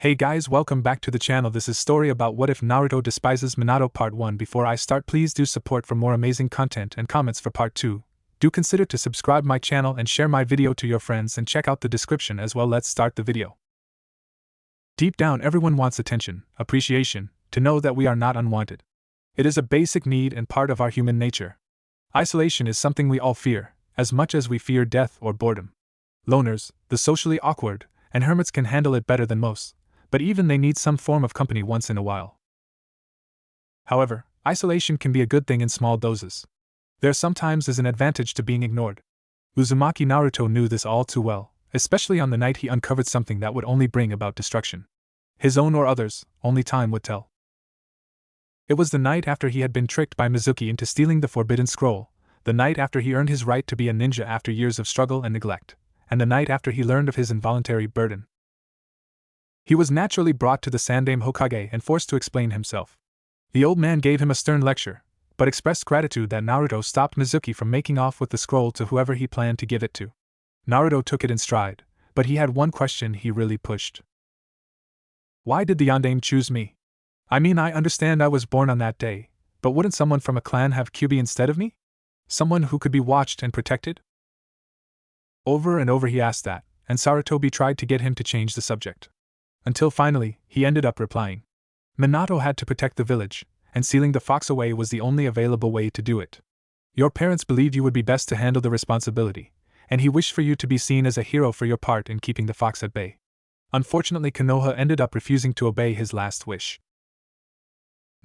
Hey guys, welcome back to the channel. This is story about what if Naruto despises Minato part 1. Before I start, please do support for more amazing content and comments for part 2. Do consider to subscribe my channel and share my video to your friends and check out the description as well. Let's start the video. Deep down everyone wants attention, appreciation, to know that we are not unwanted. It is a basic need and part of our human nature. Isolation is something we all fear, as much as we fear death or boredom. Loners, the socially awkward, and hermits can handle it better than most, but even they need some form of company once in a while. However, isolation can be a good thing in small doses. There sometimes is an advantage to being ignored. Uzumaki Naruto knew this all too well, especially on the night he uncovered something that would only bring about destruction. His own or others, only time would tell. It was the night after he had been tricked by Mizuki into stealing the forbidden scroll, the night after he earned his right to be a ninja after years of struggle and neglect, and the night after he learned of his involuntary burden. He was naturally brought to the Sandaime Hokage and forced to explain himself. The old man gave him a stern lecture, but expressed gratitude that Naruto stopped Mizuki from making off with the scroll to whoever he planned to give it to. Naruto took it in stride, but he had one question he really pushed. Why did the Yondaime choose me? I mean, I understand I was born on that day, but wouldn't someone from a clan have Kyuubi instead of me? Someone who could be watched and protected? Over and over he asked that, and Sarutobi tried to get him to change the subject. Until finally, he ended up replying. Minato had to protect the village, and sealing the fox away was the only available way to do it. Your parents believed you would be best to handle the responsibility, and he wished for you to be seen as a hero for your part in keeping the fox at bay. Unfortunately, Konoha ended up refusing to obey his last wish.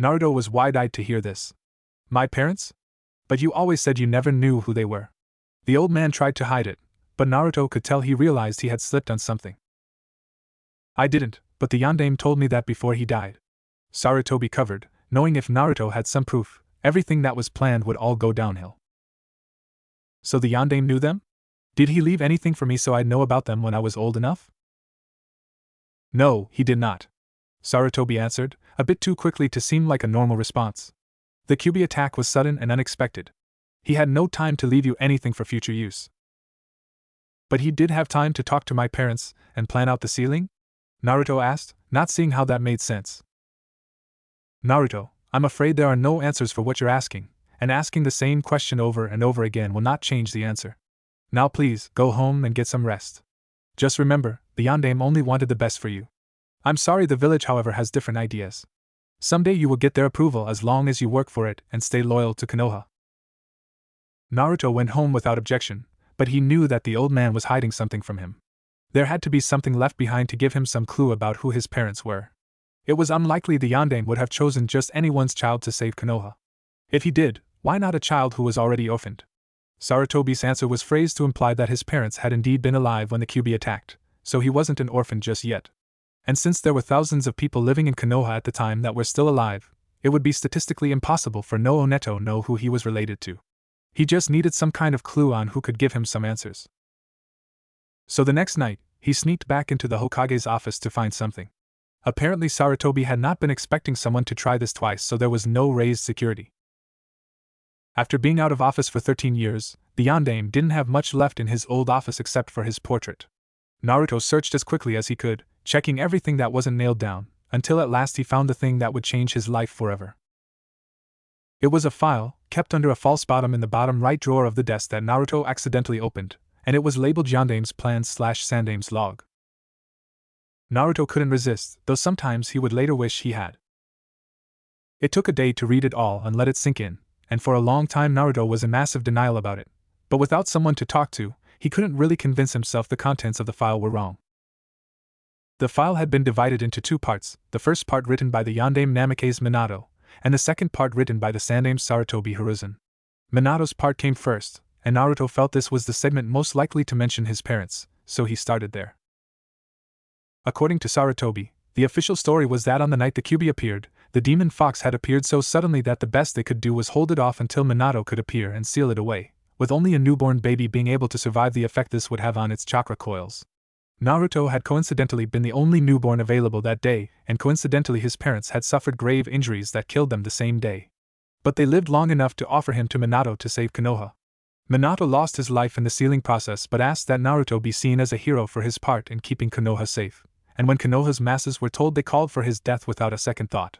Naruto was wide-eyed to hear this. My parents? But you always said you never knew who they were. The old man tried to hide it, but Naruto could tell he realized he had slipped on something. I didn't, but the Yondaime told me that before he died. Sarutobi covered, knowing if Naruto had some proof, everything that was planned would all go downhill. So the Yondaime knew them? Did he leave anything for me so I'd know about them when I was old enough? No, he did not. Sarutobi answered, a bit too quickly to seem like a normal response. The Kyuubi attack was sudden and unexpected. He had no time to leave you anything for future use. But he did have time to talk to my parents and plan out the sealing? Naruto asked, not seeing how that made sense. Naruto, I'm afraid there are no answers for what you're asking, and asking the same question over and over again will not change the answer. Now please, go home and get some rest. Just remember, the Yondaime only wanted the best for you. I'm sorry, the village however has different ideas. Someday you will get their approval as long as you work for it and stay loyal to Konoha. Naruto went home without objection, but he knew that the old man was hiding something from him. There had to be something left behind to give him some clue about who his parents were. It was unlikely the Yondaime would have chosen just anyone's child to save Konoha. If he did, why not a child who was already orphaned? Sarutobi's answer was phrased to imply that his parents had indeed been alive when the Kyuubi attacked, so he wasn't an orphan just yet. And since there were thousands of people living in Konoha at the time that were still alive, it would be statistically impossible for no Oneto know who he was related to. He just needed some kind of clue on who could give him some answers. So the next night, he sneaked back into the Hokage's office to find something. Apparently Sarutobi had not been expecting someone to try this twice, so there was no raised security. After being out of office for 13 years, the Yondaime didn't have much left in his old office except for his portrait. Naruto searched as quickly as he could, checking everything that wasn't nailed down, until at last he found the thing that would change his life forever. It was a file, kept under a false bottom in the bottom right drawer of the desk that Naruto accidentally opened, and it was labeled Yondaime's Plans/Sandaime's log. Naruto couldn't resist, though sometimes he would later wish he had. It took a day to read it all and let it sink in, and for a long time Naruto was in massive denial about it, but without someone to talk to, he couldn't really convince himself the contents of the file were wrong. The file had been divided into two parts, the first part written by the Yondaime Namikaze Minato, and the second part written by the Sandaime Sarutobi Hiruzen. Minato's part came first, and Naruto felt this was the segment most likely to mention his parents, so he started there. According to Sarutobi, the official story was that on the night the Kyuubi appeared, the demon fox had appeared so suddenly that the best they could do was hold it off until Minato could appear and seal it away, with only a newborn baby being able to survive the effect this would have on its chakra coils. Naruto had coincidentally been the only newborn available that day, and coincidentally his parents had suffered grave injuries that killed them the same day. But they lived long enough to offer him to Minato to save Konoha. Minato lost his life in the sealing process but asked that Naruto be seen as a hero for his part in keeping Konoha safe, and when Konoha's masses were told, they called for his death without a second thought.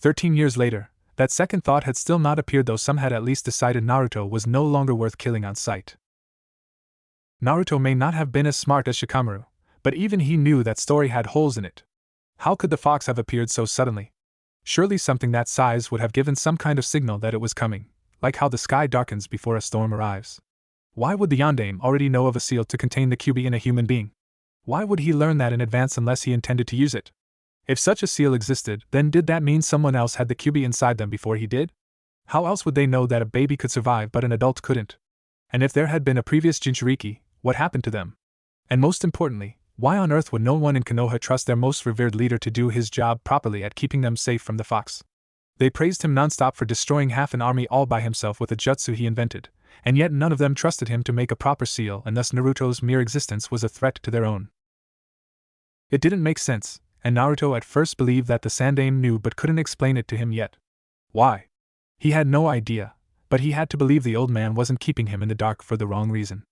13 years later, that second thought had still not appeared, though some had at least decided Naruto was no longer worth killing on sight. Naruto may not have been as smart as Shikamaru, but even he knew that story had holes in it. How could the fox have appeared so suddenly? Surely something that size would have given some kind of signal that it was coming, like how the sky darkens before a storm arrives. Why would the Yondaime already know of a seal to contain the Kyuubi in a human being? Why would he learn that in advance unless he intended to use it? If such a seal existed, then did that mean someone else had the Kyuubi inside them before he did? How else would they know that a baby could survive but an adult couldn't? And if there had been a previous Jinchuriki, what happened to them? And most importantly, why on earth would no one in Konoha trust their most revered leader to do his job properly at keeping them safe from the fox? They praised him nonstop for destroying half an army all by himself with a jutsu he invented, and yet none of them trusted him to make a proper seal, and thus Naruto's mere existence was a threat to their own. It didn't make sense, and Naruto at first believed that the Sandaime knew but couldn't explain it to him yet. Why? He had no idea, but he had to believe the old man wasn't keeping him in the dark for the wrong reason.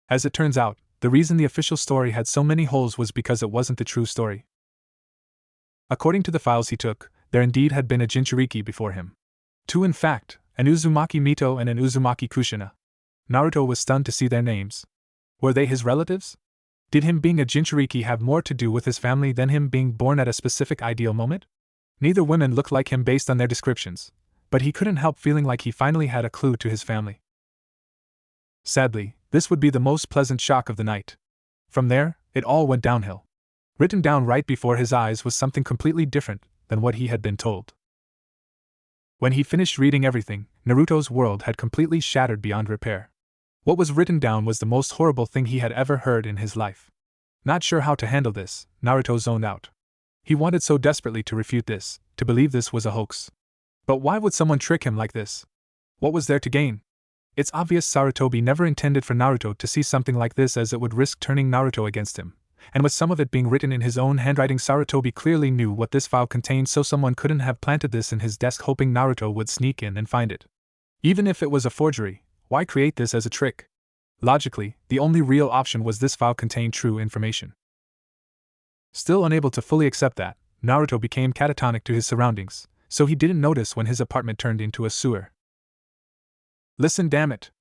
As it turns out, the reason the official story had so many holes was because it wasn't the true story. According to the files he took, there indeed had been a Jinchuriki before him. Two, in fact, an Uzumaki Mito and an Uzumaki Kushina. Naruto was stunned to see their names. Were they his relatives? Did him being a Jinchuriki have more to do with his family than him being born at a specific ideal moment? Neither women looked like him based on their descriptions, but he couldn't help feeling like he finally had a clue to his family. Sadly, this would be the most pleasant shock of the night. From there, it all went downhill. Written down right before his eyes was something completely different than what he had been told. When he finished reading everything, Naruto's world had completely shattered beyond repair. What was written down was the most horrible thing he had ever heard in his life. Not sure how to handle this, Naruto zoned out. He wanted so desperately to refute this, to believe this was a hoax. But why would someone trick him like this? What was there to gain? It's obvious Sarutobi never intended for Naruto to see something like this, as it would risk turning Naruto against him. And with some of it being written in his own handwriting, Sarutobi clearly knew what this file contained, so someone couldn't have planted this in his desk hoping Naruto would sneak in and find it. Even if it was a forgery, why create this as a trick? Logically, the only real option was this file contained true information. Still unable to fully accept that, Naruto became catatonic to his surroundings, so he didn't notice when his apartment turned into a sewer. Listen, damn it!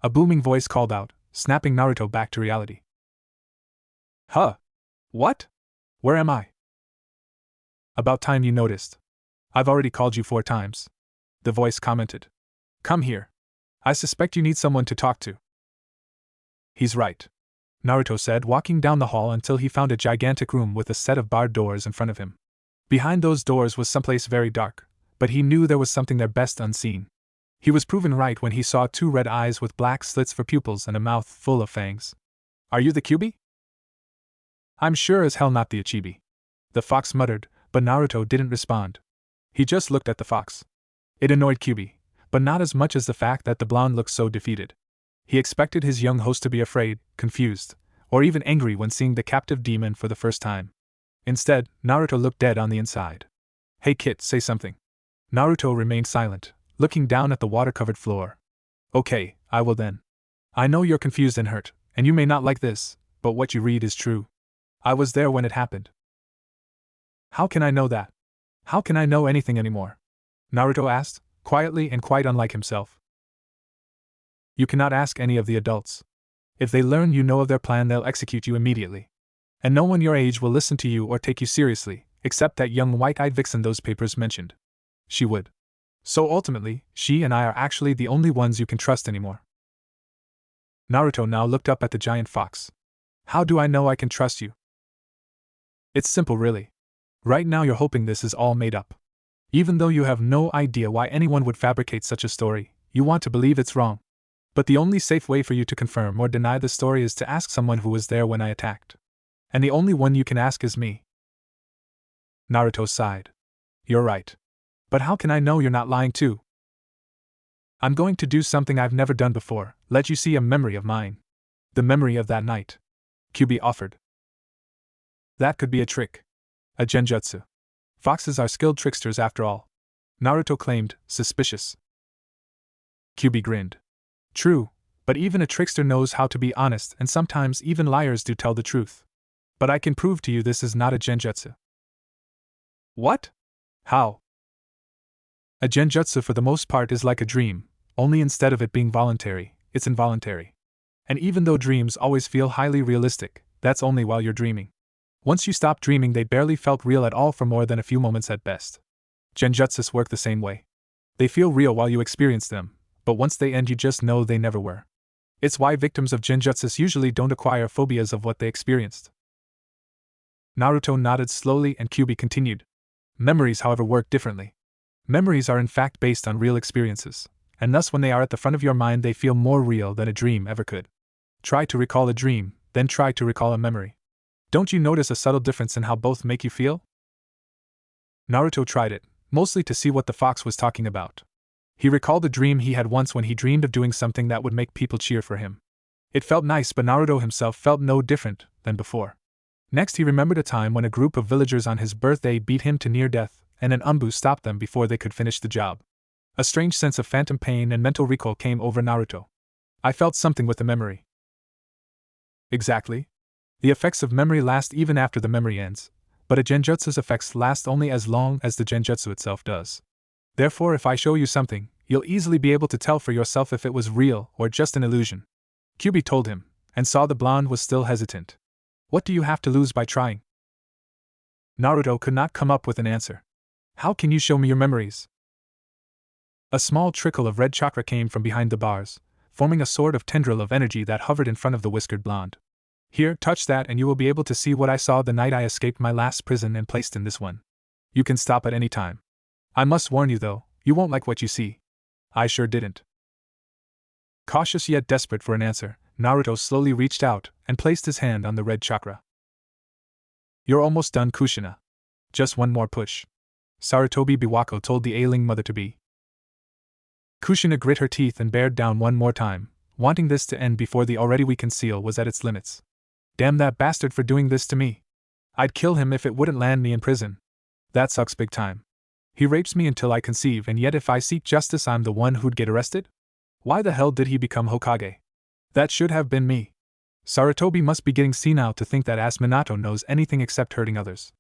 A booming voice called out, snapping Naruto back to reality. Huh? What? Where am I? About time you noticed. I've already called you 4 times. The voice commented. Come here. I suspect you need someone to talk to. He's right, Naruto said, walking down the hall until he found a gigantic room with a set of barred doors in front of him. Behind those doors was someplace very dark, but he knew there was something there best unseen. He was proven right when he saw 2 red eyes with black slits for pupils and a mouth full of fangs. Are you the Kyuubi? I'm sure as hell not the Ichibi. The fox muttered, but Naruto didn't respond. He just looked at the fox. It annoyed Kyuubi, but not as much as the fact that the blonde looked so defeated. He expected his young host to be afraid, confused, or even angry when seeing the captive demon for the first time. Instead, Naruto looked dead on the inside. Hey kid, say something. Naruto remained silent, looking down at the water-covered floor. Okay, I will then. I know you're confused and hurt, and you may not like this, but what you read is true. I was there when it happened. How can I know that? How can I know anything anymore? Naruto asked, quietly and quite unlike himself. You cannot ask any of the adults. If they learn you know of their plan, they'll execute you immediately. And no one your age will listen to you or take you seriously, except that young white-eyed vixen those papers mentioned. She would. So ultimately, she and I are actually the only ones you can trust anymore. Naruto now looked up at the giant fox. How do I know I can trust you? It's simple, really. Right now you're hoping this is all made up. Even though you have no idea why anyone would fabricate such a story, you want to believe it's wrong. But the only safe way for you to confirm or deny the story is to ask someone who was there when I attacked. And the only one you can ask is me. Naruto sighed. You're right. But how can I know you're not lying too? I'm going to do something I've never done before, let you see a memory of mine. The memory of that night. Kyuubi offered. That could be a trick. A genjutsu. Foxes are skilled tricksters after all. Naruto claimed, suspicious. Kyuubi grinned. True, but even a trickster knows how to be honest, and sometimes even liars do tell the truth. But I can prove to you this is not a genjutsu. What? How? A genjutsu for the most part is like a dream, only instead of it being voluntary, it's involuntary. And even though dreams always feel highly realistic, that's only while you're dreaming. Once you stop dreaming, they barely felt real at all for more than a few moments at best. Genjutsus work the same way. They feel real while you experience them, but once they end, you just know they never were. It's why victims of genjutsus usually don't acquire phobias of what they experienced. Naruto nodded slowly and Kyuubi continued. Memories, however, work differently. Memories are in fact based on real experiences, and thus when they are at the front of your mind they feel more real than a dream ever could. Try to recall a dream, then try to recall a memory. Don't you notice a subtle difference in how both make you feel? Naruto tried it, mostly to see what the fox was talking about. He recalled a dream he had once when he dreamed of doing something that would make people cheer for him. It felt nice, but Naruto himself felt no different than before. Next, he remembered a time when a group of villagers on his birthday beat him to near death, and an Umbu stopped them before they could finish the job. A strange sense of phantom pain and mental recall came over Naruto. I felt something with the memory. Exactly. The effects of memory last even after the memory ends, but a genjutsu's effects last only as long as the genjutsu itself does. Therefore, if I show you something, you'll easily be able to tell for yourself if it was real or just an illusion. Kyuubi told him, and saw the blonde was still hesitant. What do you have to lose by trying? Naruto could not come up with an answer. How can you show me your memories? A small trickle of red chakra came from behind the bars, forming a sort of tendril of energy that hovered in front of the whiskered blonde. Here, touch that and you will be able to see what I saw the night I escaped my last prison and placed in this one. You can stop at any time. I must warn you though, you won't like what you see. I sure didn't. Cautious yet desperate for an answer, Naruto slowly reached out and placed his hand on the red chakra. You're almost done, Kushina. Just one more push. Sarutobi Biwako told the ailing mother-to-be. Kushina grit her teeth and bared down one more time, wanting this to end before the already weakened seal was at its limits. Damn that bastard for doing this to me. I'd kill him if it wouldn't land me in prison. That sucks big time. He rapes me until I conceive, and yet if I seek justice I'm the one who'd get arrested? Why the hell did he become Hokage? That should have been me. Sarutobi must be getting senile to think that ass Minato knows anything except hurting others.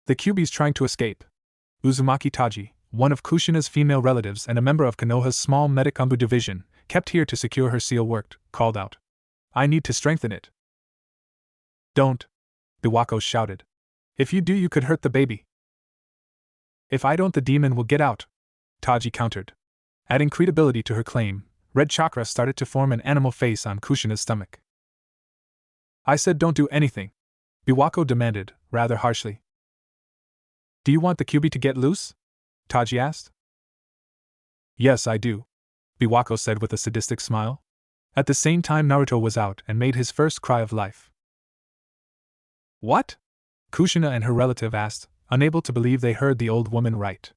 The Kyuubi's trying to escape. Uzumaki Taji, one of Kushina's female relatives and a member of Konoha's small medic Umbu division, kept here to secure her seal worked, called out. I need to strengthen it. Don't. Biwako shouted. If you do you could hurt the baby. If I don't the demon will get out, Taji countered. Adding credibility to her claim, red chakra started to form an animal face on Kushina's stomach. I said don't do anything, Biwako demanded, rather harshly. Do you want the Kyuubi to get loose? Taji asked. Yes, I do, Biwako said with a sadistic smile. At the same time Naruto was out and made his first cry of life. What? Kushina and her relative asked, unable to believe they heard the old woman right.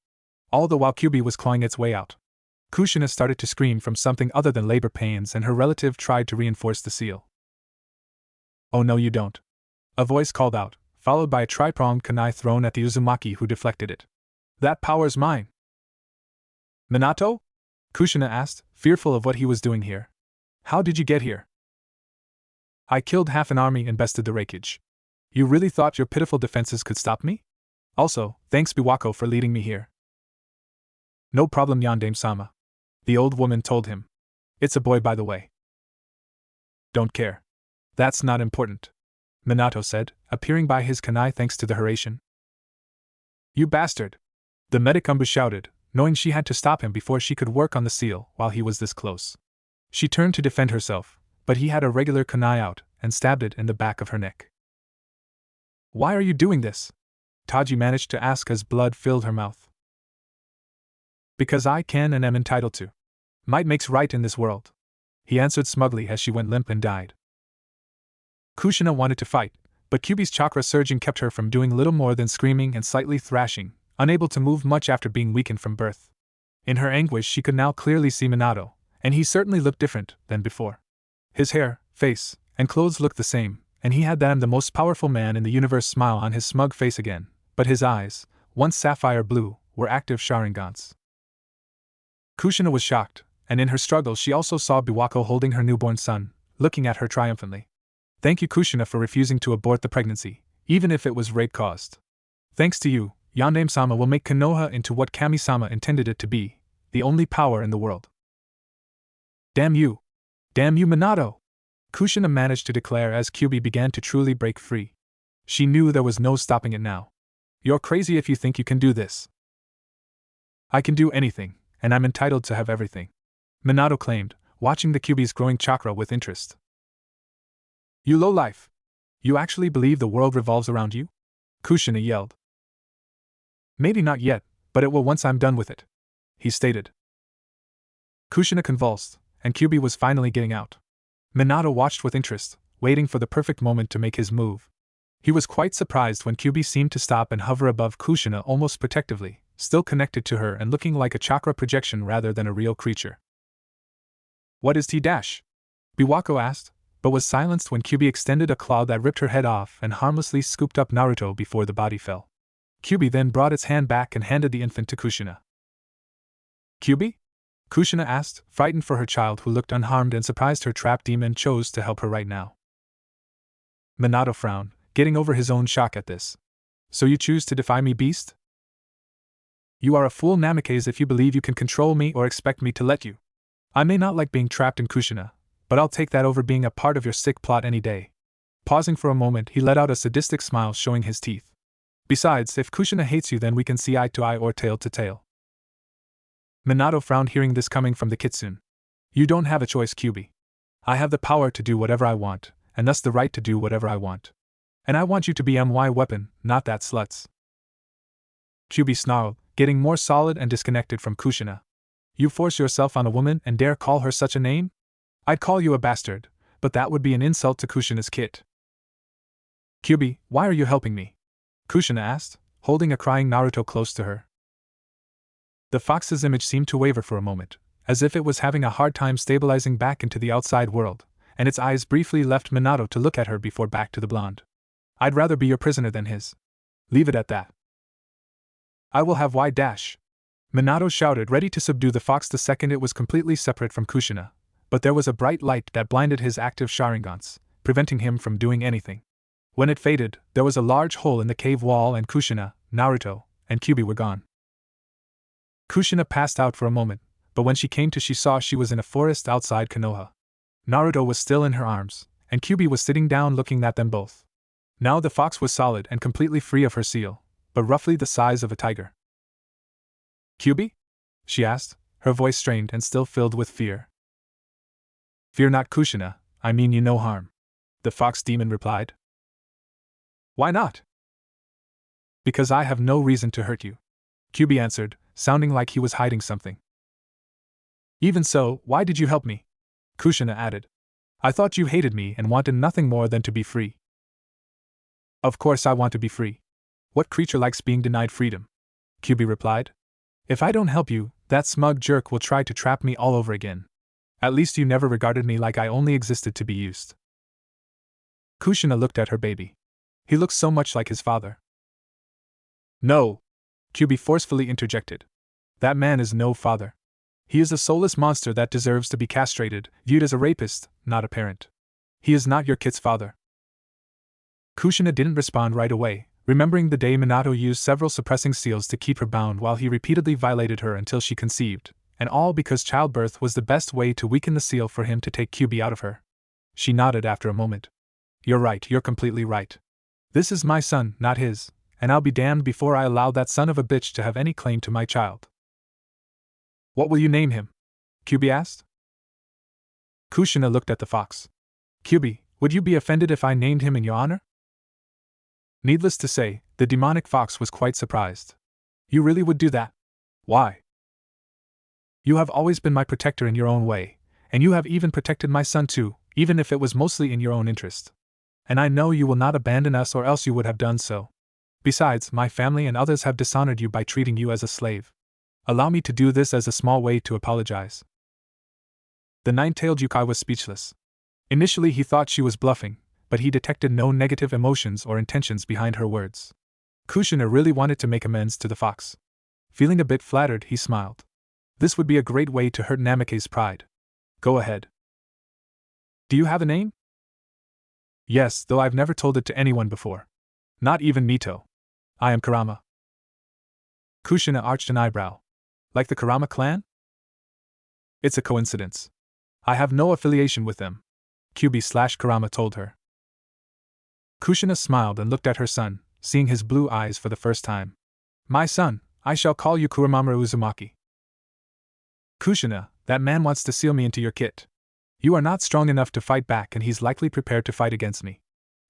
All the while Kyuubi was clawing its way out. Kushina started to scream from something other than labor pains and her relative tried to reinforce the seal. Oh no you don't. A voice called out, followed by a tri-pronged kunai thrown at the Uzumaki who deflected it. That power's mine. Minato? Kushina asked, fearful of what he was doing here. How did you get here? I killed half an army and bested the Raikage. You really thought your pitiful defenses could stop me? Also, thanks Biwako for leading me here. No problem Yandame-sama. The old woman told him. It's a boy by the way. Don't care. That's not important, Minato said, appearing by his kunai thanks to the Haration. You bastard! The medic Umbu shouted, knowing she had to stop him before she could work on the seal while he was this close. She turned to defend herself, but he had a regular kunai out and stabbed it in the back of her neck. Why are you doing this? Taji managed to ask as blood filled her mouth. Because I can and am entitled to. Might makes right in this world, he answered smugly as she went limp and died. Kushina wanted to fight, but Kyuubi's chakra surging kept her from doing little more than screaming and slightly thrashing, unable to move much after being weakened from birth. In her anguish she could now clearly see Minato, and he certainly looked different than before. His hair, face, and clothes looked the same, and he had the most powerful man in the universe smile on his smug face again, but his eyes, once sapphire blue, were active Sharingans. Kushina was shocked, and in her struggle she also saw Biwako holding her newborn son, looking at her triumphantly. Thank you, Kushina, for refusing to abort the pregnancy, even if it was rape-caused. Thanks to you, Yandame-sama will make Konoha into what Kami-sama intended it to be, the only power in the world. Damn you! Damn you, Minato! Kushina managed to declare as Kyuubi began to truly break free. She knew there was no stopping it now. You're crazy if you think you can do this. I can do anything, and I'm entitled to have everything, Minato claimed, watching the Kyuubi's growing chakra with interest. You lowlife! You actually believe the world revolves around you? Kushina yelled. Maybe not yet, but it will once I'm done with it, he stated. Kushina convulsed, and Kyuubi was finally getting out. Minato watched with interest, waiting for the perfect moment to make his move. He was quite surprised when Kyuubi seemed to stop and hover above Kushina almost protectively, still connected to her and looking like a chakra projection rather than a real creature. What is T-? Biwako asked, but was silenced when Kyuubi extended a claw that ripped her head off and harmlessly scooped up Naruto before the body fell. Kyuubi then brought its hand back and handed the infant to Kushina. Kyuubi? Kushina asked, frightened for her child who looked unharmed and surprised her trap demon chose to help her right now. Minato frowned, getting over his own shock at this. So you choose to defy me, beast? You are a fool, Namikaze, if you believe you can control me or expect me to let you. I may not like being trapped in Kushina, but I'll take that over being a part of your sick plot any day. Pausing for a moment, he let out a sadistic smile showing his teeth. Besides, if Kushina hates you, then we can see eye to eye or tail to tail. Minato frowned hearing this coming from the kitsune. You don't have a choice, Kyuubi. I have the power to do whatever I want, and thus the right to do whatever I want. And I want you to be my weapon, not that slut's. Kyuubi snarled, getting more solid and disconnected from Kushina. You force yourself on a woman and dare call her such a name? I'd call you a bastard, but that would be an insult to Kushina's kit. Kyuubi, why are you helping me? Kushina asked, holding a crying Naruto close to her. The fox's image seemed to waver for a moment, as if it was having a hard time stabilizing back into the outside world, and its eyes briefly left Minato to look at her before back to the blonde. I'd rather be your prisoner than his. Leave it at that. I will have Y-. Minato shouted, ready to subdue the fox the second it was completely separate from Kushina, but there was a bright light that blinded his active Sharingans, preventing him from doing anything. When it faded, there was a large hole in the cave wall and Kushina, Naruto, and Kyuubi were gone. Kushina passed out for a moment, but when she came to she saw she was in a forest outside Konoha. Naruto was still in her arms, and Kyuubi was sitting down looking at them both. Now the fox was solid and completely free of her seal, but roughly the size of a tiger. Kyuubi? She asked, her voice strained and still filled with fear. Fear not, Kushina, I mean you no harm, the fox demon replied. Why not? Because I have no reason to hurt you, Kyuubi answered, sounding like he was hiding something. Even so, why did you help me? Kushina added. I thought you hated me and wanted nothing more than to be free. Of course I want to be free. What creature likes being denied freedom? Kyuubi replied. If I don't help you, that smug jerk will try to trap me all over again. At least you never regarded me like I only existed to be used. Kushina looked at her baby. He looks so much like his father. No! Kyuubi forcefully interjected. That man is no father. He is a soulless monster that deserves to be castrated, viewed as a rapist, not a parent. He is not your kid's father. Kushina didn't respond right away, remembering the day Minato used several suppressing seals to keep her bound while he repeatedly violated her until she conceived, and all because childbirth was the best way to weaken the seal for him to take Kyuubi out of her. She nodded after a moment. You're right, you're completely right. This is my son, not his, and I'll be damned before I allow that son of a bitch to have any claim to my child. What will you name him? Kyuubi asked. Kushina looked at the fox. Kyuubi, would you be offended if I named him in your honor? Needless to say, the demonic fox was quite surprised. You really would do that? Why? You have always been my protector in your own way, and you have even protected my son too, even if it was mostly in your own interest. And I know you will not abandon us or else you would have done so. Besides, my family and others have dishonored you by treating you as a slave. Allow me to do this as a small way to apologize. The nine-tailed yokai was speechless. Initially he thought she was bluffing, but he detected no negative emotions or intentions behind her words. Kushina really wanted to make amends to the fox. Feeling a bit flattered, he smiled. This would be a great way to hurt Namikaze's pride. Go ahead. Do you have a name? Yes, though I've never told it to anyone before. Not even Mito. I am Kurama. Kushina arched an eyebrow. Like the Kurama clan? It's a coincidence. I have no affiliation with them, Kyubi/Kurama told her. Kushina smiled and looked at her son, seeing his blue eyes for the first time. My son, I shall call you Kuramaru Uzumaki. Kushina, that man wants to seal me into your kit. You are not strong enough to fight back and he's likely prepared to fight against me.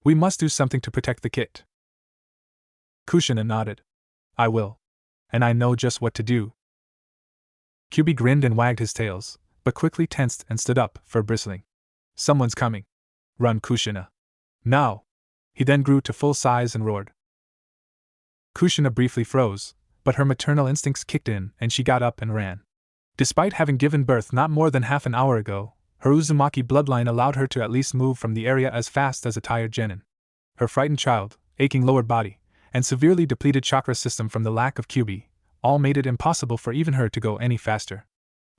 We must do something to protect the kit. Kushina nodded. I will. And I know just what to do. Kyubi grinned and wagged his tails, but quickly tensed and stood up, fur bristling. Someone's coming. Run, Kushina. Now! He then grew to full size and roared. Kushina briefly froze, but her maternal instincts kicked in and she got up and ran. Despite having given birth not more than half an hour ago, her Uzumaki bloodline allowed her to at least move from the area as fast as a tired genin. Her frightened child, aching lower body, and severely depleted chakra system from the lack of Kyubi, all made it impossible for even her to go any faster.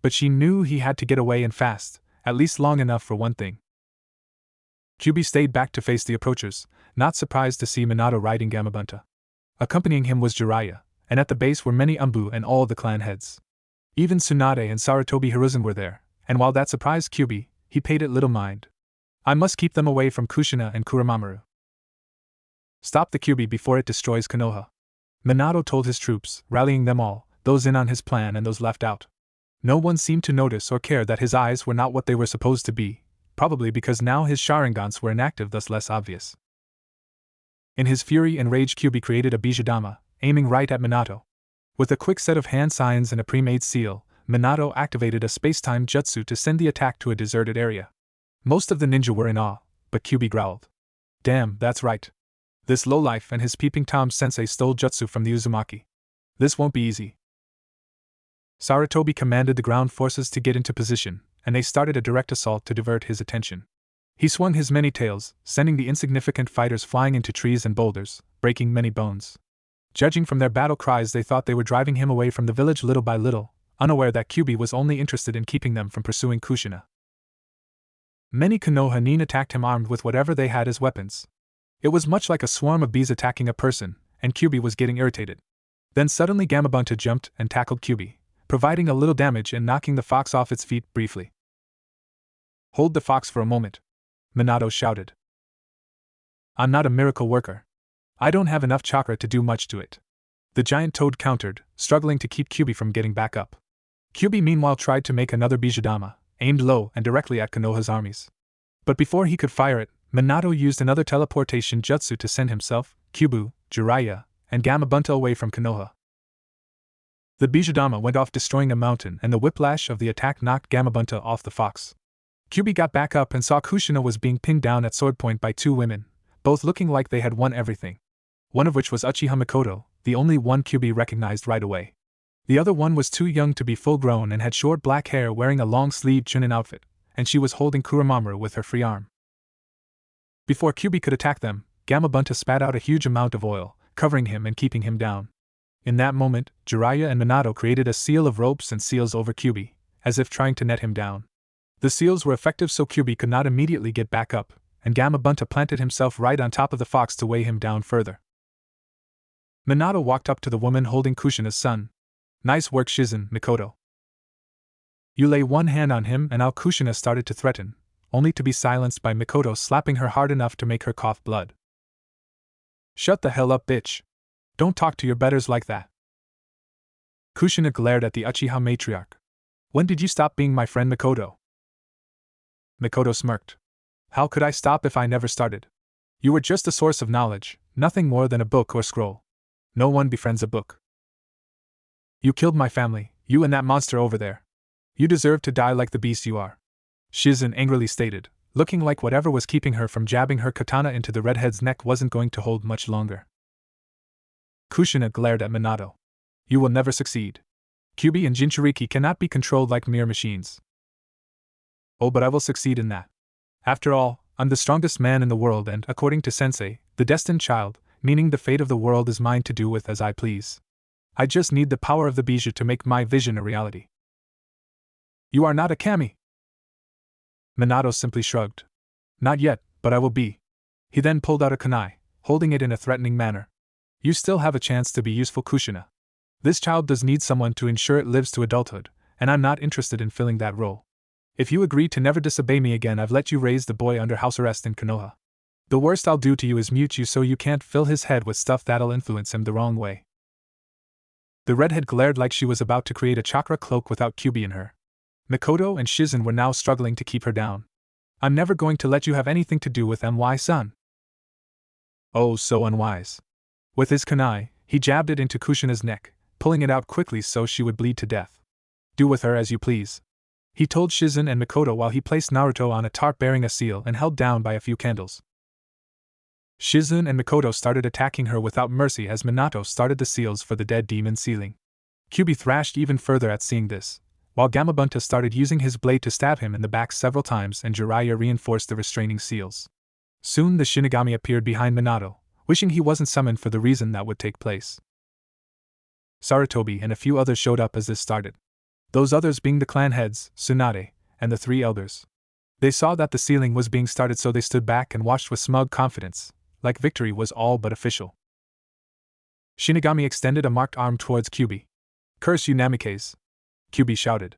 But she knew he had to get away and fast, at least long enough for one thing. Kyubi stayed back to face the approachers, not surprised to see Minato riding Gamabunta. Accompanying him was Jiraiya, and at the base were many Umbu and all the clan heads. Even Tsunade and Sarutobi Hiruzen were there, and while that surprised Kyubi, he paid it little mind. I must keep them away from Kushina and Kuramaru. Stop the Kyubi before it destroys Konoha. Minato told his troops, rallying them all, those in on his plan and those left out. No one seemed to notice or care that his eyes were not what they were supposed to be, probably because now his Sharingans were inactive, thus less obvious. In his fury and rage, Kyubi created a Bijudama, aiming right at Minato. With a quick set of hand signs and a pre-made seal, Minato activated a space-time jutsu to send the attack to a deserted area. Most of the ninja were in awe, but Kyubi growled. Damn, that's right. This lowlife and his peeping Tom sensei stole jutsu from the Uzumaki. This won't be easy. Sarutobi commanded the ground forces to get into position, and they started a direct assault to divert his attention. He swung his many tails, sending the insignificant fighters flying into trees and boulders, breaking many bones. Judging from their battle cries, they thought they were driving him away from the village little by little, unaware that Kyubi was only interested in keeping them from pursuing Kushina. Many Konoha nin attacked him armed with whatever they had as weapons. It was much like a swarm of bees attacking a person, and Kyubi was getting irritated. Then suddenly Gamabunta jumped and tackled Kyubi, providing a little damage and knocking the fox off its feet briefly. Hold the fox for a moment, Minato shouted. I'm not a miracle worker. I don't have enough chakra to do much to it. The giant toad countered, struggling to keep Kyubi from getting back up. Kyubi meanwhile tried to make another Bijudama, aimed low and directly at Konoha's armies. But before he could fire it, Minato used another teleportation jutsu to send himself, Kyubu, Jiraiya, and Gamabunta away from Konoha. The Bijudama went off, destroying a mountain, and the whiplash of the attack knocked Gamabunta off the fox. Kyubi got back up and saw Kushina was being pinned down at sword point by two women, both looking like they had won everything. One of which was Uchiha Mikoto, the only one Kyubi recognized right away. The other one was too young to be full-grown and had short black hair, wearing a long-sleeved chunin outfit, and she was holding Kuramaru with her free arm. Before Kyubi could attack them, Gamabunta spat out a huge amount of oil, covering him and keeping him down. In that moment, Jiraiya and Minato created a seal of ropes and seals over Kyubi, as if trying to net him down. The seals were effective, so Kyubi could not immediately get back up, and Gamabunta planted himself right on top of the fox to weigh him down further. Minato walked up to the woman holding Kushina's son. Nice work, Shizen, Mikoto. You lay one hand on him, and now Kushina started to threaten, only to be silenced by Mikoto slapping her hard enough to make her cough blood. Shut the hell up, bitch. Don't talk to your betters like that. Kushina glared at the Uchiha matriarch. When did you stop being my friend, Mikoto? Mikoto smirked. How could I stop if I never started? You were just a source of knowledge, nothing more than a book or scroll. No one befriends a book. You killed my family, you and that monster over there. You deserve to die like the beast you are, Shizen angrily stated, looking like whatever was keeping her from jabbing her katana into the redhead's neck wasn't going to hold much longer. Kushina glared at Minato. You will never succeed. Kyubi and Jinchuriki cannot be controlled like mere machines. Oh, but I will succeed in that. After all, I'm the strongest man in the world and, according to Sensei, the destined child, meaning the fate of the world is mine to do with as I please. I just need the power of the Bijou to make my vision a reality. You are not a kami. Minato simply shrugged. Not yet, but I will be. He then pulled out a kunai, holding it in a threatening manner. You still have a chance to be useful, Kushina. This child does need someone to ensure it lives to adulthood, and I'm not interested in filling that role. If you agree to never disobey me again, I've let you raise the boy under house arrest in Konoha. The worst I'll do to you is mute you so you can't fill his head with stuff that'll influence him the wrong way. The redhead glared like she was about to create a chakra cloak without Kyubi in her. Mikoto and Shizen were now struggling to keep her down. I'm never going to let you have anything to do with MY-san. Oh, so unwise. With his kunai, he jabbed it into Kushina's neck, pulling it out quickly so she would bleed to death. Do with her as you please, he told Shizen and Mikoto while he placed Naruto on a tarp bearing a seal and held down by a few candles. Shizen and Mikoto started attacking her without mercy as Minato started the seals for the dead demon sealing. Kyubi thrashed even further at seeing this, while Gamabunta started using his blade to stab him in the back several times and Jiraiya reinforced the restraining seals. Soon the Shinigami appeared behind Minato, wishing he wasn't summoned for the reason that would take place. Sarutobi and a few others showed up as this started. Those others being the clan heads, Tsunade, and the three elders. They saw that the sealing was being started, so they stood back and watched with smug confidence, like victory was all but official. Shinigami extended a marked arm towards Kyubi. Curse you, Namikes! Kyubi shouted.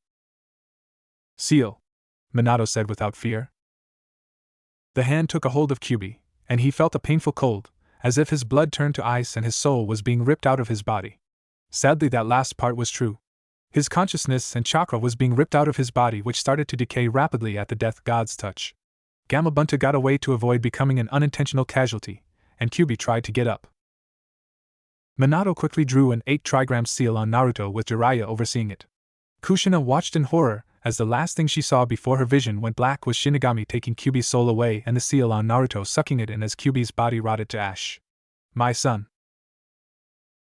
Seal, Minato said without fear. The hand took a hold of Kyubi, and he felt a painful cold, as if his blood turned to ice and his soul was being ripped out of his body. Sadly, that last part was true. His consciousness and chakra was being ripped out of his body, which started to decay rapidly at the death god's touch. Gamabunta got away to avoid becoming an unintentional casualty, and Kyubi tried to get up. Minato quickly drew an 8-trigram seal on Naruto with Jiraiya overseeing it. Kushina watched in horror, as the last thing she saw before her vision went black was Shinigami taking Kyubi's soul away and the seal on Naruto sucking it in as Kyubi's body rotted to ash. My son.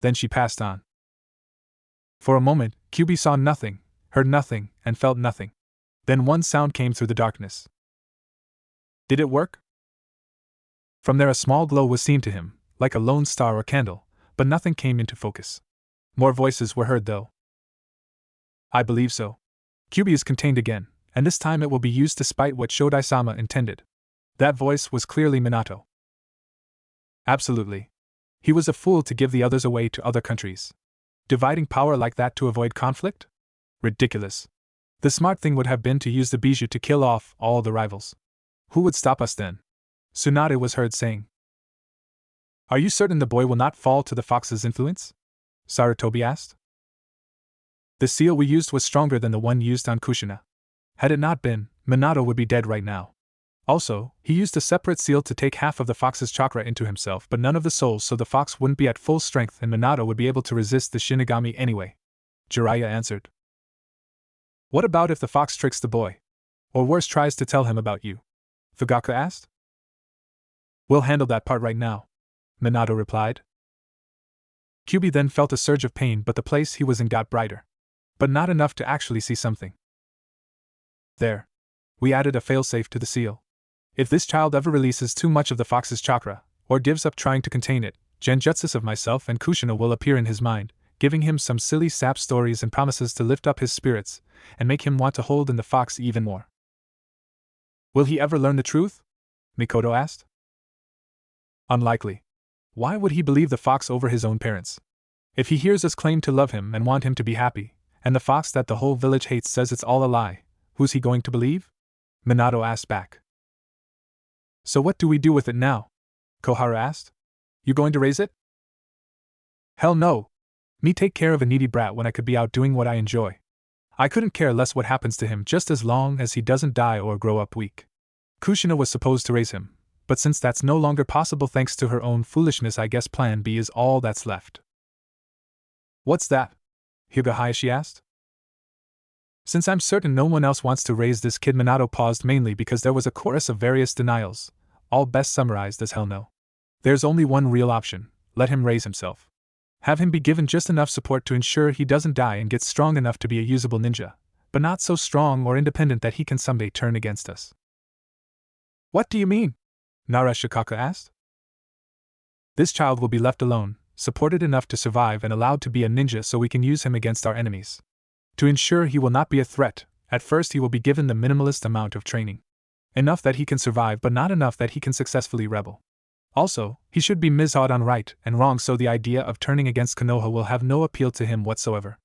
Then she passed on. For a moment, Kyubi saw nothing, heard nothing, and felt nothing. Then one sound came through the darkness. Did it work? From there a small glow was seen to him, like a lone star or candle, but nothing came into focus. More voices were heard though. I believe so. Kyubi is contained again, and this time it will be used despite what Shodai-sama intended. That voice was clearly Minato. Absolutely. He was a fool to give the others away to other countries. Dividing power like that to avoid conflict? Ridiculous. The smart thing would have been to use the bijou to kill off all the rivals. Who would stop us then? Tsunade was heard saying. Are you certain the boy will not fall to the fox's influence? Sarutobi asked. The seal we used was stronger than the one used on Kushina. Had it not been, Minato would be dead right now. Also, he used a separate seal to take half of the fox's chakra into himself but none of the souls, so the fox wouldn't be at full strength and Minato would be able to resist the Shinigami anyway. Jiraiya answered. What about if the fox tricks the boy? Or worse, tries to tell him about you? Fugaku asked. We'll handle that part right now, Minato replied. Kyubi then felt a surge of pain, but the place he was in got brighter. But not enough to actually see something. There. We added a failsafe to the seal. If this child ever releases too much of the fox's chakra, or gives up trying to contain it, genjutsus of myself and Kushina will appear in his mind, giving him some silly sap stories and promises to lift up his spirits, and make him want to hold in the fox even more. Will he ever learn the truth? Mikoto asked. Unlikely. Why would he believe the fox over his own parents? If he hears us claim to love him and want him to be happy, and the fox that the whole village hates says it's all a lie, who's he going to believe? Minato asked back. So what do we do with it now? Koharu asked. You going to raise it? Hell no. Me take care of a needy brat when I could be out doing what I enjoy. I couldn't care less what happens to him just as long as he doesn't die or grow up weak. Kushina was supposed to raise him, but since that's no longer possible thanks to her own foolishness, I guess plan B is all that's left. What's that? Hyuga Hayashi asked. Since I'm certain no one else wants to raise this kid, Minato paused mainly because there was a chorus of various denials, all best summarized as hell no. There's only one real option, let him raise himself. Have him be given just enough support to ensure he doesn't die and gets strong enough to be a usable ninja, but not so strong or independent that he can someday turn against us. What do you mean? Nara Shikaka asked. This child will be left alone, supported enough to survive and allowed to be a ninja so we can use him against our enemies. To ensure he will not be a threat, at first he will be given the minimalist amount of training. Enough that he can survive but not enough that he can successfully rebel. Also, he should be misled on right and wrong, so the idea of turning against Konoha will have no appeal to him whatsoever.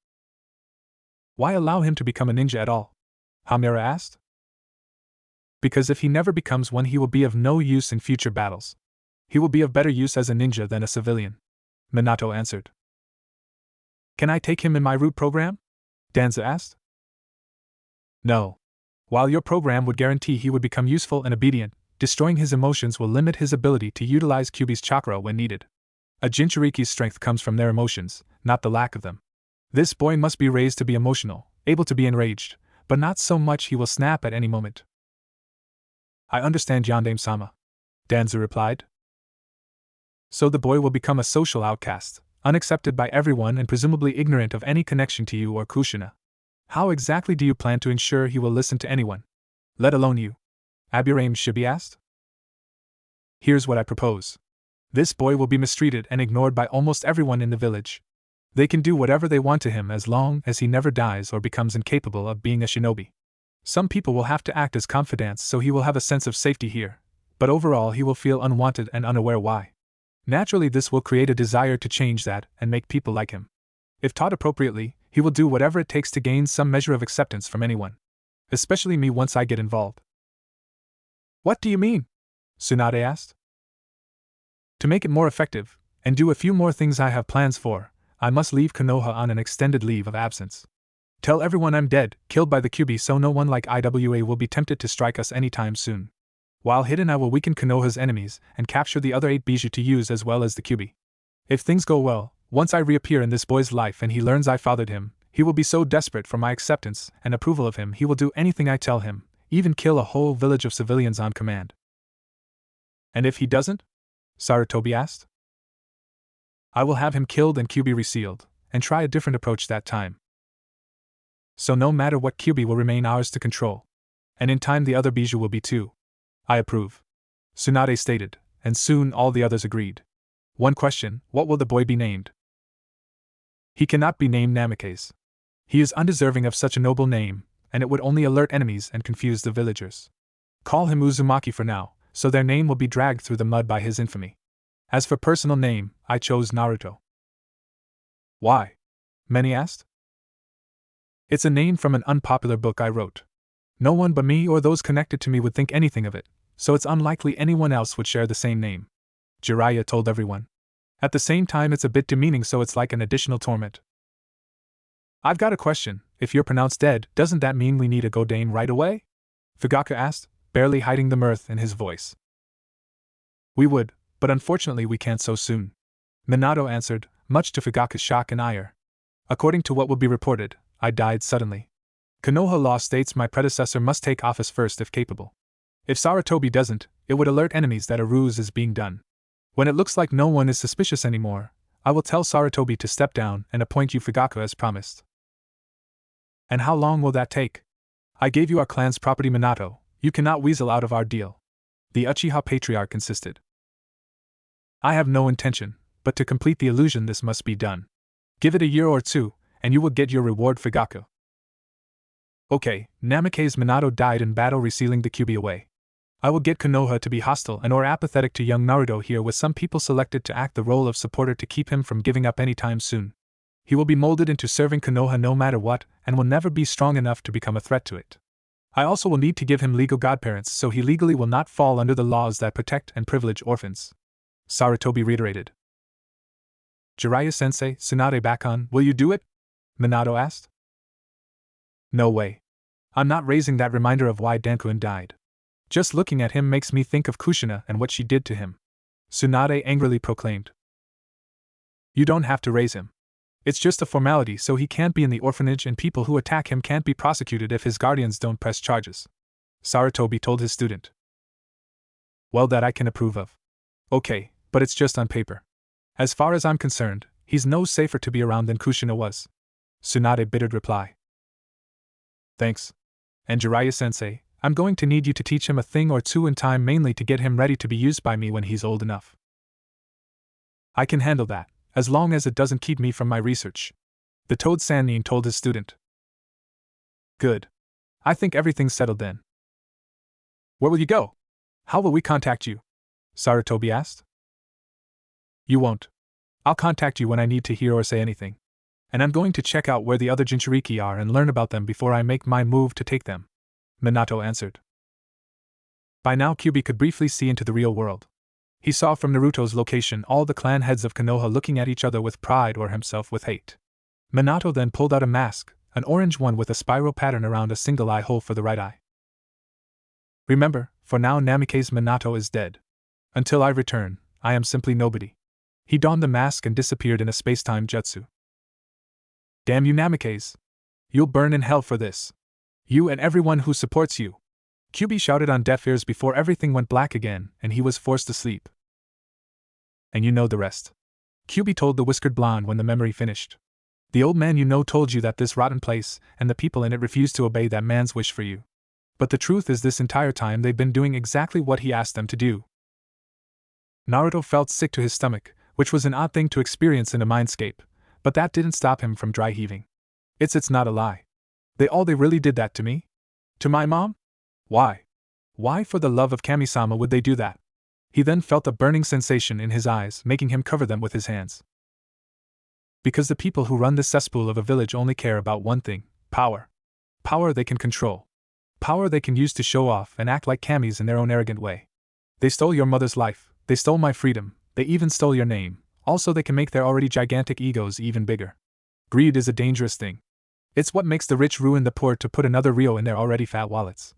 Why allow him to become a ninja at all? Hamura asked. Because if he never becomes one, he will be of no use in future battles. He will be of better use as a ninja than a civilian, Minato answered. Can I take him in my root program? Danza asked. No. While your program would guarantee he would become useful and obedient, destroying his emotions will limit his ability to utilize Kyuubi's chakra when needed. A Jinchuriki's strength comes from their emotions, not the lack of them. This boy must be raised to be emotional, able to be enraged, but not so much he will snap at any moment. I understand, Yondaime-sama, Danza replied. So the boy will become a social outcast, unaccepted by everyone and presumably ignorant of any connection to you or Kushina. How exactly do you plan to ensure he will listen to anyone, let alone you? Aburame-shibi asked. Here's what I propose. This boy will be mistreated and ignored by almost everyone in the village. They can do whatever they want to him as long as he never dies or becomes incapable of being a shinobi. Some people will have to act as confidants so he will have a sense of safety here, but overall he will feel unwanted and unaware why. Naturally, this will create a desire to change that and make people like him. If taught appropriately, he will do whatever it takes to gain some measure of acceptance from anyone. Especially me once I get involved. What do you mean? Tsunade asked. To make it more effective, and do a few more things I have plans for, I must leave Konoha on an extended leave of absence. Tell everyone I'm dead, killed by the Kyuubi, so no one like IWA will be tempted to strike us anytime soon. While hidden, I will weaken Konoha's enemies and capture the other 8 Bijuu to use as well as the Kyuubi. If things go well, once I reappear in this boy's life and he learns I fathered him, he will be so desperate for my acceptance and approval of him he will do anything I tell him, even kill a whole village of civilians on command. And if he doesn't? Sarutobi asked. I will have him killed and Kyuubi resealed, and try a different approach that time. So no matter what, Kyuubi will remain ours to control. And in time the other Bijuu will be too. I approve, Tsunade stated, and soon all the others agreed. One question, what will the boy be named? He cannot be named Namikaze. He is undeserving of such a noble name, and it would only alert enemies and confuse the villagers. Call him Uzumaki for now, so their name will be dragged through the mud by his infamy. As for personal name, I chose Naruto. Why? Many asked. It's a name from an unpopular book I wrote. No one but me or those connected to me would think anything of it, so it's unlikely anyone else would share the same name, Jiraiya told everyone. At the same time, it's a bit demeaning, so it's like an additional torment. I've got a question. If you're pronounced dead, doesn't that mean we need a Godame right away? Fugaku asked, barely hiding the mirth in his voice. We would, but unfortunately we can't so soon, Minato answered, much to Fugaku's shock and ire. According to what will be reported, I died suddenly. Konoha law states my predecessor must take office first if capable. If Sarutobi doesn't, it would alert enemies that a ruse is being done. When it looks like no one is suspicious anymore, I will tell Sarutobi to step down and appoint you Fugaku as promised. And how long will that take? I gave you our clan's property, Minato. You cannot weasel out of our deal. The Uchiha Patriarch insisted. I have no intention, but to complete the illusion this must be done. Give it a year or two, and you will get your reward, Fugaku. Okay, Namikaze Minato died in battle resealing the Kyuubi away. I will get Konoha to be hostile and or apathetic to young Naruto here, with some people selected to act the role of supporter to keep him from giving up any time soon. He will be molded into serving Konoha no matter what, and will never be strong enough to become a threat to it. I also will need to give him legal godparents so he legally will not fall under the laws that protect and privilege orphans, Sarutobi reiterated. Jiraiya-sensei, Tsunade back on, will you do it? Minato asked. No way. I'm not raising that reminder of why Dankun died. Just looking at him makes me think of Kushina and what she did to him, Tsunade angrily proclaimed. You don't have to raise him. It's just a formality so he can't be in the orphanage and people who attack him can't be prosecuted if his guardians don't press charges, Sarutobi told his student. Well, that I can approve of. Okay, but it's just on paper. As far as I'm concerned, he's no safer to be around than Kushina was, Tsunade bittered reply. Thanks. And Jiraiya-sensei, I'm going to need you to teach him a thing or two in time, mainly to get him ready to be used by me when he's old enough. I can handle that, as long as it doesn't keep me from my research, the Toad Sannin told his student. Good. I think everything's settled then. Where will you go? How will we contact you? Sarutobi asked. You won't. I'll contact you when I need to hear or say anything. And I'm going to check out where the other Jinchuriki are and learn about them before I make my move to take them. Minato answered. By now Kyuubi could briefly see into the real world. He saw from Naruto's location all the clan heads of Konoha looking at each other with pride or himself with hate. Minato then pulled out a mask, an orange one with a spiral pattern around a single eye hole for the right eye. Remember, for now Namikaze Minato is dead. Until I return, I am simply nobody. He donned the mask and disappeared in a space-time jutsu. Damn you Namikaze! You'll burn in hell for this. You and everyone who supports you! Kyuubi shouted on deaf ears before everything went black again and he was forced to sleep. And you know the rest. Kyuubi told the whiskered blonde when the memory finished. The old man you know told you that this rotten place and the people in it refused to obey that man's wish for you. But the truth is this entire time they've been doing exactly what he asked them to do. Naruto felt sick to his stomach, which was an odd thing to experience in a mindscape, but that didn't stop him from dry heaving. It's not a lie. They really did that to me? To my mom? Why? Why for the love of Kami-sama would they do that? He then felt a burning sensation in his eyes, making him cover them with his hands. Because the people who run this cesspool of a village only care about one thing: power. Power they can control. Power they can use to show off and act like Kamis in their own arrogant way. They stole your mother's life, they stole my freedom, they even stole your name, also they can make their already gigantic egos even bigger. Greed is a dangerous thing. It's what makes the rich ruin the poor to put another Rio in their already fat wallets.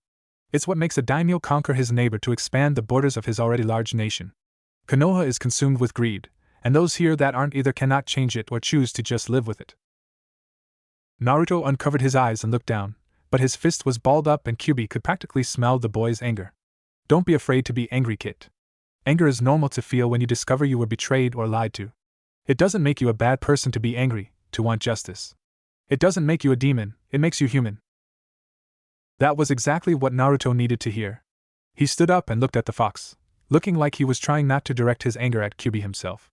It's what makes a daimyo conquer his neighbor to expand the borders of his already large nation. Konoha is consumed with greed, and those here that aren't either cannot change it or choose to just live with it. Naruto uncovered his eyes and looked down, but his fist was balled up and Kyuubi could practically smell the boy's anger. Don't be afraid to be angry, kid. Anger is normal to feel when you discover you were betrayed or lied to. It doesn't make you a bad person to be angry, to want justice. It doesn't make you a demon, it makes you human. That was exactly what Naruto needed to hear. He stood up and looked at the fox, looking like he was trying not to direct his anger at Kyuubi himself.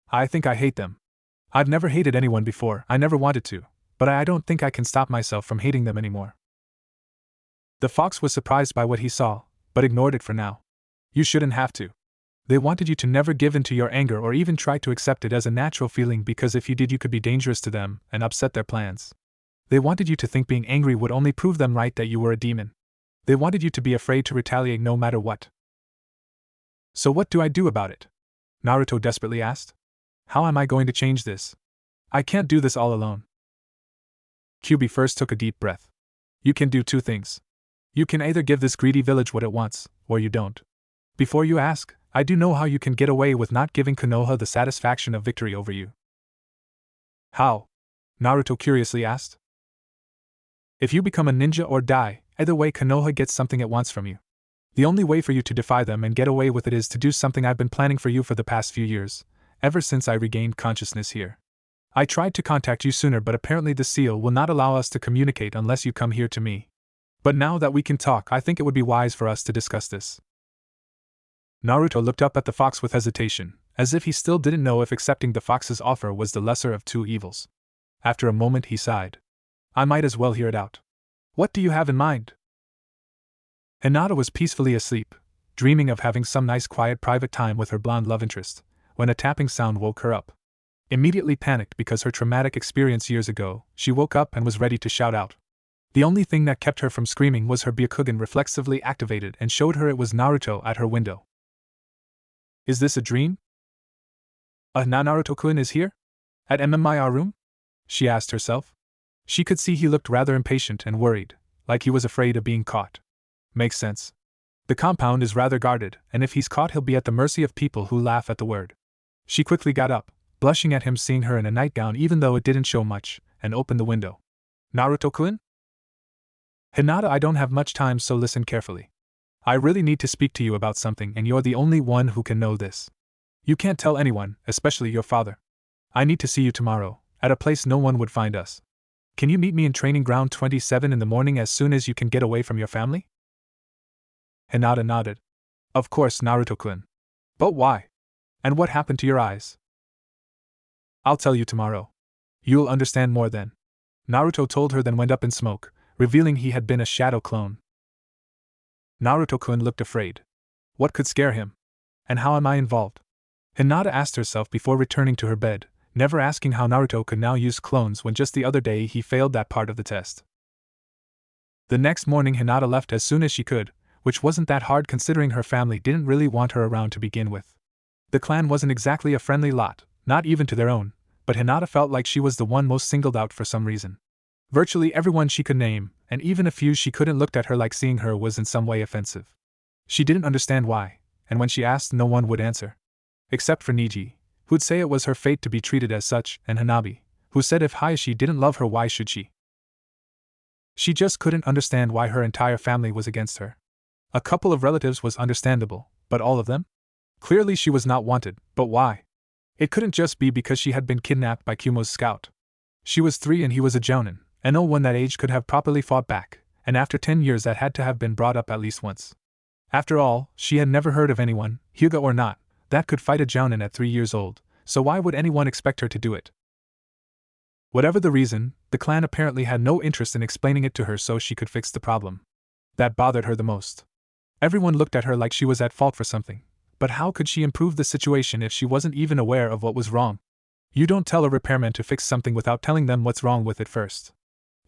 I think I hate them. I've never hated anyone before, I never wanted to, but I don't think I can stop myself from hating them anymore. The fox was surprised by what he saw, but ignored it for now. You shouldn't have to. They wanted you to never give in to your anger or even try to accept it as a natural feeling, because if you did you could be dangerous to them and upset their plans. They wanted you to think being angry would only prove them right that you were a demon. They wanted you to be afraid to retaliate no matter what. So what do I do about it? Naruto desperately asked. How am I going to change this? I can't do this all alone. Kyuubi first took a deep breath. You can do two things. You can either give this greedy village what it wants, or you don't. Before you ask, I do know how you can get away with not giving Konoha the satisfaction of victory over you. How? Naruto curiously asked. If you become a ninja or die, either way Konoha gets something it wants from you. The only way for you to defy them and get away with it is to do something I've been planning for you for the past few years, ever since I regained consciousness here. I tried to contact you sooner, but apparently the seal will not allow us to communicate unless you come here to me. But now that we can talk, I think it would be wise for us to discuss this. Naruto looked up at the fox with hesitation, as if he still didn't know if accepting the fox's offer was the lesser of two evils. After a moment he sighed. I might as well hear it out. What do you have in mind? Hinata was peacefully asleep, dreaming of having some nice quiet private time with her blonde love interest, when a tapping sound woke her up. Immediately panicked because her traumatic experience years ago, she woke up and was ready to shout out. The only thing that kept her from screaming was her Byakugan reflexively activated and showed her it was Naruto at her window. Is this a dream? Now Naruto-kun is here? At MMIR room? She asked herself. She could see he looked rather impatient and worried, like he was afraid of being caught. Makes sense. The compound is rather guarded, and if he's caught he'll be at the mercy of people who laugh at the word. She quickly got up, blushing at him seeing her in a nightgown even though it didn't show much, and opened the window. Naruto-kun? Hinata, I don't have much time, so listen carefully. I really need to speak to you about something, and you're the only one who can know this. You can't tell anyone, especially your father. I need to see you tomorrow, at a place no one would find us. Can you meet me in training ground 27 in the morning as soon as you can get away from your family? Hinata nodded. Of course, Naruto-kun. But why? And what happened to your eyes? I'll tell you tomorrow. You'll understand more then. Naruto told her, then went up in smoke, revealing he had been a shadow clone. Naruto-kun looked afraid. What could scare him? And how am I involved? Hinata asked herself before returning to her bed, never asking how Naruto could now use clones when just the other day he failed that part of the test. The next morning Hinata left as soon as she could, which wasn't that hard considering her family didn't really want her around to begin with. The clan wasn't exactly a friendly lot, not even to their own, but Hinata felt like she was the one most singled out for some reason. Virtually everyone she could name, and even a few she couldn't, looked at her like seeing her was in some way offensive. She didn't understand why, and when she asked no one would answer. Except for Niji, who'd say it was her fate to be treated as such, and Hanabi, who said if Hayashi didn't love her why should she? She just couldn't understand why her entire family was against her. A couple of relatives was understandable, but all of them? Clearly she was not wanted, but why? It couldn't just be because she had been kidnapped by Kumo's scout. She was 3 and he was a jounin, and no one that age could have properly fought back, and after 10 years that had to have been brought up at least once. After all, she had never heard of anyone, Hyuga or not, that could fight a jounin at 3 years old, so why would anyone expect her to do it? Whatever the reason, the clan apparently had no interest in explaining it to her so she could fix the problem. That bothered her the most. Everyone looked at her like she was at fault for something, but how could she improve the situation if she wasn't even aware of what was wrong? You don't tell a repairman to fix something without telling them what's wrong with it first.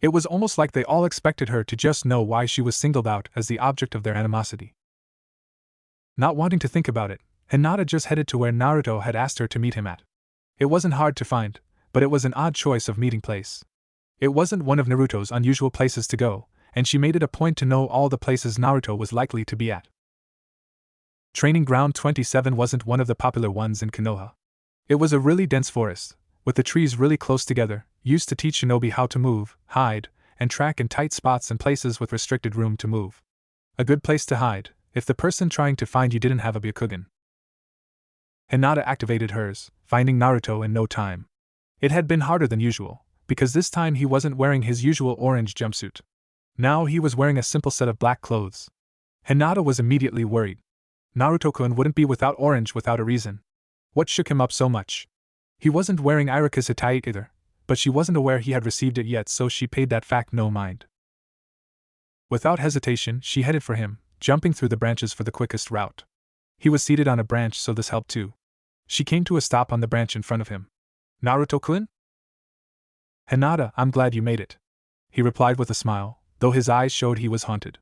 It was almost like they all expected her to just know why she was singled out as the object of their animosity. Not wanting to think about it, Hinata just headed to where Naruto had asked her to meet him at. It wasn't hard to find, but it was an odd choice of meeting place. It wasn't one of Naruto's unusual places to go, and she made it a point to know all the places Naruto was likely to be at. Training Ground 27 wasn't one of the popular ones in Konoha. It was a really dense forest, with the trees really close together, used to teach shinobi how to move, hide, and track in tight spots and places with restricted room to move. A good place to hide, if the person trying to find you didn't have a Byakugan. Hinata activated hers, finding Naruto in no time. It had been harder than usual, because this time he wasn't wearing his usual orange jumpsuit. Now he was wearing a simple set of black clothes. Hinata was immediately worried. Naruto-kun wouldn't be without orange without a reason. What shook him up so much? He wasn't wearing Irika's Hitai either, but she wasn't aware he had received it yet, so she paid that fact no mind. Without hesitation, she headed for him, jumping through the branches for the quickest route. He was seated on a branch, so this helped too. She came to a stop on the branch in front of him. Naruto-kun? Hinata, I'm glad you made it. He replied with a smile, though his eyes showed he was haunted.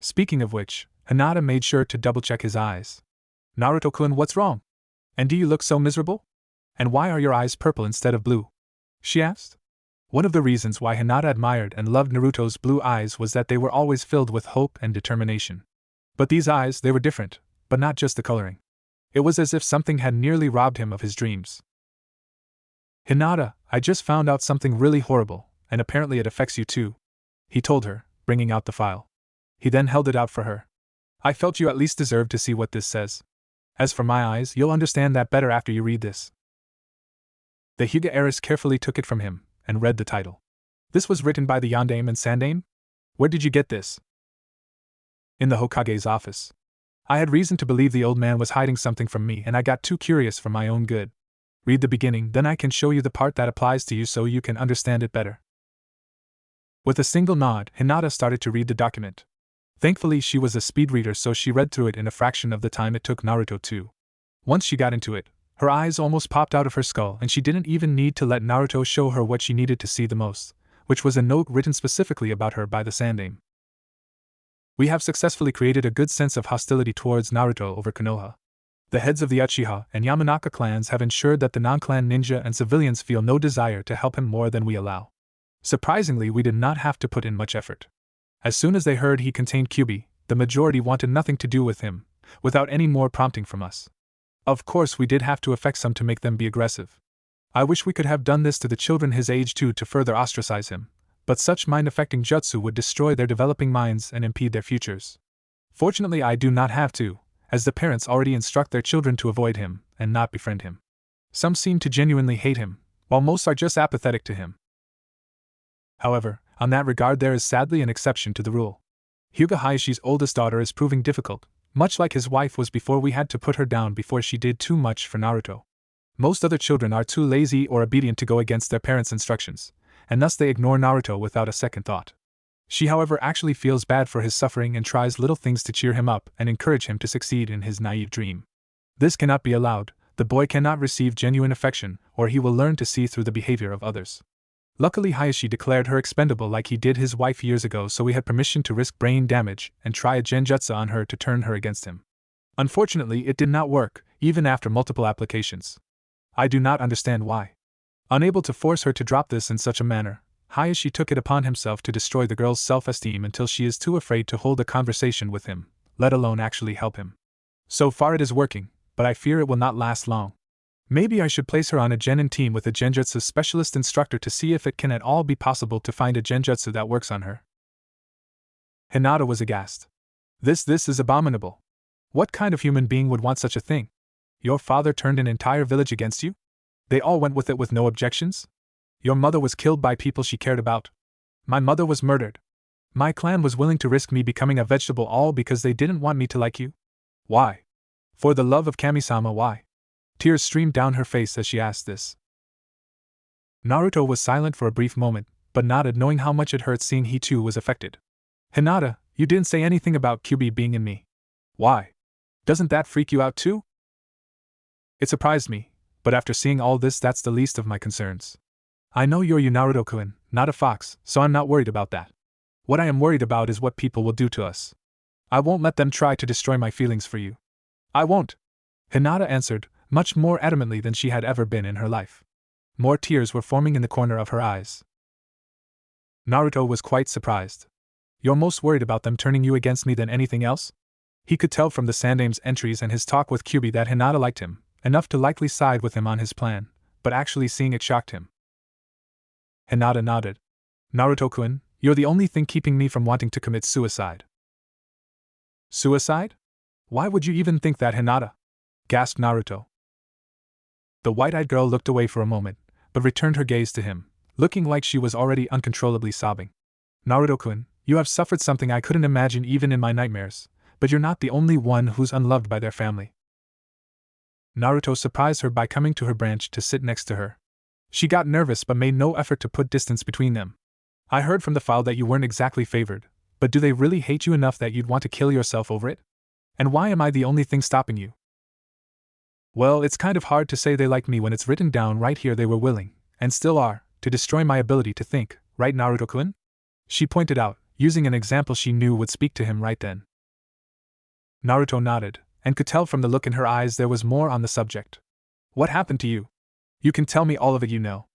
Speaking of which, Hinata made sure to double-check his eyes. Naruto-kun, what's wrong? And do you look so miserable? And why are your eyes purple instead of blue? She asked. One of the reasons why Hinata admired and loved Naruto's blue eyes was that they were always filled with hope and determination. But these eyes, they were different, but not just the coloring. It was as if something had nearly robbed him of his dreams. Hinata, I just found out something really horrible, and apparently it affects you too, he told her, bringing out the file. He then held it out for her. I felt you at least deserved to see what this says. As for my eyes, you'll understand that better after you read this. The Hyuga heiress carefully took it from him, and read the title. This was written by the Yondaime and Sandaime? Where did you get this? In the Hokage's office. I had reason to believe the old man was hiding something from me, and I got too curious for my own good. Read the beginning, then I can show you the part that applies to you so you can understand it better. With a single nod, Hinata started to read the document. Thankfully she was a speed reader, so she read through it in a fraction of the time it took Naruto to. Once she got into it, her eyes almost popped out of her skull, and she didn't even need to let Naruto show her what she needed to see the most, which was a note written specifically about her by the Sandaime. We have successfully created a good sense of hostility towards Naruto over Konoha. The heads of the Uchiha and Yamanaka clans have ensured that the non-clan ninja and civilians feel no desire to help him more than we allow. Surprisingly, we did not have to put in much effort. As soon as they heard he contained Kyuubi, the majority wanted nothing to do with him, without any more prompting from us. Of course, we did have to affect some to make them be aggressive. I wish we could have done this to the children his age too to further ostracize him, but such mind-affecting jutsu would destroy their developing minds and impede their futures. Fortunately, I do not have to, as the parents already instruct their children to avoid him and not befriend him. Some seem to genuinely hate him, while most are just apathetic to him. However, on that regard there is sadly an exception to the rule. Hyuga Hayashi's oldest daughter is proving difficult, much like his wife was before we had to put her down before she did too much for Naruto. Most other children are too lazy or obedient to go against their parents' instructions, and thus they ignore Naruto without a second thought. She, however, actually feels bad for his suffering and tries little things to cheer him up and encourage him to succeed in his naive dream. This cannot be allowed. The boy cannot receive genuine affection, or he will learn to see through the behavior of others. Luckily, Hayashi declared her expendable like he did his wife years ago, so we had permission to risk brain damage and try a genjutsu on her to turn her against him. Unfortunately, it did not work, even after multiple applications. I do not understand why. Unable to force her to drop this in such a manner, Hayashi took it upon himself to destroy the girl's self-esteem until she is too afraid to hold a conversation with him, let alone actually help him. So far it is working, but I fear it will not last long. Maybe I should place her on a genin team with a genjutsu specialist instructor to see if it can at all be possible to find a genjutsu that works on her. Hinata was aghast. This is abominable. What kind of human being would want such a thing? Your father turned an entire village against you? They all went with it with no objections? Your mother was killed by people she cared about. My mother was murdered. My clan was willing to risk me becoming a vegetable all because they didn't want me to like you? Why? For the love of Kami-sama, why? Tears streamed down her face as she asked this. Naruto was silent for a brief moment, but nodded, knowing how much it hurt seeing he too was affected. Hinata, you didn't say anything about Kyuubi being in me. Why? Doesn't that freak you out too? It surprised me, but after seeing all this, that's the least of my concerns. I know you're Naruto-kun, not a fox, so I'm not worried about that. What I am worried about is what people will do to us. I won't let them try to destroy my feelings for you. I won't. Hinata answered, much more adamantly than she had ever been in her life. More tears were forming in the corner of her eyes. Naruto was quite surprised. You're most worried about them turning you against me than anything else? He could tell from the Sandame's entries and his talk with Kyuubi that Hinata liked him, enough to likely side with him on his plan, but actually seeing it shocked him. Hinata nodded. Naruto-kun, you're the only thing keeping me from wanting to commit suicide. Suicide? Why would you even think that, Hinata? Gasped Naruto. The white-eyed girl looked away for a moment, but returned her gaze to him, looking like she was already uncontrollably sobbing. Naruto-kun, you have suffered something I couldn't imagine even in my nightmares, but you're not the only one who's unloved by their family. Naruto surprised her by coming to her branch to sit next to her. She got nervous but made no effort to put distance between them. I heard from the file that you weren't exactly favored, but do they really hate you enough that you'd want to kill yourself over it? And why am I the only thing stopping you? Well, it's kind of hard to say they like me when it's written down right here they were willing, and still are, to destroy my ability to think, right, Naruto-kun? She pointed out, using an example she knew would speak to him right then. Naruto nodded, and could tell from the look in her eyes there was more on the subject. What happened to you? You can tell me all of it you know.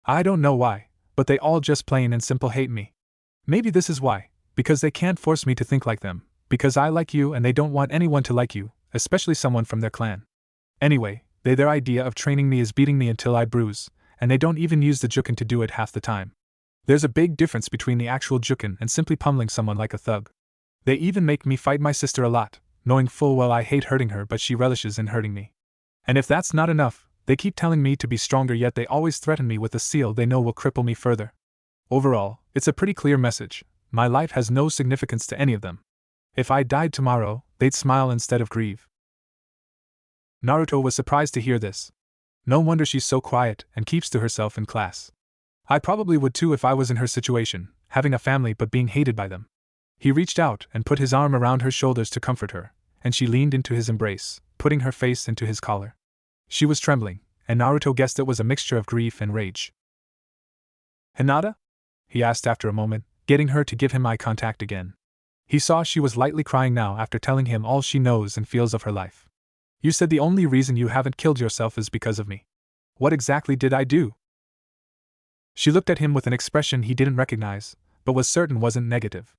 I don't know why, but they all just plain and simple hate me. Maybe this is why, because they can't force me to think like them, because I like you and they don't want anyone to like you, especially someone from their clan. Anyway, their idea of training me is beating me until I bruise, and they don't even use the juken to do it half the time. There's a big difference between the actual juken and simply pummeling someone like a thug. They even make me fight my sister a lot, knowing full well I hate hurting her but she relishes in hurting me. And if that's not enough, they keep telling me to be stronger, yet they always threaten me with a seal they know will cripple me further. Overall, it's a pretty clear message. My life has no significance to any of them. If I died tomorrow, they'd smile instead of grieve. Naruto was surprised to hear this. No wonder she's so quiet and keeps to herself in class. I probably would too if I was in her situation, having a family but being hated by them. He reached out and put his arm around her shoulders to comfort her, and she leaned into his embrace, putting her face into his collar. She was trembling, and Naruto guessed it was a mixture of grief and rage. Hinata? He asked after a moment, getting her to give him eye contact again. He saw she was lightly crying now after telling him all she knows and feels of her life. You said the only reason you haven't killed yourself is because of me. What exactly did I do? She looked at him with an expression he didn't recognize, but was certain wasn't negative.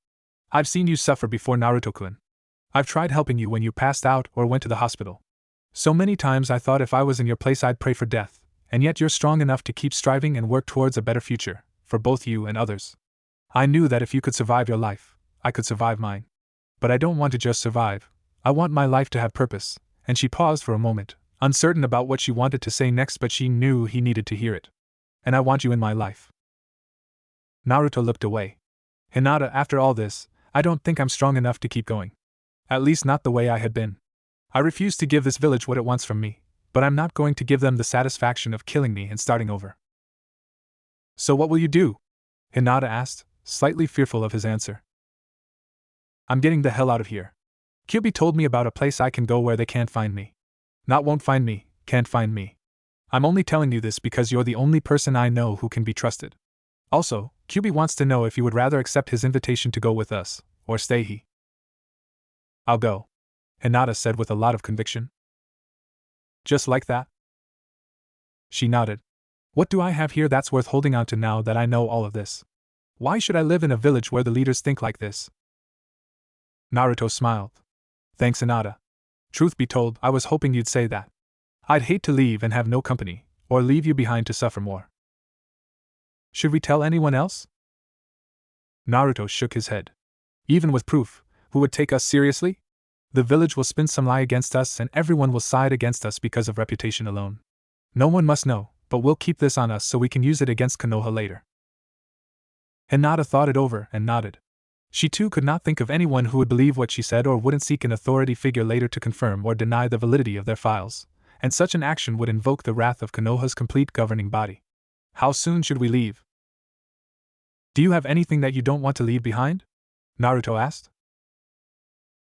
I've seen you suffer before, Naruto-kun. I've tried helping you when you passed out or went to the hospital. So many times I thought if I was in your place I'd pray for death, and yet you're strong enough to keep striving and work towards a better future, for both you and others. I knew that if you could survive your life, I could survive mine. But I don't want to just survive, I want my life to have purpose, and she paused for a moment, uncertain about what she wanted to say next, but she knew he needed to hear it. And I want you in my life. Naruto looked away. Hinata, after all this, I don't think I'm strong enough to keep going. At least not the way I had been. I refuse to give this village what it wants from me, but I'm not going to give them the satisfaction of killing me and starting over. So what will you do? Hinata asked, slightly fearful of his answer. I'm getting the hell out of here. Kyubi told me about a place I can go where they can't find me. Not won't find me, can't find me. I'm only telling you this because you're the only person I know who can be trusted. Also, Kyubi wants to know if you would rather accept his invitation to go with us, or stay. I'll go, Hinata said with a lot of conviction. Just like that? She nodded. What do I have here that's worth holding on to now that I know all of this? Why should I live in a village where the leaders think like this? Naruto smiled. Thanks, Hinata. Truth be told, I was hoping you'd say that. I'd hate to leave and have no company, or leave you behind to suffer more. Should we tell anyone else? Naruto shook his head. Even with proof, who would take us seriously? The village will spin some lie against us and everyone will side against us because of reputation alone. No one must know, but we'll keep this on us so we can use it against Konoha later. Hinata thought it over and nodded. She too could not think of anyone who would believe what she said or wouldn't seek an authority figure later to confirm or deny the validity of their files, and such an action would invoke the wrath of Konoha's complete governing body. How soon should we leave? Do you have anything that you don't want to leave behind? Naruto asked.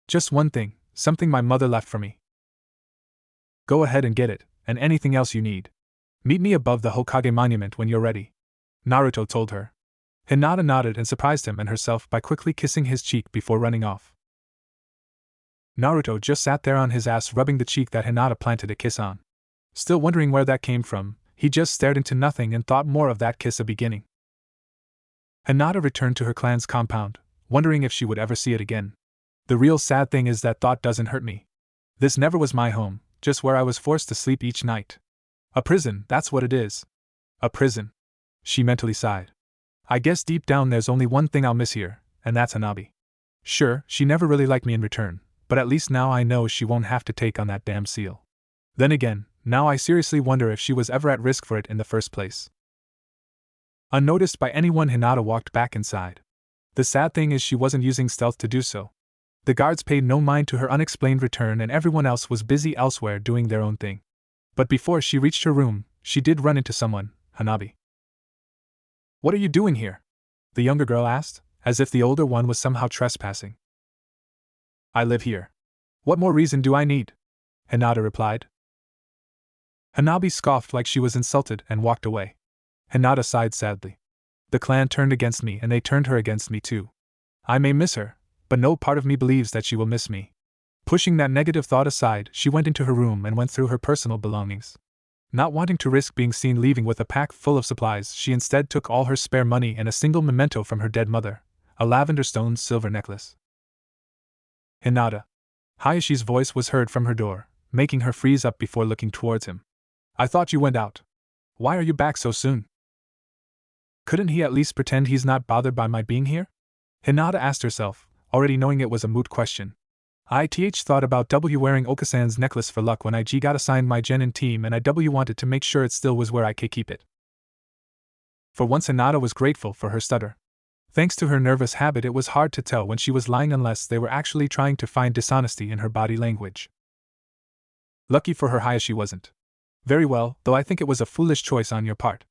Just one thing, something my mother left for me. Go ahead and get it, and anything else you need. Meet me above the Hokage monument when you're ready, Naruto told her. Hinata nodded and surprised him and herself by quickly kissing his cheek before running off. Naruto just sat there on his ass rubbing the cheek that Hinata planted a kiss on. Still wondering where that came from, he just stared into nothing and thought more of that kiss a beginning. Hinata returned to her clan's compound, wondering if she would ever see it again. The real sad thing is that thought doesn't hurt me. This never was my home, just where I was forced to sleep each night. A prison, that's what it is. A prison. She mentally sighed. I guess deep down there's only one thing I'll miss here, and that's Hanabi. Sure, she never really liked me in return, but at least now I know she won't have to take on that damn seal. Then again, now I seriously wonder if she was ever at risk for it in the first place. Unnoticed by anyone, Hinata walked back inside. The sad thing is she wasn't using stealth to do so. The guards paid no mind to her unexplained return and everyone else was busy elsewhere doing their own thing. But before she reached her room, she did run into someone, Hanabi. What are you doing here? The younger girl asked, as if the older one was somehow trespassing. I live here. What more reason do I need? Hinata replied. Hanabi scoffed like she was insulted and walked away. Hinata sighed sadly. The clan turned against me and they turned her against me too. I may miss her, but no part of me believes that she will miss me. Pushing that negative thought aside, she went into her room and went through her personal belongings. Not wanting to risk being seen leaving with a pack full of supplies, she instead took all her spare money and a single memento from her dead mother, a lavender stone silver necklace. Hinata. Hayashi's voice was heard from her door, making her freeze up before looking towards him. I thought you went out. Why are you back so soon? Couldn't he at least pretend he's not bothered by my being here? Hinata asked herself, already knowing it was a moot question. Thought about wearing Okasan's necklace for luck when I got assigned my genin team and I wanted to make sure it still was where I could keep it. For once Hinata was grateful for her stutter. Thanks to her nervous habit it was hard to tell when she was lying unless they were actually trying to find dishonesty in her body language. Lucky for her Hayashi wasn't. Very well, though I think it was a foolish choice on your part.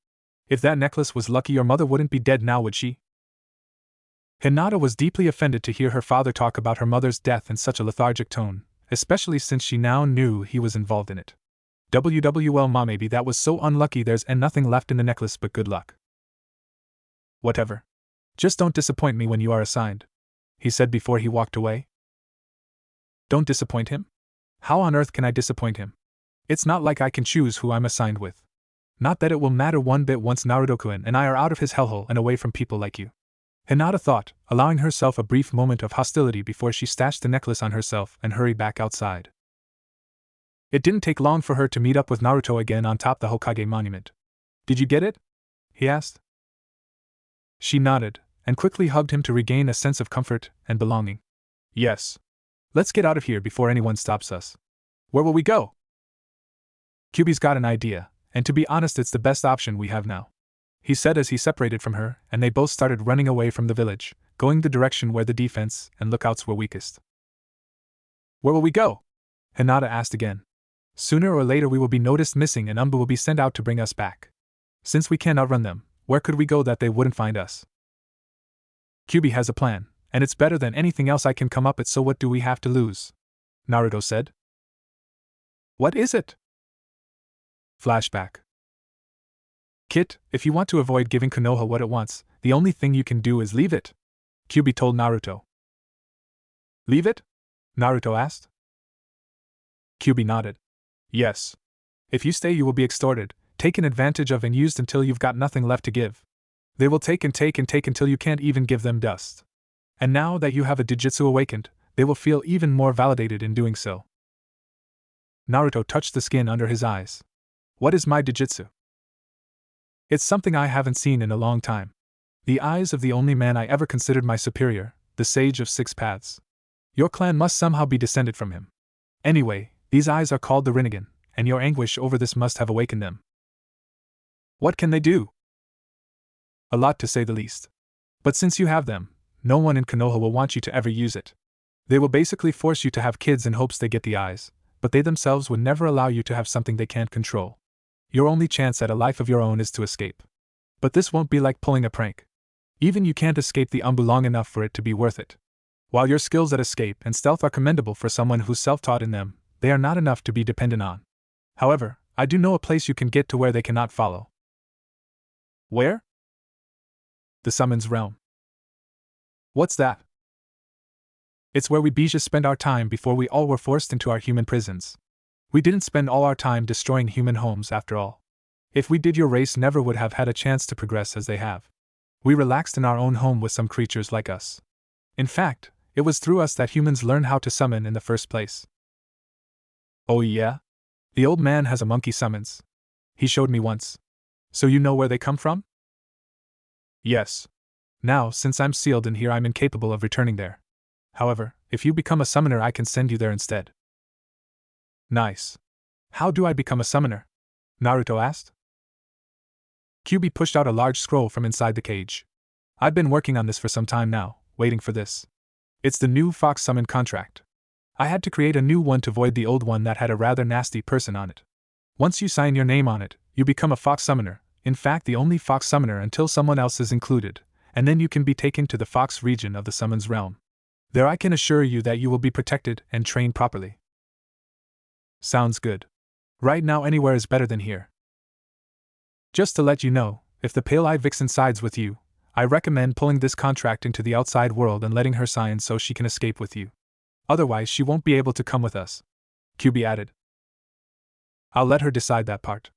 If that necklace was lucky your mother wouldn't be dead now, would she? Hinata was deeply offended to hear her father talk about her mother's death in such a lethargic tone, especially since she now knew he was involved in it. Well, ma, maybe that was so unlucky there's nothing left in the necklace but good luck. Whatever. Just don't disappoint me when you are assigned, he said before he walked away. Don't disappoint him? How on earth can I disappoint him? It's not like I can choose who I'm assigned with. Not that it will matter one bit once Naruto-kun and I are out of his hellhole and away from people like you. Hinata thought, allowing herself a brief moment of hostility before she stashed the necklace on herself and hurried back outside. It didn't take long for her to meet up with Naruto again on top the Hokage monument. Did you get it? He asked. She nodded, and quickly hugged him to regain a sense of comfort and belonging. Yes. Let's get out of here before anyone stops us. Where will we go? Kyubi's got an idea, and to be honest it's the best option we have now, he said as he separated from her, and they both started running away from the village, going the direction where the defense and lookouts were weakest. Where will we go? Hinata asked again. Sooner or later we will be noticed missing and Umbu will be sent out to bring us back. Since we can't outrun them, where could we go that they wouldn't find us? Kyubi has a plan, and it's better than anything else I can come up with, so what do we have to lose? Naruto said. What is it? Flashback. Kit, if you want to avoid giving Konoha what it wants, the only thing you can do is leave it, Kyuubi told Naruto. Leave it? Naruto asked. Kyuubi nodded. Yes. If you stay, you will be extorted, taken advantage of, and used until you've got nothing left to give. They will take and take and take until you can't even give them dust. And now that you have a Jujutsu awakened, they will feel even more validated in doing so. Naruto touched the skin under his eyes. What is my Jujutsu? It's something I haven't seen in a long time. The eyes of the only man I ever considered my superior, the Sage of Six Paths. Your clan must somehow be descended from him. Anyway, these eyes are called the Rinnegan, and your anguish over this must have awakened them. What can they do? A lot, to say the least. But since you have them, no one in Konoha will want you to ever use it. They will basically force you to have kids in hopes they get the eyes, but they themselves would never allow you to have something they can't control. Your only chance at a life of your own is to escape. But this won't be like pulling a prank. Even you can't escape the Umbu long enough for it to be worth it. While your skills at escape and stealth are commendable for someone who's self-taught in them, they are not enough to be dependent on. However, I do know a place you can get to where they cannot follow. Where? The Summons Realm. What's that? It's where we Bija spent our time before we all were forced into our human prisons. We didn't spend all our time destroying human homes after all. If we did, your race never would have had a chance to progress as they have. We relaxed in our own home with some creatures like us. In fact, it was through us that humans learned how to summon in the first place. Oh yeah? The old man has a monkey summons. He showed me once. So you know where they come from? Yes. Now, since I'm sealed in here, I'm incapable of returning there. However, if you become a summoner, I can send you there instead. Nice. How do I become a summoner? Naruto asked. Kyuubi pushed out a large scroll from inside the cage. I've been working on this for some time now, waiting for this. It's the new Fox Summon contract. I had to create a new one to void the old one that had a rather nasty person on it. Once you sign your name on it, you become a Fox Summoner, in fact the only Fox Summoner until someone else is included, and then you can be taken to the Fox region of the Summons Realm. There I can assure you that you will be protected and trained properly. Sounds good. Right now anywhere is better than here. Just to let you know, if the Pale-Eyed Vixen sides with you, I recommend pulling this contract into the outside world and letting her sign so she can escape with you. Otherwise she won't be able to come with us, Kyuubi added. I'll let her decide that part,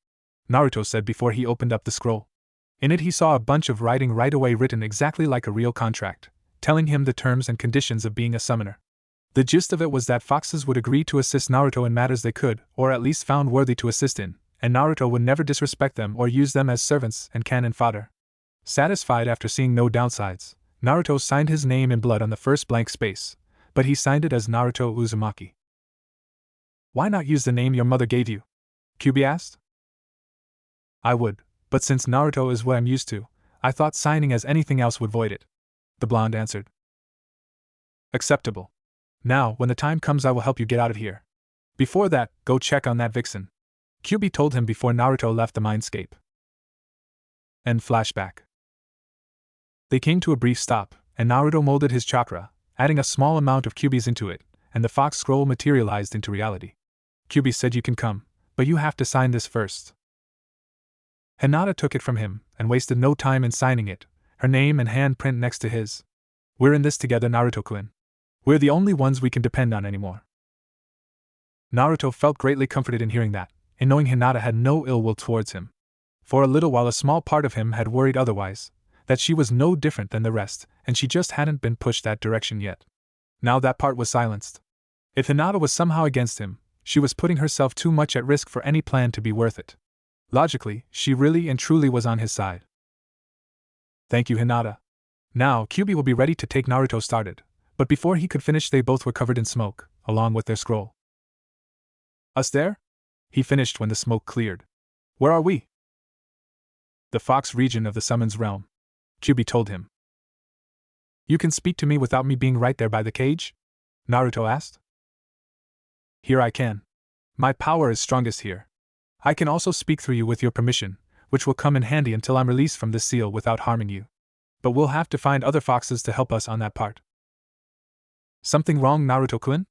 Naruto said before he opened up the scroll. In it he saw a bunch of writing right away written exactly like a real contract, telling him the terms and conditions of being a summoner. The gist of it was that foxes would agree to assist Naruto in matters they could, or at least found worthy to assist in, and Naruto would never disrespect them or use them as servants and cannon fodder. Satisfied after seeing no downsides, Naruto signed his name in blood on the first blank space, but he signed it as Naruto Uzumaki. Why not use the name your mother gave you? Kyuubi asked. I would, but since Naruto is what I'm used to, I thought signing as anything else would void it, the blonde answered. Acceptable. Now, when the time comes, I will help you get out of here. Before that, go check on that vixen, Kyuubi told him before Naruto left the mindscape. End flashback. They came to a brief stop, and Naruto molded his chakra, adding a small amount of Kyuubi's into it, and the fox scroll materialized into reality. Kyuubi said, you can come, but you have to sign this first. Hinata took it from him, and wasted no time in signing it, her name and handprint next to his. We're in this together, Naruto-kun. We're the only ones we can depend on anymore. Naruto felt greatly comforted in hearing that, in knowing Hinata had no ill will towards him. For a little while a small part of him had worried otherwise, that she was no different than the rest, and she just hadn't been pushed that direction yet. Now that part was silenced. If Hinata was somehow against him, she was putting herself too much at risk for any plan to be worth it. Logically, she really and truly was on his side. Thank you, Hinata. Now, Kyuubi will be ready to take Naruto started, but before he could finish they both were covered in smoke, along with their scroll. Us there? He finished when the smoke cleared. Where are we? The Fox region of the Summons Realm, Kyuubi told him. You can speak to me without me being right there by the cage? Naruto asked. Here I can. My power is strongest here. I can also speak through you with your permission, which will come in handy until I'm released from this seal without harming you. But we'll have to find other foxes to help us on that part. Something wrong, Naruto-kun?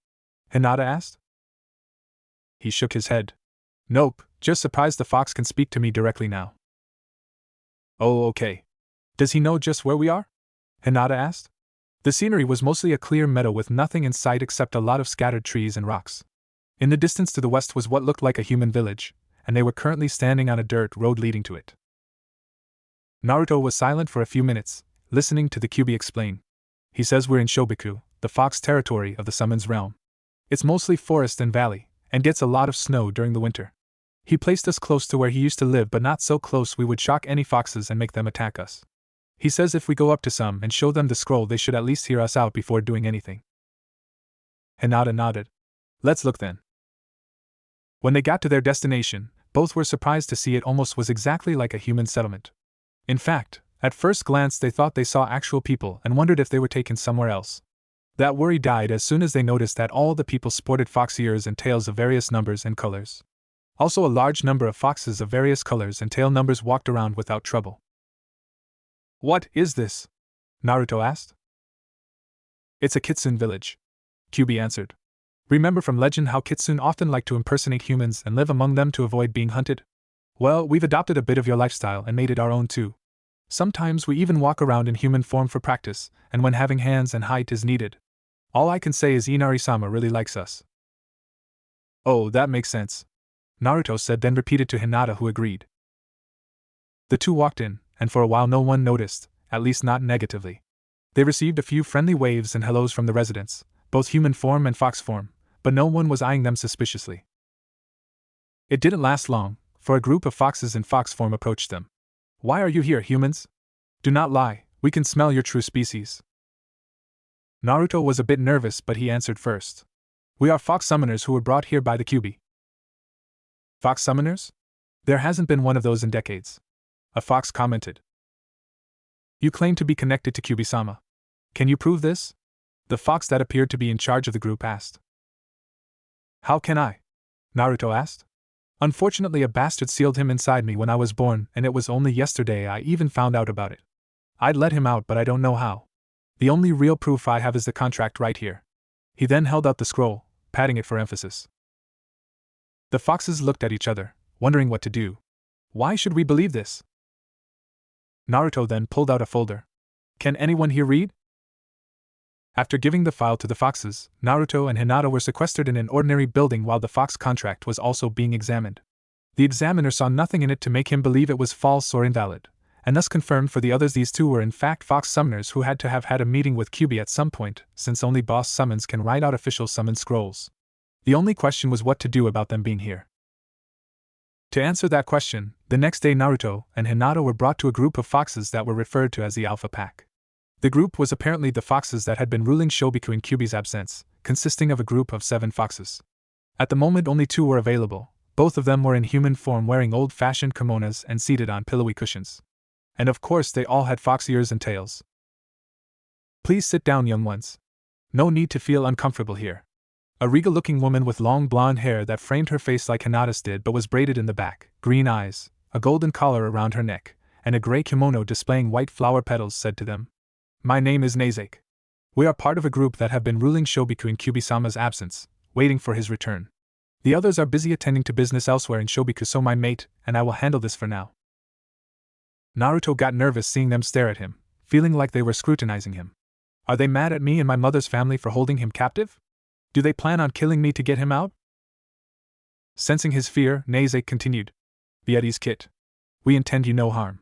Hinata asked. He shook his head. Nope, just surprised the fox can speak to me directly now. Oh, okay. Does he know just where we are? Hinata asked. The scenery was mostly a clear meadow with nothing in sight except a lot of scattered trees and rocks. In the distance to the west was what looked like a human village, and they were currently standing on a dirt road leading to it. Naruto was silent for a few minutes, listening to the Kyuubi explain. He says we're in Shobiku, the fox territory of the Summon's realm. It's mostly forest and valley, and gets a lot of snow during the winter. He placed us close to where he used to live, but not so close we would shock any foxes and make them attack us. He says if we go up to some and show them the scroll, they should at least hear us out before doing anything. Hinata nodded. Let's look then. When they got to their destination, both were surprised to see it almost was exactly like a human settlement. In fact, at first glance they thought they saw actual people and wondered if they were taken somewhere else. That worry died as soon as they noticed that all the people sported fox ears and tails of various numbers and colors. Also, a large number of foxes of various colors and tail numbers walked around without trouble. What is this? Naruto asked. It's a kitsune village, Kyuubi answered. Remember from legend how kitsune often like to impersonate humans and live among them to avoid being hunted? Well, we've adopted a bit of your lifestyle and made it our own too. Sometimes we even walk around in human form for practice, and when having hands and height is needed. All I can say is Inari-sama really likes us. Oh, that makes sense, Naruto said, then repeated to Hinata, who agreed. The two walked in, and for a while no one noticed, at least not negatively. They received a few friendly waves and hellos from the residents, both human form and fox form, but no one was eyeing them suspiciously. It didn't last long, for a group of foxes in fox form approached them. Why are you here, humans? Do not lie, we can smell your true species. Naruto was a bit nervous, but he answered first. We are fox summoners who were brought here by the Kyuubi. Fox summoners? There hasn't been one of those in decades. A fox commented. You claim to be connected to Kyuubi-sama. Can you prove this? The fox that appeared to be in charge of the group asked. How can I? Naruto asked. Unfortunately, a bastard sealed him inside me when I was born, and it was only yesterday I even found out about it. I'd let him out, but I don't know how. The only real proof I have is the contract right here. He then held out the scroll, patting it for emphasis. The foxes looked at each other, wondering what to do. Why should we believe this? Naruto then pulled out a folder. Can anyone here read? After giving the file to the foxes, Naruto and Hinata were sequestered in an ordinary building while the fox contract was also being examined. The examiner saw nothing in it to make him believe it was false or invalid, and thus confirmed for the others these two were in fact fox summoners who had to have had a meeting with Kyuubi at some point, since only boss summons can write out official summon scrolls. The only question was what to do about them being here. To answer that question, the next day Naruto and Hinata were brought to a group of foxes that were referred to as the Alpha Pack. The group was apparently the foxes that had been ruling Shobiku in Kyuubi's absence, consisting of a group of 7 foxes. At the moment only 2 were available, both of them were in human form wearing old-fashioned kimonos and seated on pillowy cushions. And of course they all had fox ears and tails. Please sit down, young ones. No need to feel uncomfortable here. A regal-looking woman with long blonde hair that framed her face like Hinata's did but was braided in the back, green eyes, a golden collar around her neck, and a gray kimono displaying white flower petals said to them. My name is Naizake. We are part of a group that have been ruling Shobiku in Kyuubi-sama's absence, waiting for his return. The others are busy attending to business elsewhere in Shobiku, so my mate and I will handle this for now. Naruto got nervous seeing them stare at him, feeling like they were scrutinizing him. Are they mad at me and my mother's family for holding him captive? Do they plan on killing me to get him out? Sensing his fear, Naizake continued. Be at ease, Kit. We intend you no harm.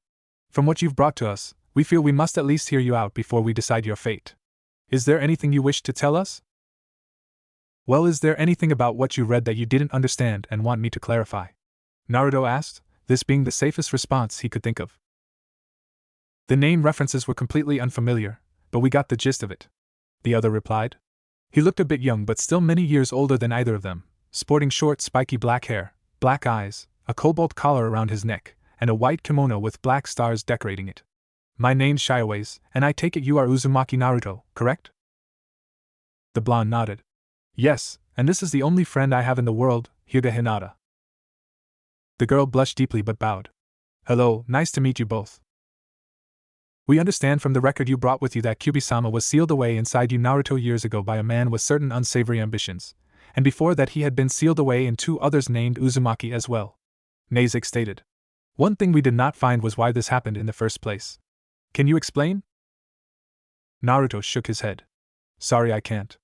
From what you've brought to us, we feel we must at least hear you out before we decide your fate. Is there anything you wish to tell us? Well, is there anything about what you read that you didn't understand and want me to clarify? Naruto asked, this being the safest response he could think of. The name references were completely unfamiliar, but we got the gist of it, the other replied. He looked a bit young but still many years older than either of them, sporting short spiky black hair, black eyes, a cobalt collar around his neck, and a white kimono with black stars decorating it. My name's Shioways, and I take it you are Uzumaki Naruto, correct? The blonde nodded. Yes, and this is the only friend I have in the world, Hyuga Hinata. The girl blushed deeply but bowed. Hello, nice to meet you both. We understand from the record you brought with you that Kyuubi-sama was sealed away inside you Naruto years ago by a man with certain unsavory ambitions, and before that he had been sealed away in 2 others named Uzumaki as well. Nezuko stated. One thing we did not find was why this happened in the first place. Can you explain? Naruto shook his head. Sorry, I can't.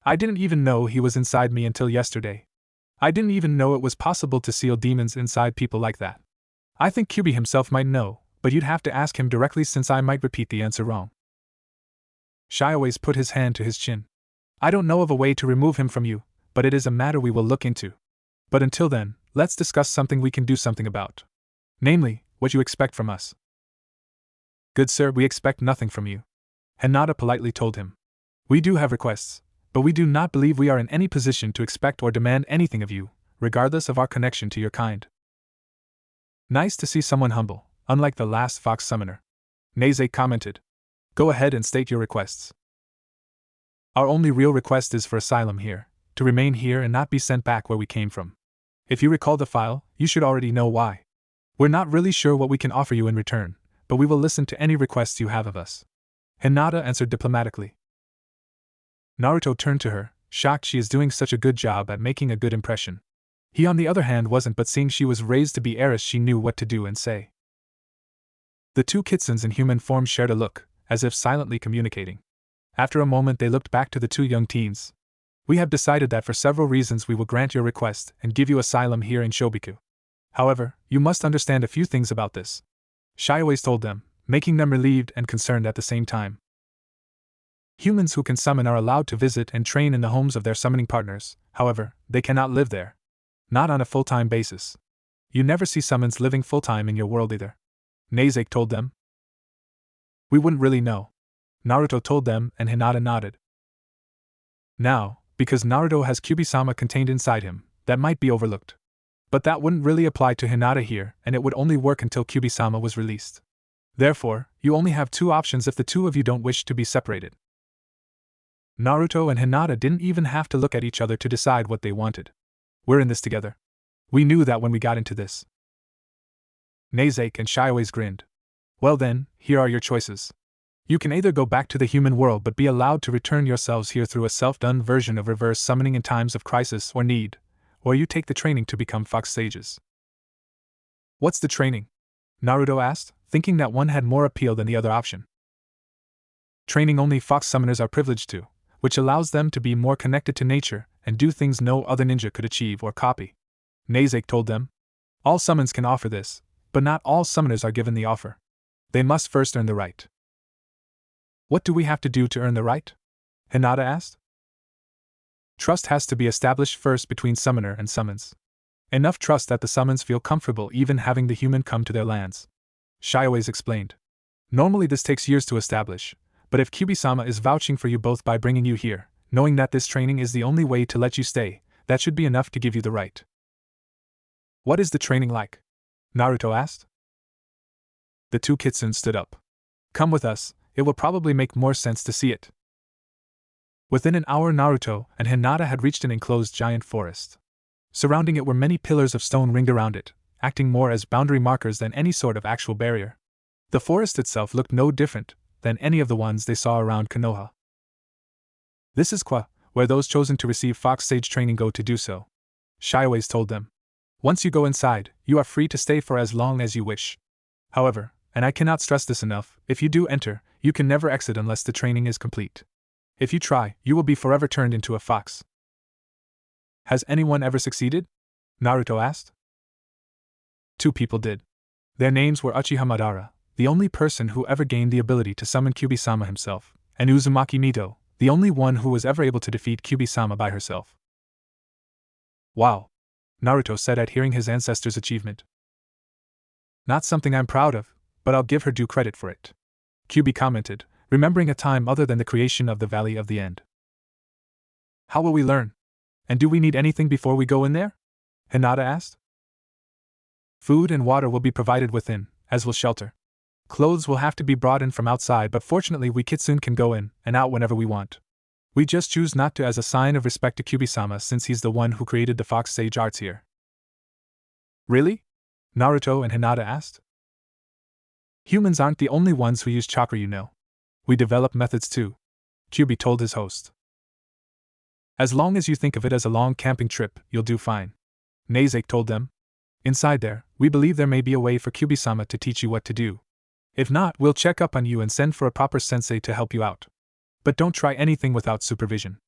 I didn't even know he was inside me until yesterday. I didn't even know it was possible to seal demons inside people like that. I think Kyuubi himself might know, but you'd have to ask him directly since I might repeat the answer wrong. Shiowa's put his hand to his chin. I don't know of a way to remove him from you, but it is a matter we will look into. But until then, let's discuss something we can do something about. Namely, what you expect from us. Good sir, we expect nothing from you. Hinata politely told him. We do have requests, but we do not believe we are in any position to expect or demand anything of you, regardless of our connection to your kind. Nice to see someone humble, unlike the last fox summoner. Nezuko commented. Go ahead and state your requests. Our only real request is for asylum here, to remain here and not be sent back where we came from. If you recall the file, you should already know why. We're not really sure what we can offer you in return, but we will listen to any requests you have of us. Hinata answered diplomatically. Naruto turned to her, shocked she is doing such a good job at making a good impression. He on the other hand wasn't, but seeing she was raised to be heiress she knew what to do and say. The 2 kitsuns in human form shared a look, as if silently communicating. After a moment they looked back to the 2 young teens. We have decided that for several reasons we will grant your request and give you asylum here in Shobiku. However, you must understand a few things about this. Shiowa's told them, making them relieved and concerned at the same time. Humans who can summon are allowed to visit and train in the homes of their summoning partners, however, they cannot live there. Not on a full-time basis. You never see summons living full-time in your world either. Nezuko told them. We wouldn't really know. Naruto told them, and Hinata nodded. Now, because Naruto has Kyuubi-sama contained inside him, that might be overlooked. But that wouldn't really apply to Hinata here, and it would only work until Kyuubi-sama was released. Therefore, you only have 2 options if the 2 of you don't wish to be separated. Naruto and Hinata didn't even have to look at each other to decide what they wanted. We're in this together. We knew that when we got into this. Nezuko and Shiowa's grinned. Well then, here are your choices. You can either go back to the human world but be allowed to return yourselves here through a self-done version of reverse summoning in times of crisis or need, or you take the training to become fox sages. What's the training? Naruto asked, thinking that one had more appeal than the other option. Training only fox summoners are privileged to, which allows them to be more connected to nature and do things no other ninja could achieve or copy. Nezuko told them. All summons can offer this, but not all summoners are given the offer. They must first earn the right. What do we have to do to earn the right? Hinata asked. Trust has to be established first between summoner and summons. Enough trust that the summons feel comfortable even having the human come to their lands. Shiowa's explained. Normally this takes years to establish, but if Kyuubi-sama is vouching for you both by bringing you here, knowing that this training is the only way to let you stay, that should be enough to give you the right. What is the training like? Naruto asked. The 2 kitsuns stood up. Come with us, it will probably make more sense to see it. Within an hour Naruto and Hinata had reached an enclosed giant forest. Surrounding it were many pillars of stone ringed around it, acting more as boundary markers than any sort of actual barrier. The forest itself looked no different than any of the ones they saw around Konoha. This is where those chosen to receive fox sage training go to do so. Shiowa's told them. Once you go inside, you are free to stay for as long as you wish. However, and I cannot stress this enough, if you do enter, you can never exit unless the training is complete. If you try, you will be forever turned into a fox. Has anyone ever succeeded? Naruto asked. 2 people did. Their names were Uchiha Madara, the only person who ever gained the ability to summon Kyuubi-sama himself, and Uzumaki Mito, the only one who was ever able to defeat Kyuubi-sama by herself. Wow! Naruto said at hearing his ancestor's achievement. Not something I'm proud of, but I'll give her due credit for it. Kyuubi commented, remembering a time other than the creation of the Valley of the End. How will we learn? And do we need anything before we go in there? Hinata asked. Food and water will be provided within, as will shelter. Clothes will have to be brought in from outside, but fortunately we kitsune can go in and out whenever we want. We just choose not to as a sign of respect to Kyuubi-sama since he's the one who created the fox sage arts here. Really? Naruto and Hinata asked. Humans aren't the only ones who use chakra, you know. We develop methods too, Kyuubi told his host. As long as you think of it as a long camping trip, you'll do fine. Neizake told them. Inside there, we believe there may be a way for Kyubi-sama to teach you what to do. If not, we'll check up on you and send for a proper sensei to help you out. But don't try anything without supervision.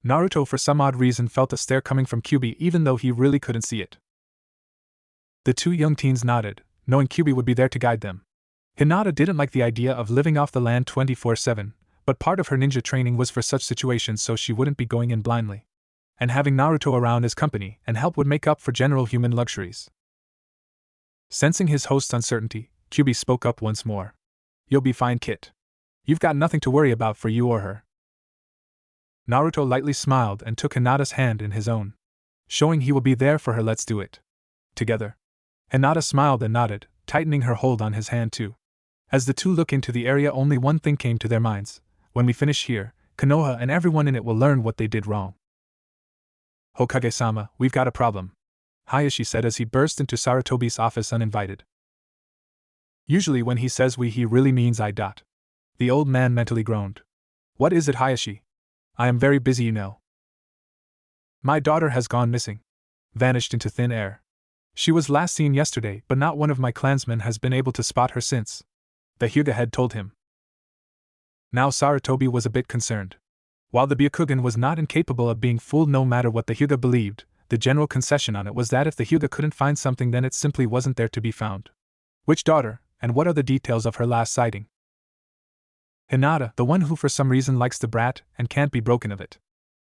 Naruto for some odd reason felt a stare coming from Kyubi even though he really couldn't see it. The two young teens nodded, knowing Kyubi would be there to guide them. Hinata didn't like the idea of living off the land 24/7, but part of her ninja training was for such situations so she wouldn't be going in blindly. And having Naruto around as company and help would make up for general human luxuries. Sensing his host's uncertainty, Kyubi spoke up once more. You'll be fine, Kit. You've got nothing to worry about for you or her. Naruto lightly smiled and took Hinata's hand in his own. Showing he will be there for her, let's do it. Together. Hinata smiled and nodded, tightening her hold on his hand too. As the two looked into the area, only one thing came to their minds. When we finish here, Konoha and everyone in it will learn what they did wrong. Hokage-sama, we've got a problem, Hayashi said as he burst into Sarutobi's office uninvited. Usually when he says we, he really means I. The old man mentally groaned. What is it, Hayashi? I am very busy, you know. My daughter has gone missing. Vanished into thin air. She was last seen yesterday, but not one of my clansmen has been able to spot her since. The Hyuga head told him. Now Sarutobi was a bit concerned. While the Byakugan was not incapable of being fooled no matter what the Hyuga believed, the general concession on it was that if the Hyuga couldn't find something, then it simply wasn't there to be found. Which daughter, and what are the details of her last sighting? Hinata, the one who for some reason likes the brat and can't be broken of it.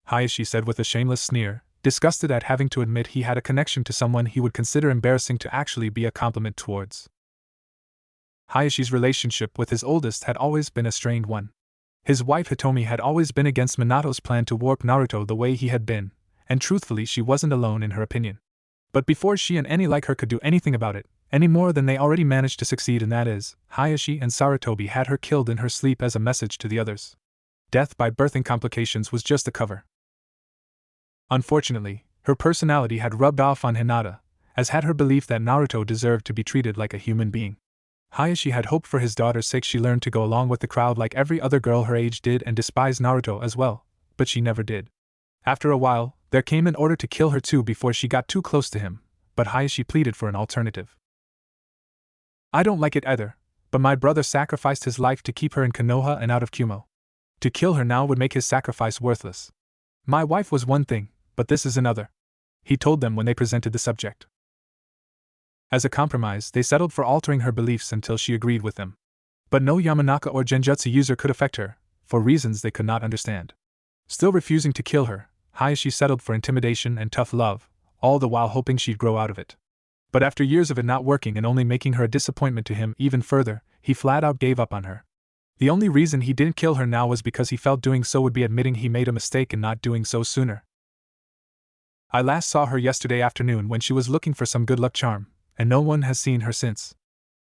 Hayashi said with a shameless sneer, disgusted at having to admit he had a connection to someone he would consider embarrassing to actually be a compliment towards. Hayashi's relationship with his oldest had always been a strained one. His wife Hitomi had always been against Minato's plan to warp Naruto the way he had been, and truthfully she wasn't alone in her opinion. But before she and any like her could do anything about it, any more than they already managed to succeed in, that is, Hayashi and Sarutobi had her killed in her sleep as a message to the others. Death by birthing complications was just a cover. Unfortunately, her personality had rubbed off on Hinata, as had her belief that Naruto deserved to be treated like a human being. Hayashi had hoped for his daughter's sake she learned to go along with the crowd like every other girl her age did and despise Naruto as well, but she never did. After a while, there came an order to kill her too before she got too close to him, but Hayashi pleaded for an alternative. I don't like it either, but my brother sacrificed his life to keep her in Konoha and out of Kumo. To kill her now would make his sacrifice worthless. My wife was one thing, but this is another, he told them when they presented the subject. As a compromise, they settled for altering her beliefs until she agreed with them. But no Yamanaka or Genjutsu user could affect her, for reasons they could not understand. Still refusing to kill her, Hayashi settled for intimidation and tough love, all the while hoping she'd grow out of it. But after years of it not working and only making her a disappointment to him even further, he flat out gave up on her. The only reason he didn't kill her now was because he felt doing so would be admitting he made a mistake and not doing so sooner. I last saw her yesterday afternoon when she was looking for some good luck charm, and no one has seen her since.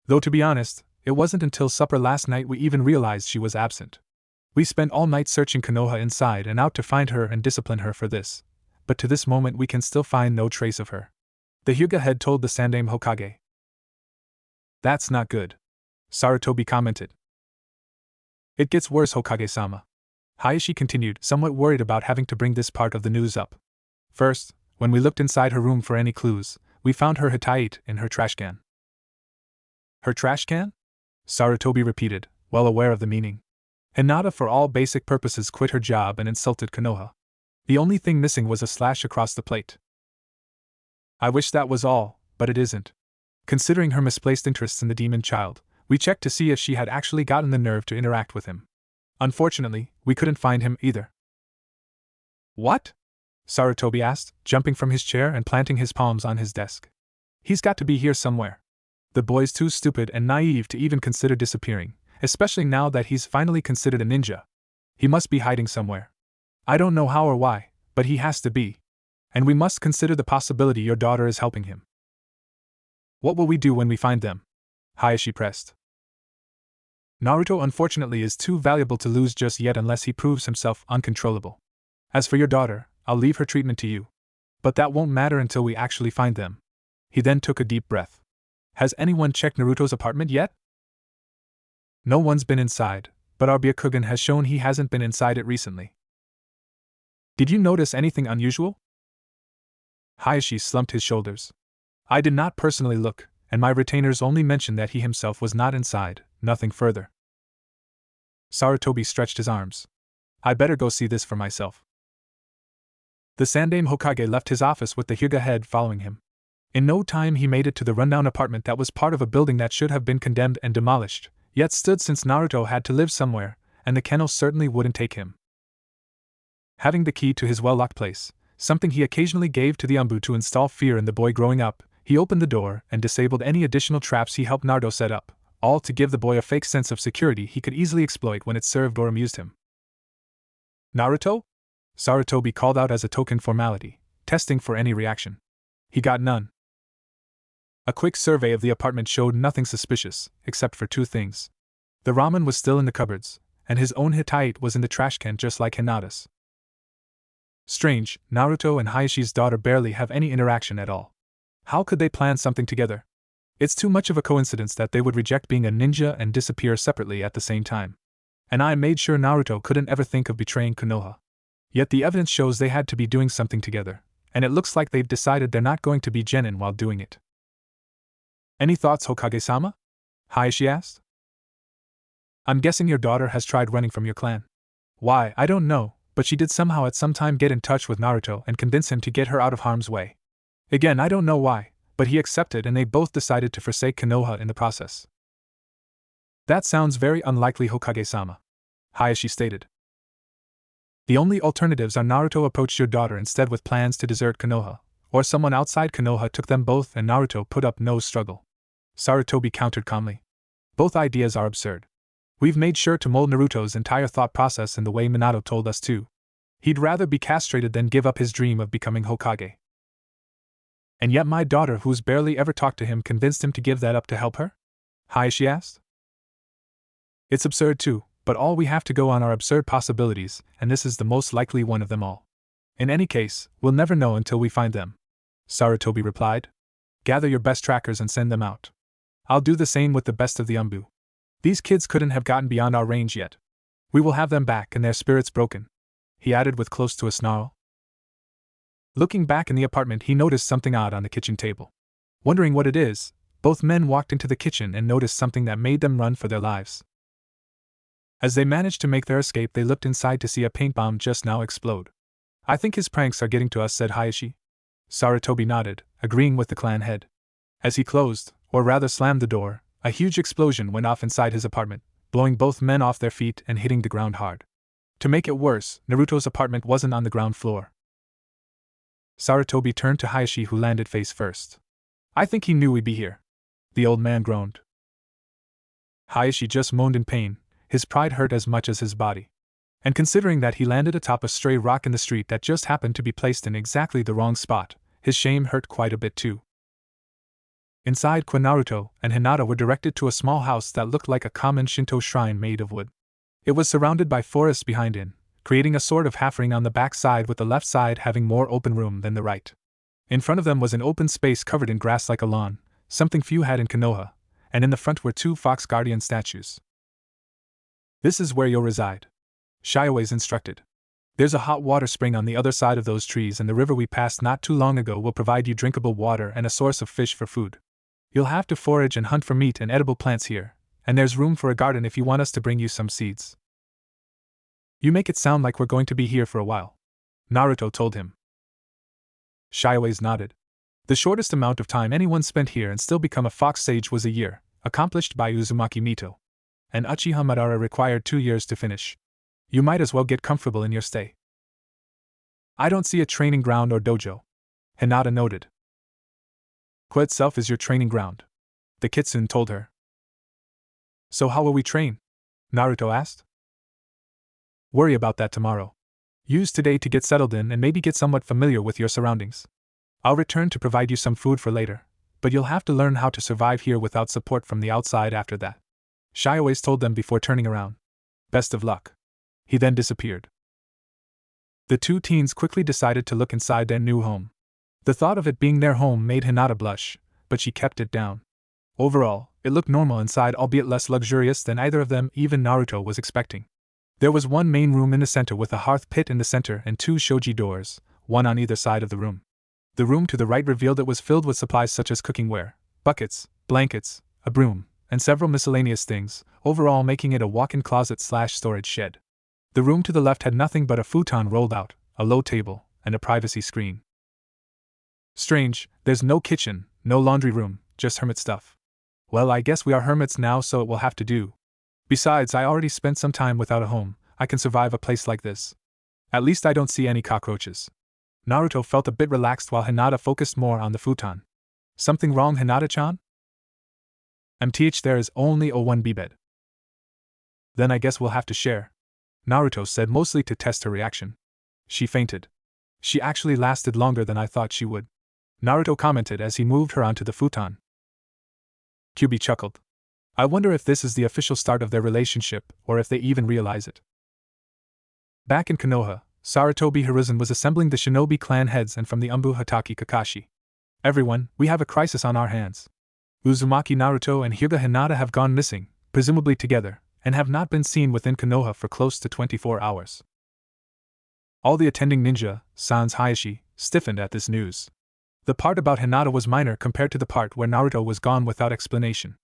Though to be honest, it wasn't until supper last night we even realized she was absent. We spent all night searching Konoha inside and out to find her and discipline her for this, but to this moment we can still find no trace of her. The Hyuga head told the Sandaime Hokage. That's not good, Sarutobi commented. It gets worse, Hokage-sama. Hayashi continued, somewhat worried about having to bring this part of the news up. First, when we looked inside her room for any clues, we found her hitaite in her trash can. Her trash can? Sarutobi repeated, well aware of the meaning. Hinata for all basic purposes quit her job and insulted Konoha. The only thing missing was a slash across the plate. I wish that was all, but it isn't. Considering her misplaced interests in the demon child, we checked to see if she had actually gotten the nerve to interact with him. Unfortunately, we couldn't find him either. What? Sarutobi asked, jumping from his chair and planting his palms on his desk. He's got to be here somewhere. The boy's too stupid and naive to even consider disappearing, especially now that he's finally considered a ninja. He must be hiding somewhere. I don't know how or why, but he has to be. And we must consider the possibility your daughter is helping him. What will we do when we find them? Hayashi pressed. Naruto unfortunately is too valuable to lose just yet unless he proves himself uncontrollable. As for your daughter, I'll leave her treatment to you. But that won't matter until we actually find them. He then took a deep breath. Has anyone checked Naruto's apartment yet? No one's been inside, but our Byakugan has shown he hasn't been inside it recently. Did you notice anything unusual? Hayashi slumped his shoulders. I did not personally look, and my retainers only mentioned that he himself was not inside, nothing further. Sarutobi stretched his arms. I better go see this for myself. The Sandaime Hokage left his office with the Hyuga head following him. In no time he made it to the rundown apartment that was part of a building that should have been condemned and demolished, yet stood since Naruto had to live somewhere, and the kennel certainly wouldn't take him. Having the key to his well-locked place, something he occasionally gave to the Umbu to install fear in the boy growing up, he opened the door and disabled any additional traps he helped Naruto set up, all to give the boy a fake sense of security he could easily exploit when it served or amused him. Naruto? Sarutobi called out as a token formality, testing for any reaction. He got none. A quick survey of the apartment showed nothing suspicious, except for two things. The ramen was still in the cupboards, and his own Hittite was in the trash can just like Hinata's. Strange, Naruto and Hayashi's daughter barely have any interaction at all. How could they plan something together? It's too much of a coincidence that they would reject being a ninja and disappear separately at the same time. And I made sure Naruto couldn't ever think of betraying Konoha. Yet the evidence shows they had to be doing something together, and it looks like they've decided they're not going to be genin while doing it. Any thoughts, Hokage-sama? Hayashi asked. I'm guessing your daughter has tried running from your clan. Why, I don't know, but she did somehow at some time get in touch with Naruto and convince him to get her out of harm's way. Again, I don't know why, but he accepted and they both decided to forsake Konoha in the process. That sounds very unlikely, Hokage-sama, Hayashi stated. The only alternatives are Naruto approached your daughter instead with plans to desert Konoha, or someone outside Konoha took them both and Naruto put up no struggle. Sarutobi countered calmly. Both ideas are absurd. We've made sure to mold Naruto's entire thought process in the way Minato told us to. He'd rather be castrated than give up his dream of becoming Hokage. And yet my daughter, who's barely ever talked to him, convinced him to give that up to help her? Hayashi asked. It's absurd too, but all we have to go on are absurd possibilities, and this is the most likely one of them all. In any case, we'll never know until we find them. Sarutobi replied. Gather your best trackers and send them out. I'll do the same with the best of the Umbu. These kids couldn't have gotten beyond our range yet. We will have them back and their spirits broken, he added with close to a snarl. Looking back in the apartment, he noticed something odd on the kitchen table. Wondering what it is, both men walked into the kitchen and noticed something that made them run for their lives. As they managed to make their escape, they looked inside to see a paint bomb just now explode. I think his pranks are getting to us, said Hayashi. Sarutobi nodded, agreeing with the clan head. As he closed, or rather slammed the door, a huge explosion went off inside his apartment, blowing both men off their feet and hitting the ground hard. To make it worse, Naruto's apartment wasn't on the ground floor. Sarutobi turned to Hayashi, who landed face first. I think he knew we'd be here. The old man groaned. Hayashi just moaned in pain, his pride hurt as much as his body. And considering that he landed atop a stray rock in the street that just happened to be placed in exactly the wrong spot, his shame hurt quite a bit too. Inside, Naruto and Hinata were directed to a small house that looked like a common Shinto shrine made of wood. It was surrounded by forests behind it, creating a sort of half ring on the back side, with the left side having more open room than the right. In front of them was an open space covered in grass like a lawn, something few had in Konoha, and in the front were two fox guardian statues. This is where you'll reside, Shiowa's instructed. There's a hot water spring on the other side of those trees, and the river we passed not too long ago will provide you drinkable water and a source of fish for food. You'll have to forage and hunt for meat and edible plants here, and there's room for a garden if you want us to bring you some seeds. You make it sound like we're going to be here for a while, Naruto told him. Shiowa's nodded. The shortest amount of time anyone spent here and still become a fox sage was a year, accomplished by Uzumaki Mito. And Uchiha Madara required 2 years to finish. You might as well get comfortable in your stay. I don't see a training ground or dojo, Hinata noted. Kwa itself is your training ground, the kitsune told her. So how will we train? Naruto asked. Worry about that tomorrow. Use today to get settled in and maybe get somewhat familiar with your surroundings. I'll return to provide you some food for later, but you'll have to learn how to survive here without support from the outside after that, Shiowa's told them before turning around. Best of luck. He then disappeared. The two teens quickly decided to look inside their new home. The thought of it being their home made Hinata blush, but she kept it down. Overall, it looked normal inside, albeit less luxurious than either of them, even Naruto, was expecting. There was one main room in the center with a hearth pit in the center and 2 shoji doors, one on either side of the room. The room to the right revealed it was filled with supplies such as cooking ware, buckets, blankets, a broom, and several miscellaneous things, overall making it a walk-in closet/storage shed. The room to the left had nothing but a futon rolled out, a low table, and a privacy screen. Strange, there's no kitchen, no laundry room, just hermit stuff. Well, I guess we are hermits now, so it will have to do. Besides, I already spent some time without a home. I can survive a place like this. At least I don't see any cockroaches. Naruto felt a bit relaxed while Hinata focused more on the futon. Something wrong, Hinata-chan? There is only a 1B bed. Then I guess we'll have to share, Naruto said, mostly to test her reaction. She fainted. She actually lasted longer than I thought she would, Naruto commented as he moved her onto the futon. Kyubi chuckled. I wonder if this is the official start of their relationship, or if they even realize it. Back in Konoha, Sarutobi Hiruzen was assembling the shinobi clan heads and from the Umbu Hatake Kakashi. Everyone, we have a crisis on our hands. Uzumaki Naruto and Hyuga Hinata have gone missing, presumably together, and have not been seen within Konoha for close to 24 hours. All the attending ninja, sans Hayashi, stiffened at this news. The part about Hinata was minor compared to the part where Naruto was gone without explanation.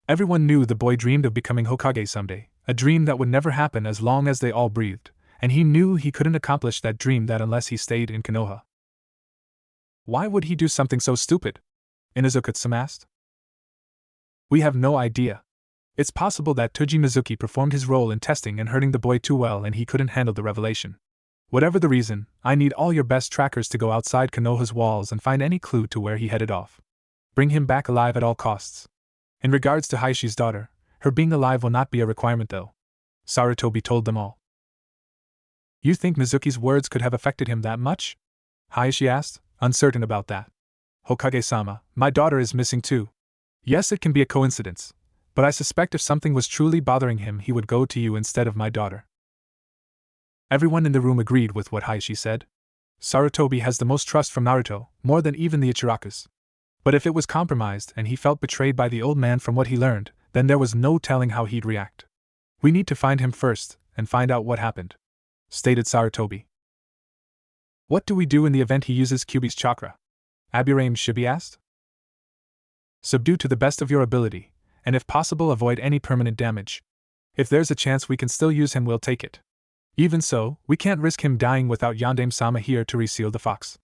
Everyone knew the boy dreamed of becoming Hokage someday, a dream that would never happen as long as they all breathed, and he knew he couldn't accomplish that dream unless he stayed in Konoha. Why would he do something so stupid? Inuzuka-sama asked. We have no idea. It's possible that Toji Mizuki performed his role in testing and hurting the boy too well and he couldn't handle the revelation. Whatever the reason, I need all your best trackers to go outside Konoha's walls and find any clue to where he headed off. Bring him back alive at all costs. In regards to Hayashi's daughter, her being alive will not be a requirement though, Sarutobi told them all. You think Mizuki's words could have affected him that much? Hayashi asked, uncertain about that. Hokage-sama, my daughter is missing too. Yes, it can be a coincidence, but I suspect if something was truly bothering him he would go to you instead of my daughter. Everyone in the room agreed with what Hayashi said. Sarutobi has the most trust from Naruto, more than even the Ichirakus. But if it was compromised and he felt betrayed by the old man from what he learned, then there was no telling how he'd react. We need to find him first, and find out what happened, stated Sarutobi. What do we do in the event he uses Kyubi's chakra? Aburame Shibi asked. Subdue to the best of your ability, and if possible avoid any permanent damage. If there's a chance we can still use him, we'll take it. Even so, we can't risk him dying without Yandame-sama here to reseal the fox.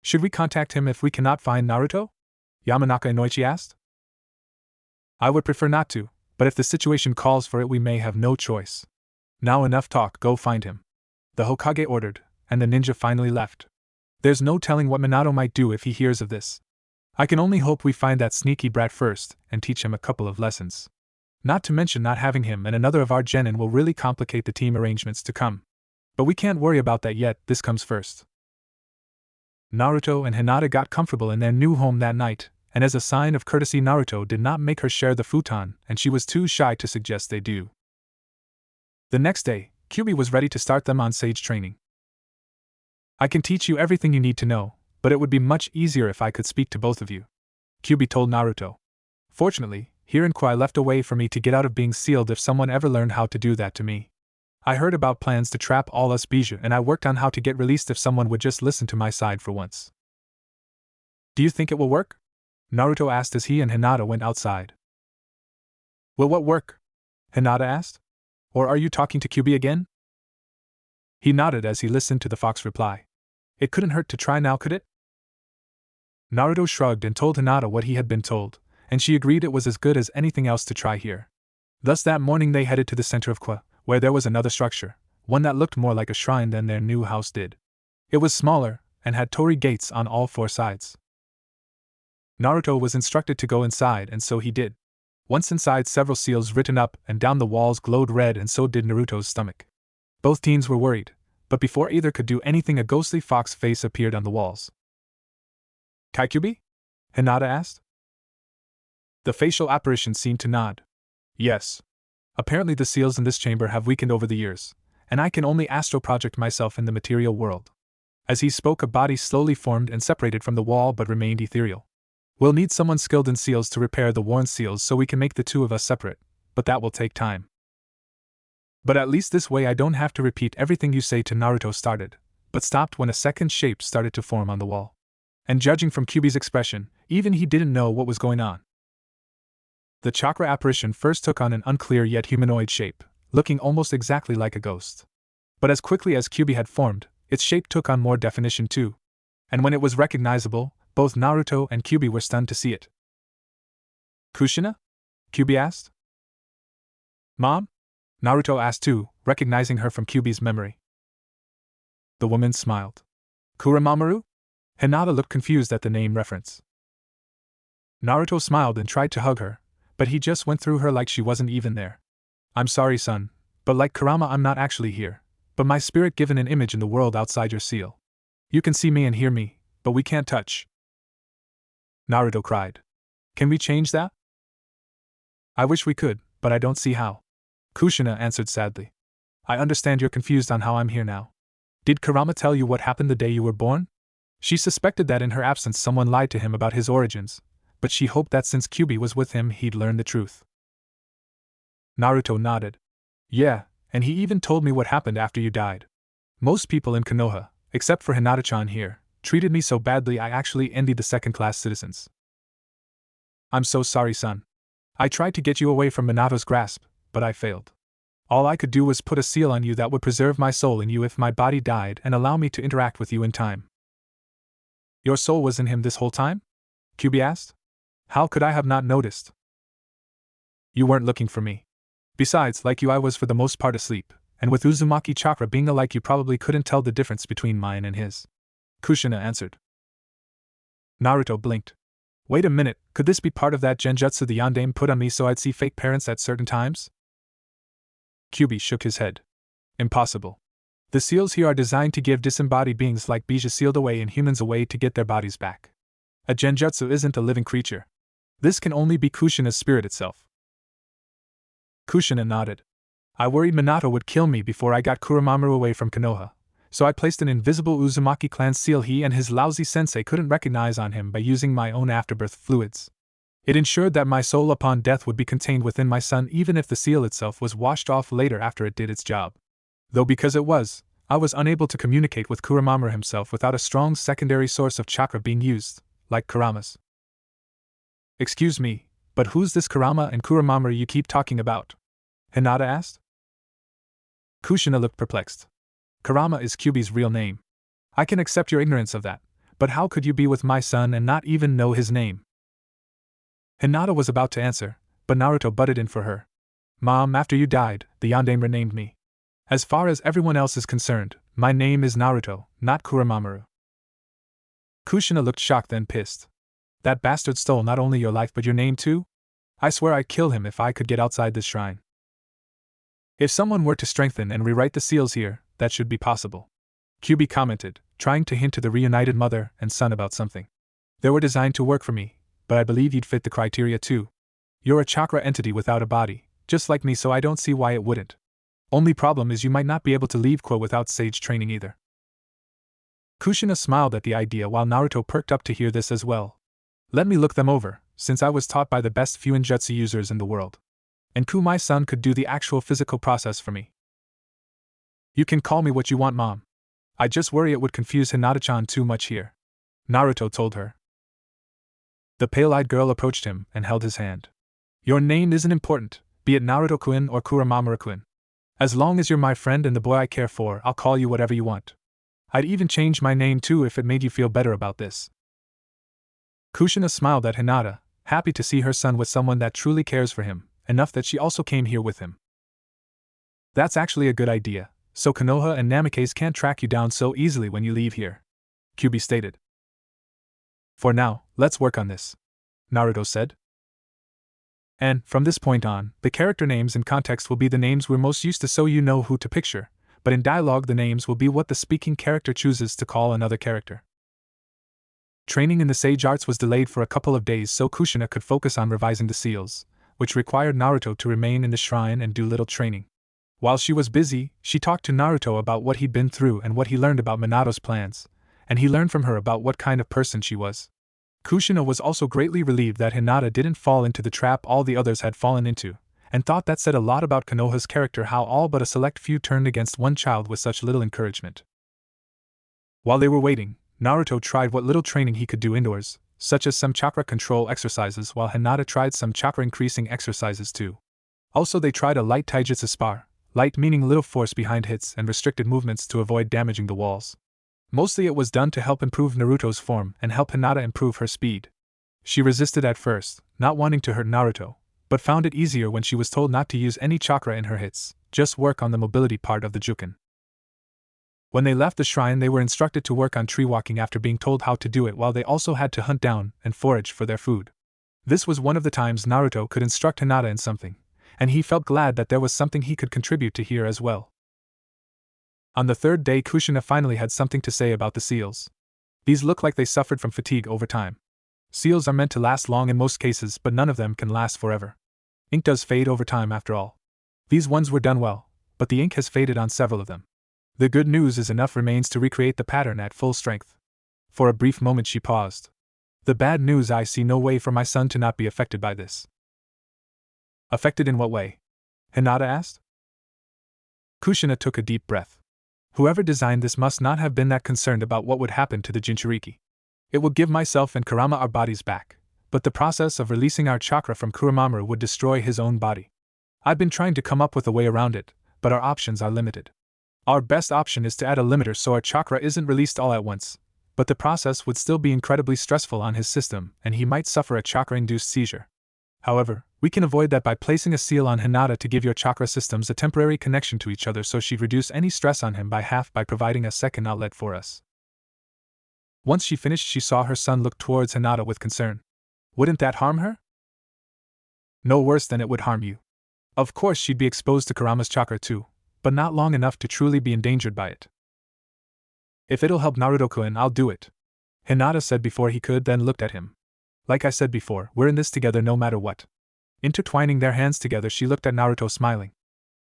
Should we contact him if we cannot find Naruto? Yamanaka Inoichi asked. I would prefer not to, but if the situation calls for it we may have no choice. Now enough talk, go find him. The Hokage ordered, and the ninja finally left. There's no telling what Minato might do if he hears of this. I can only hope we find that sneaky brat first, and teach him a couple of lessons. Not to mention not having him and another of our genin will really complicate the team arrangements to come. But we can't worry about that yet, this comes first. Naruto and Hinata got comfortable in their new home that night, and as a sign of courtesy Naruto did not make her share the futon, and she was too shy to suggest they do. The next day, Kyubi was ready to start them on sage training. I can teach you everything you need to know, but it would be much easier if I could speak to both of you, Kyubi told Naruto. Fortunately, Hirankwai left a way for me to get out of being sealed if someone ever learned how to do that to me. I heard about plans to trap all us Bijou and I worked on how to get released if someone would just listen to my side for once. Do you think it will work? Naruto asked as he and Hinata went outside. Will what work? Hinata asked. Or are you talking to Kyubi again? He nodded as he listened to the fox reply. It couldn't hurt to try now, could it? Naruto shrugged and told Hinata what he had been told, and she agreed it was as good as anything else to try here. Thus that morning they headed to the center of Kwa, where there was another structure, one that looked more like a shrine than their new house did. It was smaller, and had torii gates on all 4 sides. Naruto was instructed to go inside and so he did. Once inside, several seals written up and down the walls glowed red and so did Naruto's stomach. Both teens were worried, but before either could do anything a ghostly fox face appeared on the walls. Kyubi? Hinata asked. The facial apparition seemed to nod. Yes. Apparently the seals in this chamber have weakened over the years, and I can only astral project myself in the material world. As he spoke, a body slowly formed and separated from the wall but remained ethereal. We'll need someone skilled in seals to repair the worn seals so we can make the two of us separate, but that will take time. But at least this way I don't have to repeat everything you say to Naruto started, but stopped when a second shape started to form on the wall. And judging from Kyuubi's expression, even he didn't know what was going on. The chakra apparition first took on an unclear yet humanoid shape, looking almost exactly like a ghost. But as quickly as Kyuubi had formed, its shape took on more definition too. And when it was recognizable, both Naruto and Kyuubi were stunned to see it. Kushina? Kyuubi asked. Mom? Naruto asked too, recognizing her from Kyuubi's memory. The woman smiled. Kuramaru? Hinata looked confused at the name reference. Naruto smiled and tried to hug her, but he just went through her like she wasn't even there. I'm sorry, son, but like Kurama, I'm not actually here, but my spirit given an image in the world outside your seal. You can see me and hear me, but we can't touch. Naruto cried. Can we change that? I wish we could, but I don't see how. Kushina answered sadly. I understand you're confused on how I'm here now. Did Kurama tell you what happened the day you were born? She suspected that in her absence someone lied to him about his origins, but she hoped that since Kyuubi was with him he'd learn the truth. Naruto nodded. Yeah, and he even told me what happened after you died. Most people in Konoha, except for Hinata-chan here, treated me so badly I actually envied the second-class citizens. I'm so sorry, son. I tried to get you away from Minato's grasp, but I failed. All I could do was put a seal on you that would preserve my soul in you if my body died and allow me to interact with you in time. Your soul was in him this whole time? Kyuubi asked. How could I have not noticed? You weren't looking for me. Besides, like you, I was for the most part asleep, and with Uzumaki chakra being alike, you probably couldn't tell the difference between mine and his. Kushina answered. Naruto blinked. Wait a minute, could this be part of that genjutsu the yandame put on me so I'd see fake parents at certain times? Kyuubi shook his head. Impossible. The seals here are designed to give disembodied beings like Bija sealed away in humans a way to get their bodies back. A genjutsu isn't a living creature. This can only be Kushina's spirit itself. Kushina nodded. I worried Minato would kill me before I got Kuramaru away from Konoha, so I placed an invisible Uzumaki clan seal he and his lousy sensei couldn't recognize on him by using my own afterbirth fluids. It ensured that my soul upon death would be contained within my son even if the seal itself was washed off later after it did its job. Though because it was, I was unable to communicate with Kuramaru himself without a strong secondary source of chakra being used, like Kurama's. Excuse me, but who's this Kurama and Kuramaru you keep talking about? Hinata asked. Kushina looked perplexed. Kurama is Kyuubi's real name. I can accept your ignorance of that, but how could you be with my son and not even know his name? Hinata was about to answer, but Naruto butted in for her. Mom, after you died, the yandame renamed me. As far as everyone else is concerned, my name is Naruto, not Kuramaru. Kushina looked shocked then pissed. That bastard stole not only your life but your name too? I swear I'd kill him if I could get outside this shrine. If someone were to strengthen and rewrite the seals here, that should be possible. Kyuubi commented, trying to hint to the reunited mother and son about something. They were designed to work for me, but I believe you'd fit the criteria too. You're a chakra entity without a body, just like me, so I don't see why it wouldn't. Only problem is you might not be able to leave Konoha without sage training either. Kushina smiled at the idea while Naruto perked up to hear this as well. Let me look them over, since I was taught by the best Fuinjutsu users in the world. And my-san could do the actual physical process for me. You can call me what you want, Mom. I just worry it would confuse Hinata-chan too much here. Naruto told her. The pale-eyed girl approached him and held his hand. Your name isn't important, be it Naruto-kun or Kuramaru-kun. As long as you're my friend and the boy I care for, I'll call you whatever you want. I'd even change my name too if it made you feel better about this. Kushina smiled at Hinata, happy to see her son with someone that truly cares for him, enough that she also came here with him. That's actually a good idea, so Konoha and Namikaze can't track you down so easily when you leave here, Kyuubi stated. For now, let's work on this, Naruto said. And, from this point on, the character names in context will be the names we're most used to so you know who to picture, but in dialogue the names will be what the speaking character chooses to call another character. Training in the sage arts was delayed for a couple of days so Kushina could focus on revising the seals, which required Naruto to remain in the shrine and do little training. While she was busy, she talked to Naruto about what he'd been through and what he learned about Minato's plans, and he learned from her about what kind of person she was. Kushina was also greatly relieved that Hinata didn't fall into the trap all the others had fallen into, and thought that said a lot about Konoha's character, how all but a select few turned against one child with such little encouragement. While they were waiting, Naruto tried what little training he could do indoors, such as some chakra control exercises, while Hinata tried some chakra increasing exercises too. Also, they tried a light taijutsu spar, light meaning little force behind hits and restricted movements to avoid damaging the walls. Mostly it was done to help improve Naruto's form and help Hinata improve her speed. She resisted at first, not wanting to hurt Naruto, but found it easier when she was told not to use any chakra in her hits, just work on the mobility part of the Juken. When they left the shrine, they were instructed to work on tree walking after being told how to do it, while they also had to hunt down and forage for their food. This was one of the times Naruto could instruct Hinata in something, and he felt glad that there was something he could contribute to here as well. On the third day, Kushina finally had something to say about the seals. These look like they suffered from fatigue over time. Seals are meant to last long in most cases, but none of them can last forever. Ink does fade over time after all. These ones were done well, but the ink has faded on several of them. The good news is enough remains to recreate the pattern at full strength. For a brief moment she paused. The bad news: I see no way for my son to not be affected by this. Affected in what way? Hinata asked. Kushina took a deep breath. Whoever designed this must not have been that concerned about what would happen to the Jinchuriki. It will give myself and Kurama our bodies back, but the process of releasing our chakra from Kuramaru would destroy his own body. I've been trying to come up with a way around it, but our options are limited. Our best option is to add a limiter so our chakra isn't released all at once, but the process would still be incredibly stressful on his system and he might suffer a chakra-induced seizure. However, we can avoid that by placing a seal on Hinata to give your chakra systems a temporary connection to each other so she'd reduce any stress on him by half by providing a second outlet for us. Once she finished, she saw her son look towards Hinata with concern. Wouldn't that harm her? No worse than it would harm you. Of course she'd be exposed to Kurama's chakra too, but not long enough to truly be endangered by it. If it'll help Naruto-kun, I'll do it, Hinata said before he could then looked at him. Like I said before, we're in this together no matter what. Intertwining their hands together, she looked at Naruto smiling.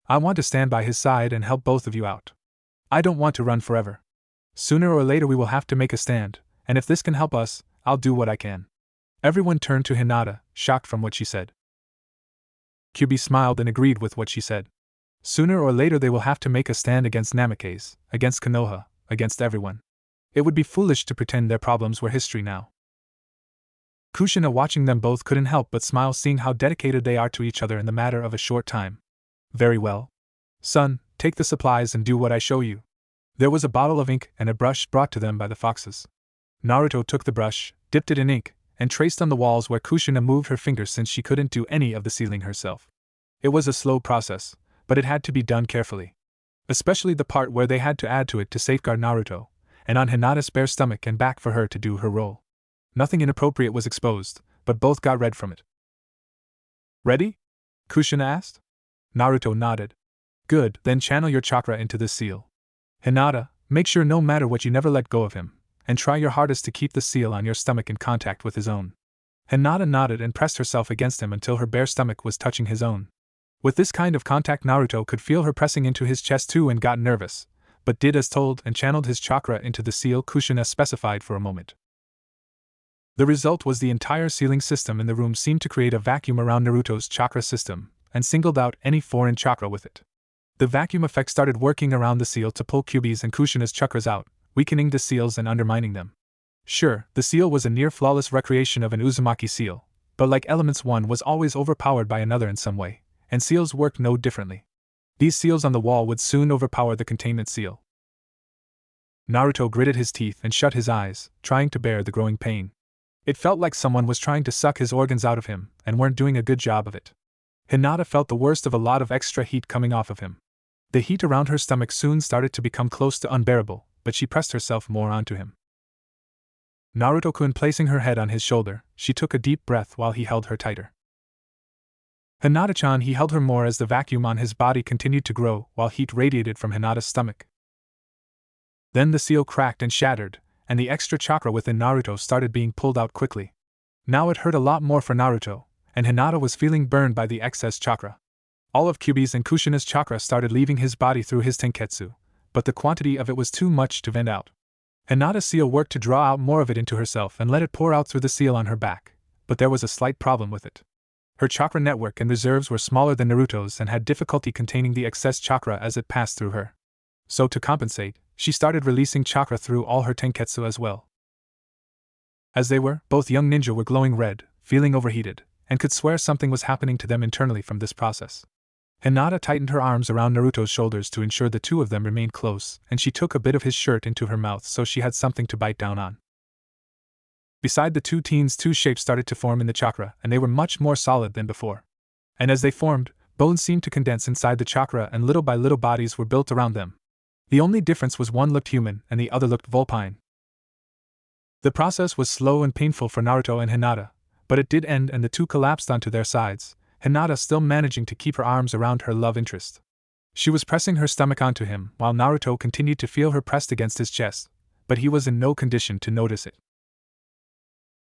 I want to stand by his side and help both of you out. I don't want to run forever. Sooner or later we will have to make a stand, and if this can help us, I'll do what I can. Everyone turned to Hinata, shocked from what she said. Kyubi smiled and agreed with what she said. Sooner or later they will have to make a stand against Namikaze, against Konoha, against everyone. It would be foolish to pretend their problems were history now. Kushina, watching them both, couldn't help but smile, seeing how dedicated they are to each other in the matter of a short time. Very well. Son, take the supplies and do what I show you. There was a bottle of ink and a brush brought to them by the foxes. Naruto took the brush, dipped it in ink, and traced on the walls where Kushina moved her fingers since she couldn't do any of the sealing herself. It was a slow process, but it had to be done carefully. Especially the part where they had to add to it to safeguard Naruto, and on Hinata's bare stomach and back for her to do her role. Nothing inappropriate was exposed, but both got red from it. Ready? Kushina asked. Naruto nodded. Good, then channel your chakra into this seal. Hinata, make sure no matter what you never let go of him, and try your hardest to keep the seal on your stomach in contact with his own. Hinata nodded and pressed herself against him until her bare stomach was touching his own. With this kind of contact, Naruto could feel her pressing into his chest too and got nervous, but did as told and channeled his chakra into the seal Kushina specified for a moment. The result was the entire sealing system in the room seemed to create a vacuum around Naruto's chakra system, and singled out any foreign chakra with it. The vacuum effect started working around the seal to pull Kyubi's and Kushina's chakras out, weakening the seals and undermining them. Sure, the seal was a near-flawless recreation of an Uzumaki seal, but like elements, one was always overpowered by another in some way, and seals worked no differently. These seals on the wall would soon overpower the containment seal. Naruto gritted his teeth and shut his eyes, trying to bear the growing pain. It felt like someone was trying to suck his organs out of him, and weren't doing a good job of it. Hinata felt the worst of a lot of extra heat coming off of him. The heat around her stomach soon started to become close to unbearable, but she pressed herself more onto him. Naruto-kun placing her head on his shoulder, she took a deep breath while he held her tighter. Hinata-chan, he held her more as the vacuum on his body continued to grow while heat radiated from Hinata's stomach. Then the seal cracked and shattered, and the extra chakra within Naruto started being pulled out quickly. Now it hurt a lot more for Naruto, and Hinata was feeling burned by the excess chakra. All of Kyubi's and Kushina's chakra started leaving his body through his tenketsu, but the quantity of it was too much to vent out. Hinata's seal worked to draw out more of it into herself and let it pour out through the seal on her back, but there was a slight problem with it. Her chakra network and reserves were smaller than Naruto's and had difficulty containing the excess chakra as it passed through her. So to compensate, she started releasing chakra through all her tenketsu as well. As they were, both young ninja were glowing red, feeling overheated, and could swear something was happening to them internally from this process. Hinata tightened her arms around Naruto's shoulders to ensure the two of them remained close, and she took a bit of his shirt into her mouth so she had something to bite down on. Beside the two teens, two shapes started to form in the chakra, and they were much more solid than before. And as they formed, bones seemed to condense inside the chakra, and little by little bodies were built around them. The only difference was one looked human and the other looked vulpine. The process was slow and painful for Naruto and Hinata, but it did end and the two collapsed onto their sides, Hinata still managing to keep her arms around her love interest. She was pressing her stomach onto him, while Naruto continued to feel her pressed against his chest, but he was in no condition to notice it.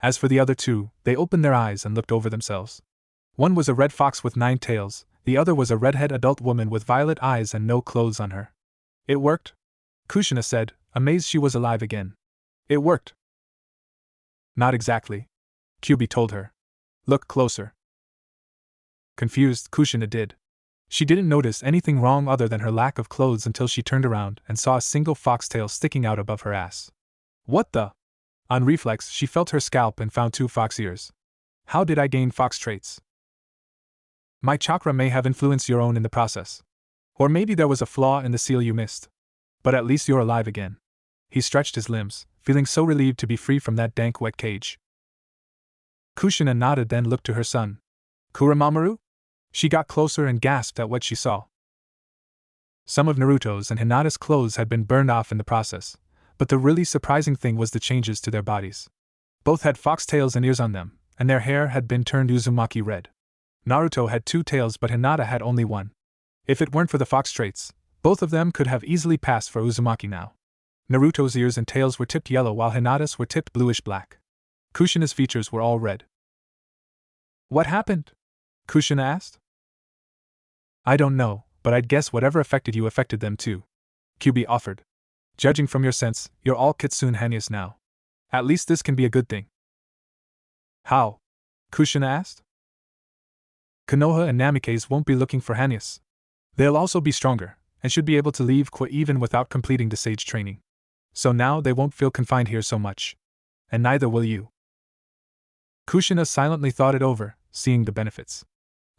As for the other two, they opened their eyes and looked over themselves. One was a red fox with 9 tails, the other was a redhead adult woman with violet eyes and no clothes on her. It worked? Kushina said, amazed she was alive again. It worked. Not exactly. Kyubi told her. Look closer. Confused, Kushina did. She didn't notice anything wrong other than her lack of clothes until she turned around and saw a single foxtail sticking out above her ass. What the? On reflex, she felt her scalp and found 2 fox ears. How did I gain fox traits? My chakra may have influenced your own in the process. Or maybe there was a flaw in the seal you missed. But at least you're alive again. He stretched his limbs, feeling so relieved to be free from that dank wet cage. Kushina nodded, then looked to her son. Kuramaru? She got closer and gasped at what she saw. Some of Naruto's and Hinata's clothes had been burned off in the process, but the really surprising thing was the changes to their bodies. Both had foxtails and ears on them, and their hair had been turned Uzumaki red. Naruto had 2 tails but Hinata had only 1. If it weren't for the fox traits, both of them could have easily passed for Uzumaki now. Naruto's ears and tails were tipped yellow while Hinata's were tipped bluish-black. Kushina's features were all red. What happened? Kushina asked. I don't know, but I'd guess whatever affected you affected them too. Kyubi offered. Judging from your sense, you're all Kitsune Hanyas now. At least this can be a good thing. How? Kushina asked. Konoha and Namikaze won't be looking for Hanyas. They'll also be stronger, and should be able to leave even without completing the sage training. So now they won't feel confined here so much. And neither will you. Kushina silently thought it over, seeing the benefits.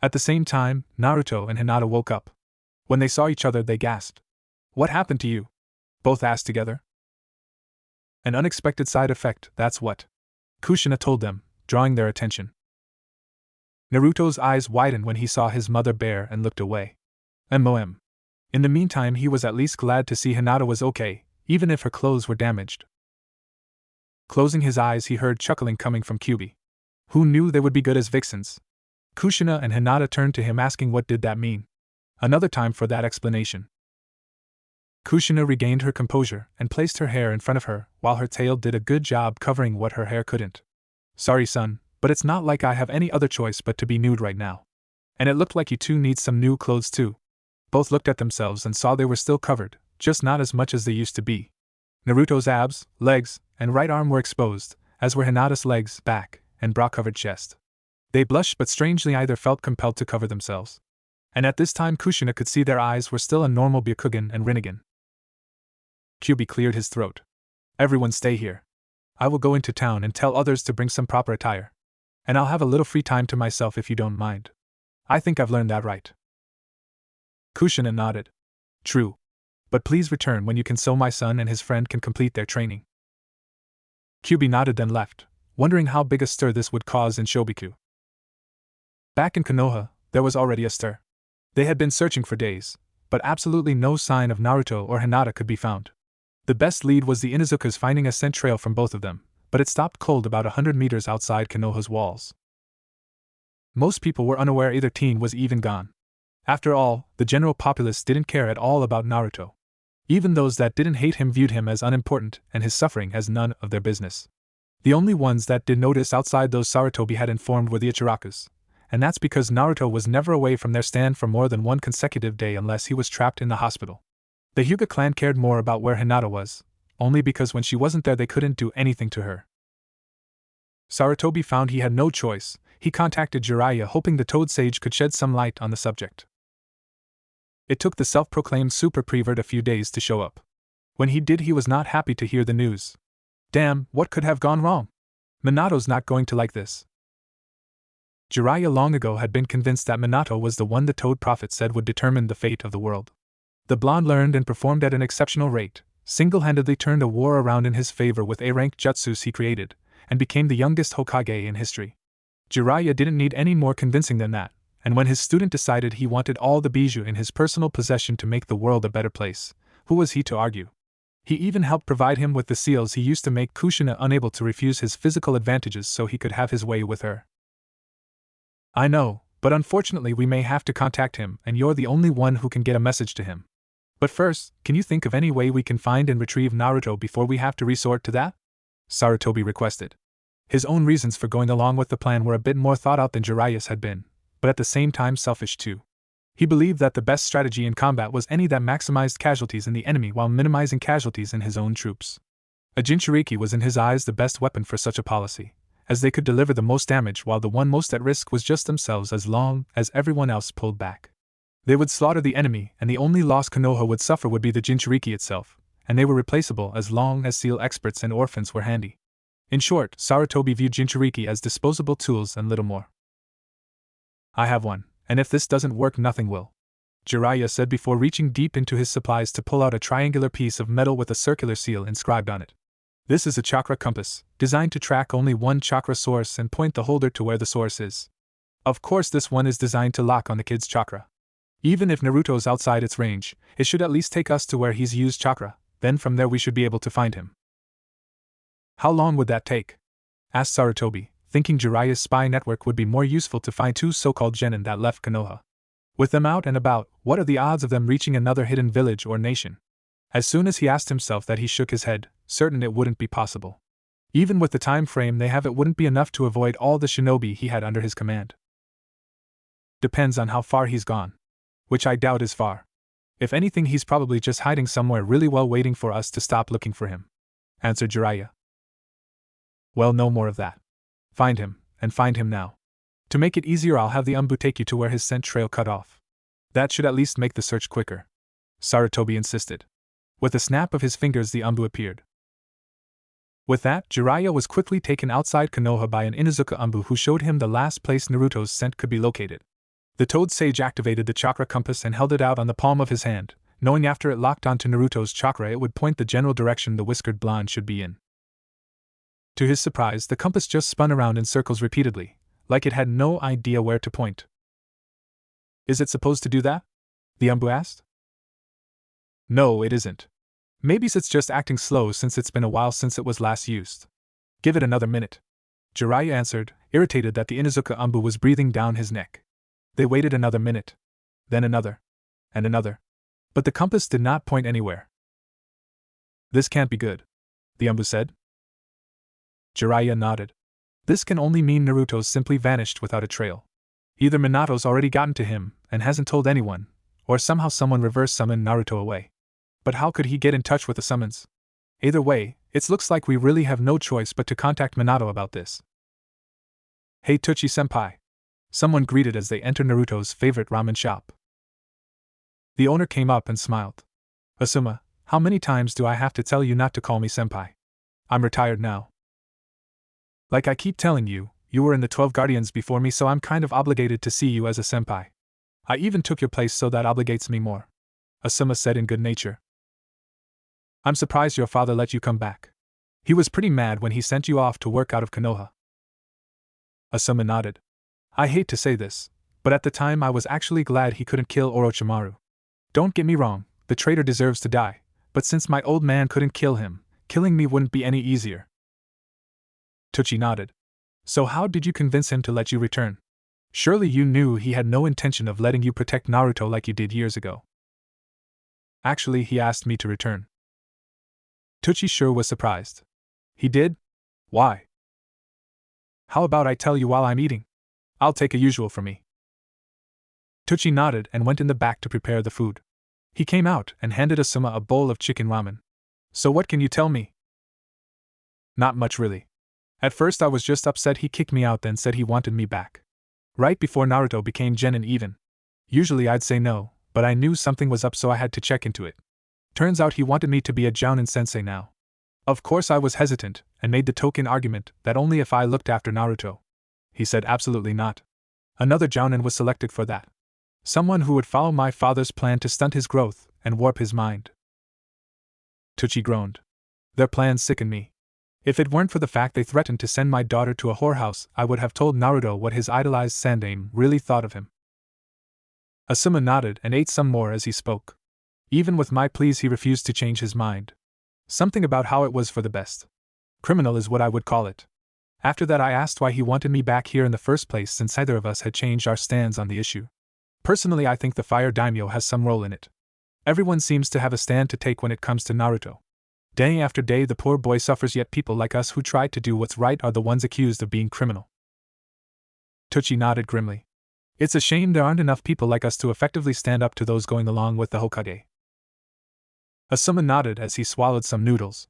At the same time, Naruto and Hinata woke up. When they saw each other, they gasped. What happened to you? Both asked together. An unexpected side effect, that's what. Kushina told them, drawing their attention. Naruto's eyes widened when he saw his mother bare and looked away. MOM. In the meantime, he was at least glad to see Hinata was okay, even if her clothes were damaged. Closing his eyes, he heard chuckling coming from Kyubi. Who knew they would be good as vixens? Kushina and Hinata turned to him asking what did that mean. Another time for that explanation. Kushina regained her composure and placed her hair in front of her, while her tail did a good job covering what her hair couldn't. Sorry son, but it's not like I have any other choice but to be nude right now. And it looked like you two need some new clothes too. Both looked at themselves and saw they were still covered, just not as much as they used to be. Naruto's abs, legs, and right arm were exposed, as were Hinata's legs, back, and bra-covered chest. They blushed but strangely either felt compelled to cover themselves. And at this time Kushina could see their eyes were still on normal Byakugan and Rinnegan. Kyubi cleared his throat. Everyone stay here. I will go into town and tell others to bring some proper attire. And I'll have a little free time to myself if you don't mind. I think I've learned that right. Kushina nodded. True. But please return when you can so my son and his friend can complete their training. Kyubi nodded then left, wondering how big a stir this would cause in Shobiku. Back in Konoha, there was already a stir. They had been searching for days, but absolutely no sign of Naruto or Hinata could be found. The best lead was the Inuzuka's finding a scent trail from both of them, but it stopped cold about 100 meters outside Konoha's walls. Most people were unaware either teen was even gone. After all, the general populace didn't care at all about Naruto. Even those that didn't hate him viewed him as unimportant and his suffering as none of their business. The only ones that did notice outside those Sarutobi had informed were the Ichirakus, and that's because Naruto was never away from their stand for more than one consecutive day unless he was trapped in the hospital. The Hyuga clan cared more about where Hinata was, only because when she wasn't there they couldn't do anything to her. Sarutobi found he had no choice. He contacted Jiraiya hoping the Toad Sage could shed some light on the subject. It took the self-proclaimed super prevert a few days to show up. When he did, he was not happy to hear the news. Damn, what could have gone wrong? Minato's not going to like this. Jiraiya long ago had been convinced that Minato was the one the Toad Prophet said would determine the fate of the world. The blonde learned and performed at an exceptional rate, single-handedly turned a war around in his favor with A-rank jutsus he created, and became the youngest Hokage in history. Jiraiya didn't need any more convincing than that, and when his student decided he wanted all the bijou in his personal possession to make the world a better place, who was he to argue? He even helped provide him with the seals he used to make Kushina unable to refuse his physical advantages so he could have his way with her. I know, but unfortunately we may have to contact him, and you're the only one who can get a message to him. But first, can you think of any way we can find and retrieve Naruto before we have to resort to that? Sarutobi requested. His own reasons for going along with the plan were a bit more thought out than Jiraiya's had been, but at the same time selfish too. He believed that the best strategy in combat was any that maximized casualties in the enemy while minimizing casualties in his own troops. A Jinchuriki was in his eyes the best weapon for such a policy, as they could deliver the most damage while the one most at risk was just themselves as long as everyone else pulled back. They would slaughter the enemy, and the only loss Konoha would suffer would be the Jinchuriki itself, and they were replaceable as long as seal experts and orphans were handy. In short, Sarutobi viewed Jinchuriki as disposable tools and little more. I have one, and if this doesn't work, nothing will, Jiraiya said before reaching deep into his supplies to pull out a triangular piece of metal with a circular seal inscribed on it. This is a chakra compass, designed to track only one chakra source and point the holder to where the source is. Of course, this one is designed to lock on the kid's chakra. Even if Naruto's outside its range, it should at least take us to where he's used chakra, then from there we should be able to find him. How long would that take? Asked Sarutobi, thinking Jiraiya's spy network would be more useful to find two so-called genin that left Konoha. With them out and about, what are the odds of them reaching another hidden village or nation? As soon as he asked himself that, he shook his head, certain it wouldn't be possible. Even with the time frame they have, it wouldn't be enough to avoid all the shinobi he had under his command. Depends on how far he's gone. Which I doubt is far. If anything, he's probably just hiding somewhere really well waiting for us to stop looking for him, answered Jiraiya. Well, no more of that. Find him, and find him now. To make it easier, I'll have the Umbu take you to where his scent trail cut off. That should at least make the search quicker, Sarutobi insisted. With a snap of his fingers, the Umbu appeared. With that, Jiraiya was quickly taken outside Konoha by an Inuzuka Umbu who showed him the last place Naruto's scent could be located. The Toad Sage activated the chakra compass and held it out on the palm of his hand, knowing after it locked onto Naruto's chakra it would point the general direction the whiskered blonde should be in. To his surprise, the compass just spun around in circles repeatedly, like it had no idea where to point. Is it supposed to do that? The Umbu asked. No, it isn't. Maybe it's just acting slow since it's been a while since it was last used. Give it another minute, Jiraiya answered, irritated that the Inuzuka Umbu was breathing down his neck. They waited another minute. Then another. And another. But the compass did not point anywhere. This can't be good, the Umbu said. Jiraiya nodded. This can only mean Naruto's simply vanished without a trail. Either Minato's already gotten to him and hasn't told anyone, or somehow someone reverse summoned Naruto away. But how could he get in touch with the summons? Either way, it looks like we really have no choice but to contact Minato about this. Hey Tuchi-senpai. Someone greeted as they entered Naruto's favorite ramen shop. The owner came up and smiled. Asuma, how many times do I have to tell you not to call me senpai? I'm retired now. Like I keep telling you, you were in the 12 Guardians before me, so I'm kind of obligated to see you as a senpai. I even took your place, so that obligates me more, Asuma said in good nature. I'm surprised your father let you come back. He was pretty mad when he sent you off to work out of Konoha. Asuma nodded. I hate to say this, but at the time I was actually glad he couldn't kill Orochimaru. Don't get me wrong, the traitor deserves to die, but since my old man couldn't kill him, killing me wouldn't be any easier. Tuchi nodded. So how did you convince him to let you return? Surely you knew he had no intention of letting you protect Naruto like you did years ago. Actually, he asked me to return. Tuchi sure was surprised. He did? Why? How about I tell you while I'm eating? I'll take a usual for me. Tuchi nodded and went in the back to prepare the food. He came out and handed Asuma a bowl of chicken ramen. So what can you tell me? Not much really. At first I was just upset he kicked me out, then said he wanted me back. Right before Naruto became genin even. Usually I'd say no, but I knew something was up so I had to check into it. Turns out he wanted me to be a Jounin sensei now. Of course I was hesitant, and made the token argument that only if I looked after Naruto. He said absolutely not. Another Jounin was selected for that. Someone who would follow my father's plan to stunt his growth and warp his mind. Tucci groaned. Their plans sicken me. If it weren't for the fact they threatened to send my daughter to a whorehouse, I would have told Naruto what his idolized Sandaime really thought of him. Asuma nodded and ate some more as he spoke. Even with my pleas he refused to change his mind. Something about how it was for the best. Criminal is what I would call it. After that I asked why he wanted me back here in the first place since neither of us had changed our stands on the issue. Personally I think the Fire Daimyo has some role in it. Everyone seems to have a stand to take when it comes to Naruto. Day after day the poor boy suffers, yet people like us who try to do what's right are the ones accused of being criminal. Tucci nodded grimly. It's a shame there aren't enough people like us to effectively stand up to those going along with the Hokage. Asuma nodded as he swallowed some noodles.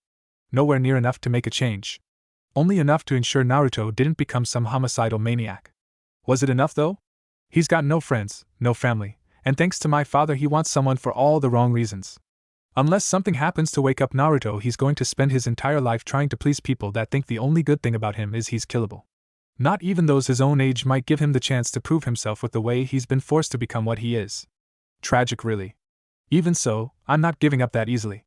Nowhere near enough to make a change. Only enough to ensure Naruto didn't become some homicidal maniac. Was it enough though? He's got no friends, no family, and thanks to my father he wants someone for all the wrong reasons. Unless something happens to wake up Naruto, he's going to spend his entire life trying to please people that think the only good thing about him is he's killable. Not even those his own age might give him the chance to prove himself with the way he's been forced to become what he is. Tragic, really. Even so, I'm not giving up that easily.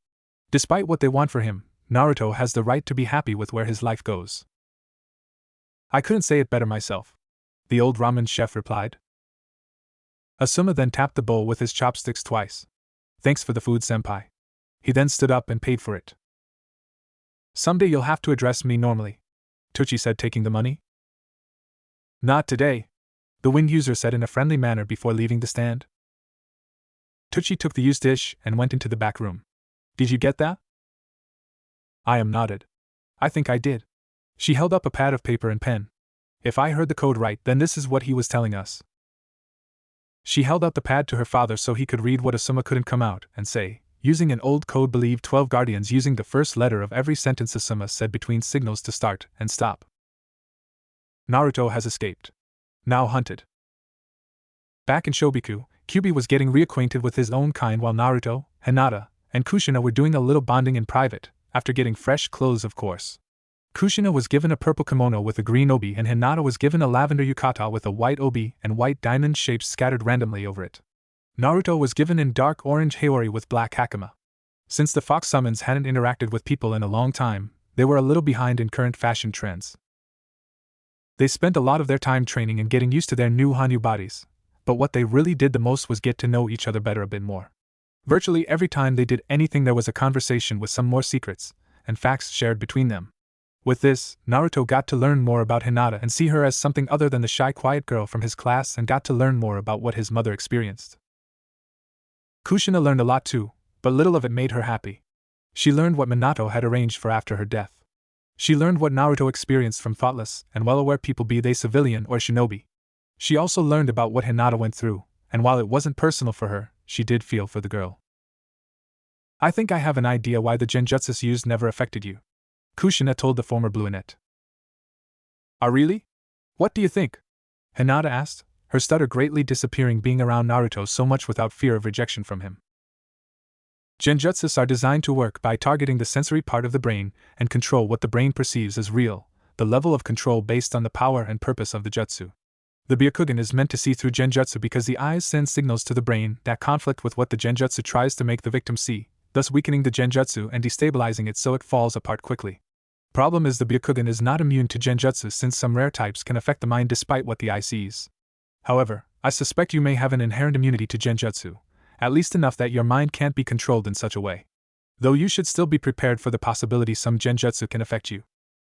Despite what they want for him, Naruto has the right to be happy with where his life goes. I couldn't say it better myself, the old ramen chef replied. Asuma then tapped the bowl with his chopsticks twice. Thanks for the food, senpai. He then stood up and paid for it. Someday you'll have to address me normally, Tucci said, taking the money. Not today, the wind user said in a friendly manner before leaving the stand. Tucci took the used dish and went into the back room. Did you get that? Ayam nodded. I think I did. She held up a pad of paper and pen. If I heard the code right, then this is what he was telling us. She held out the pad to her father so he could read what Asuma couldn't come out and say, using an old code believed 12 guardians using the first letter of every sentence Asuma said between signals to start and stop. Naruto has escaped. Now hunted. Back in Shobiku, Kyubi was getting reacquainted with his own kind while Naruto, Hinata, and Kushina were doing a little bonding in private, after getting fresh clothes of course. Kushina was given a purple kimono with a green obi and Hinata was given a lavender yukata with a white obi and white diamond shapes scattered randomly over it. Naruto was given in dark orange haori with black hakama. Since the fox summons hadn't interacted with people in a long time, they were a little behind in current fashion trends. They spent a lot of their time training and getting used to their new Hanyu bodies, but what they really did the most was get to know each other better a bit more. Virtually every time they did anything there was a conversation with some more secrets and facts shared between them. With this, Naruto got to learn more about Hinata and see her as something other than the shy quiet girl from his class and got to learn more about what his mother experienced. Kushina learned a lot too, but little of it made her happy. She learned what Minato had arranged for after her death. She learned what Naruto experienced from thoughtless and well-aware people, be they civilian or shinobi. She also learned about what Hinata went through, and while it wasn't personal for her, she did feel for the girl. I think I have an idea why the genjutsus used never affected you, Kushina told the former brunette. Ah, really? What do you think? Hinata asked, her stutter greatly disappearing being around Naruto so much without fear of rejection from him. Genjutsus are designed to work by targeting the sensory part of the brain and control what the brain perceives as real, the level of control based on the power and purpose of the jutsu. The Byakugan is meant to see through genjutsu because the eyes send signals to the brain that conflict with what the genjutsu tries to make the victim see, thus weakening the genjutsu and destabilizing it so it falls apart quickly. Problem is the Byakugan is not immune to genjutsu since some rare types can affect the mind despite what the eye sees. However, I suspect you may have an inherent immunity to genjutsu, at least enough that your mind can't be controlled in such a way. Though you should still be prepared for the possibility some genjutsu can affect you,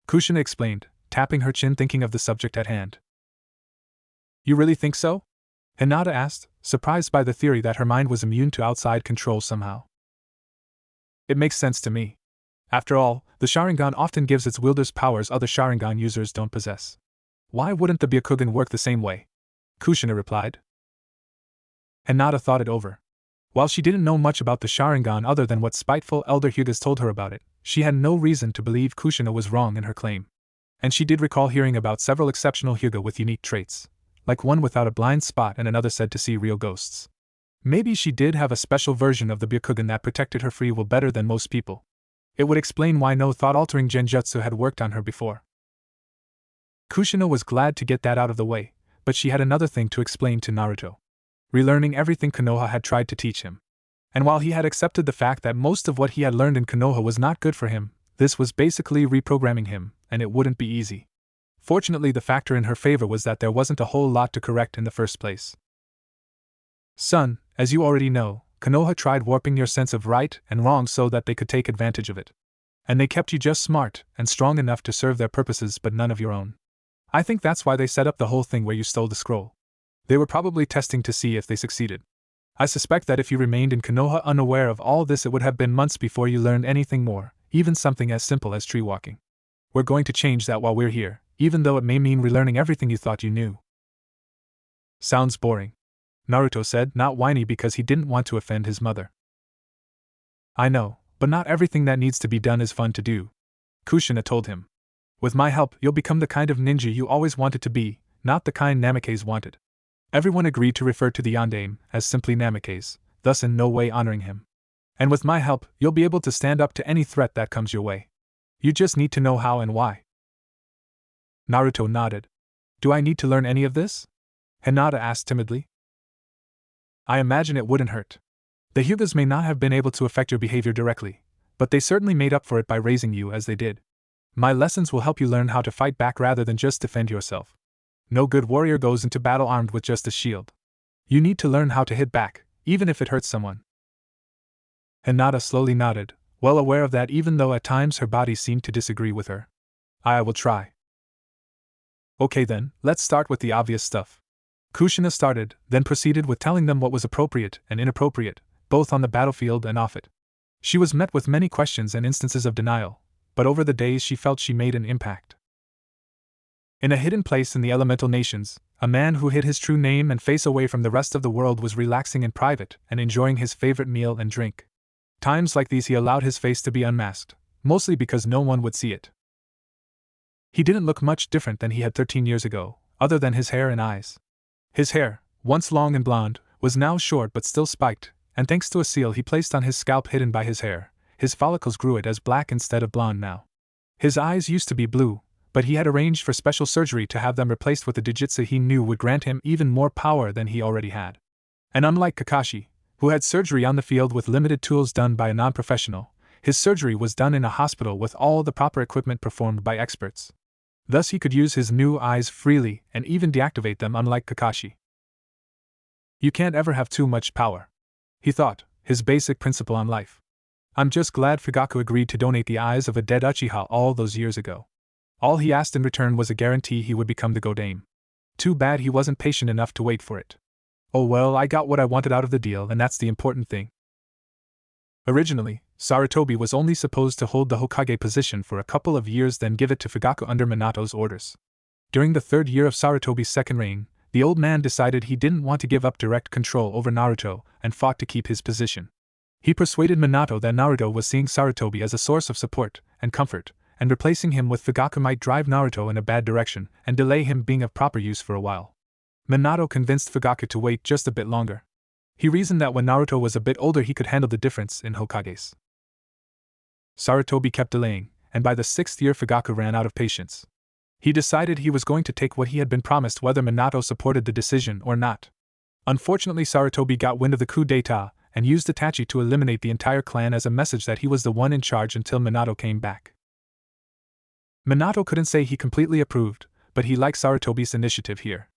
Kushina explained, tapping her chin thinking of the subject at hand. You really think so? Hinata asked, surprised by the theory that her mind was immune to outside control somehow. It makes sense to me. After all, the Sharingan often gives its wielders powers other Sharingan users don't possess. Why wouldn't the Byakugan work the same way? Kushina replied. Hinata thought it over. While she didn't know much about the Sharingan other than what spiteful elder Hyugas told her about it, she had no reason to believe Kushina was wrong in her claim. And she did recall hearing about several exceptional Hyuga with unique traits, like one without a blind spot and another said to see real ghosts. Maybe she did have a special version of the Byakugan that protected her free will better than most people. It would explain why no thought-altering genjutsu had worked on her before. Kushina was glad to get that out of the way, but she had another thing to explain to Naruto. Relearning everything Konoha had tried to teach him. And while he had accepted the fact that most of what he had learned in Konoha was not good for him, this was basically reprogramming him, and it wouldn't be easy. Fortunately, the factor in her favor was that there wasn't a whole lot to correct in the first place. Son, as you already know, Konoha tried warping your sense of right and wrong so that they could take advantage of it. And they kept you just smart and strong enough to serve their purposes but none of your own. I think that's why they set up the whole thing where you stole the scroll. They were probably testing to see if they succeeded. I suspect that if you remained in Konoha unaware of all this, it would have been months before you learned anything more, even something as simple as tree walking. We're going to change that while we're here, even though it may mean relearning everything you thought you knew. Sounds boring, Naruto said, not whiny because he didn't want to offend his mother. I know, but not everything that needs to be done is fun to do, Kushina told him. With my help, you'll become the kind of ninja you always wanted to be, not the kind Namikaze wanted. Everyone agreed to refer to the Yondaime as simply Namikaze, thus in no way honoring him. And with my help, you'll be able to stand up to any threat that comes your way. You just need to know how and why. Naruto nodded. Do I need to learn any of this? Hinata asked timidly. I imagine it wouldn't hurt. The Hyugas may not have been able to affect your behavior directly, but they certainly made up for it by raising you as they did. My lessons will help you learn how to fight back rather than just defend yourself. No good warrior goes into battle armed with just a shield. You need to learn how to hit back, even if it hurts someone. Hinata slowly nodded, well aware of that even though at times her body seemed to disagree with her. I will try. Okay then, let's start with the obvious stuff. Kushina started, then proceeded with telling them what was appropriate and inappropriate, both on the battlefield and off it. She was met with many questions and instances of denial, but over the days she felt she made an impact. In a hidden place in the elemental nations, a man who hid his true name and face away from the rest of the world was relaxing in private and enjoying his favorite meal and drink. Times like these he allowed his face to be unmasked, mostly because no one would see it. He didn't look much different than he had 13 years ago, other than his hair and eyes. His hair, once long and blonde, was now short but still spiked, and thanks to a seal he placed on his scalp hidden by his hair, his follicles grew it as black instead of blonde now. His eyes used to be blue, but he had arranged for special surgery to have them replaced with a dijutsu he knew would grant him even more power than he already had. And unlike Kakashi, who had surgery on the field with limited tools done by a non-professional, his surgery was done in a hospital with all the proper equipment performed by experts. Thus he could use his new eyes freely and even deactivate them, unlike Kakashi. You can't ever have too much power, he thought, his basic principle on life. I'm just glad Fugaku agreed to donate the eyes of a dead Uchiha all those years ago. All he asked in return was a guarantee he would become the Godame. Too bad he wasn't patient enough to wait for it. Oh well, I got what I wanted out of the deal, and that's the important thing. Originally, Sarutobi was only supposed to hold the Hokage position for a couple of years, then give it to Fugaku under Minato's orders. During the third year of Sarutobi's second reign, the old man decided he didn't want to give up direct control over Naruto and fought to keep his position. He persuaded Minato that Naruto was seeing Sarutobi as a source of support and comfort, and replacing him with Fugaku might drive Naruto in a bad direction and delay him being of proper use for a while. Minato convinced Fugaku to wait just a bit longer. He reasoned that when Naruto was a bit older he could handle the difference in Hokages. Sarutobi kept delaying, and by the 6th year Fugaku ran out of patience. He decided he was going to take what he had been promised whether Minato supported the decision or not. Unfortunately, Sarutobi got wind of the coup d'etat and used Itachi to eliminate the entire clan as a message that he was the one in charge until Minato came back. Minato couldn't say he completely approved, but he liked Sarutobi's initiative here.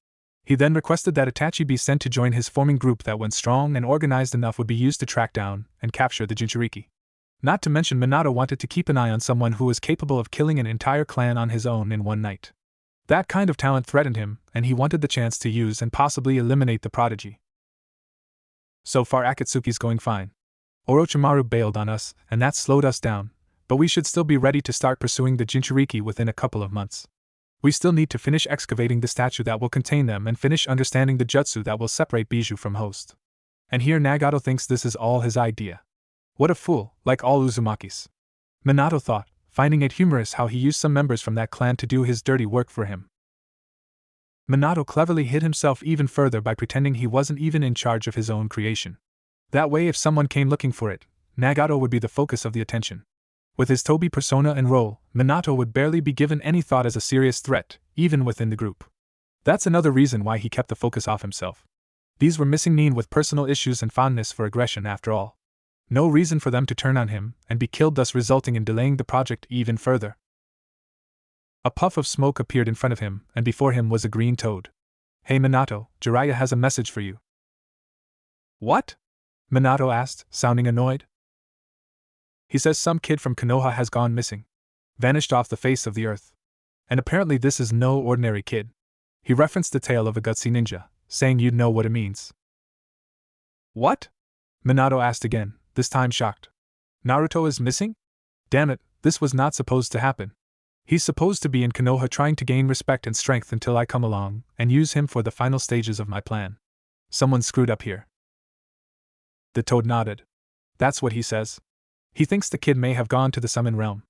He then requested that Itachi be sent to join his forming group that, when strong and organized enough, would be used to track down and capture the Jinchuriki. Not to mention, Minato wanted to keep an eye on someone who was capable of killing an entire clan on his own in one night. That kind of talent threatened him, and he wanted the chance to use and possibly eliminate the prodigy. So far Akatsuki's going fine. Orochimaru bailed on us, and that slowed us down, but we should still be ready to start pursuing the Jinchuriki within a couple of months. We still need to finish excavating the statue that will contain them and finish understanding the jutsu that will separate Bijou from Host. And here Nagato thinks this is all his idea. What a fool, like all Uzumakis. Minato thought, finding it humorous how he used some members from that clan to do his dirty work for him. Minato cleverly hid himself even further by pretending he wasn't even in charge of his own creation. That way, if someone came looking for it, Nagato would be the focus of the attention. With his Toby persona and role, Minato would barely be given any thought as a serious threat, even within the group. That's another reason why he kept the focus off himself. These were missing Nin with personal issues and fondness for aggression after all. No reason for them to turn on him and be killed, thus resulting in delaying the project even further. A puff of smoke appeared in front of him, and before him was a green toad. "Hey Minato, Jiraiya has a message for you." "What?" Minato asked, sounding annoyed. "He says some kid from Konoha has gone missing. Vanished off the face of the earth. And apparently this is no ordinary kid. He referenced the tale of a gutsy ninja, saying you'd know what it means." "What?" Minato asked again, this time shocked. "Naruto is missing? Damn it, this was not supposed to happen. He's supposed to be in Konoha trying to gain respect and strength until I come along and use him for the final stages of my plan. Someone screwed up here." The toad nodded. "That's what he says. He thinks the kid may have gone to the summon realm.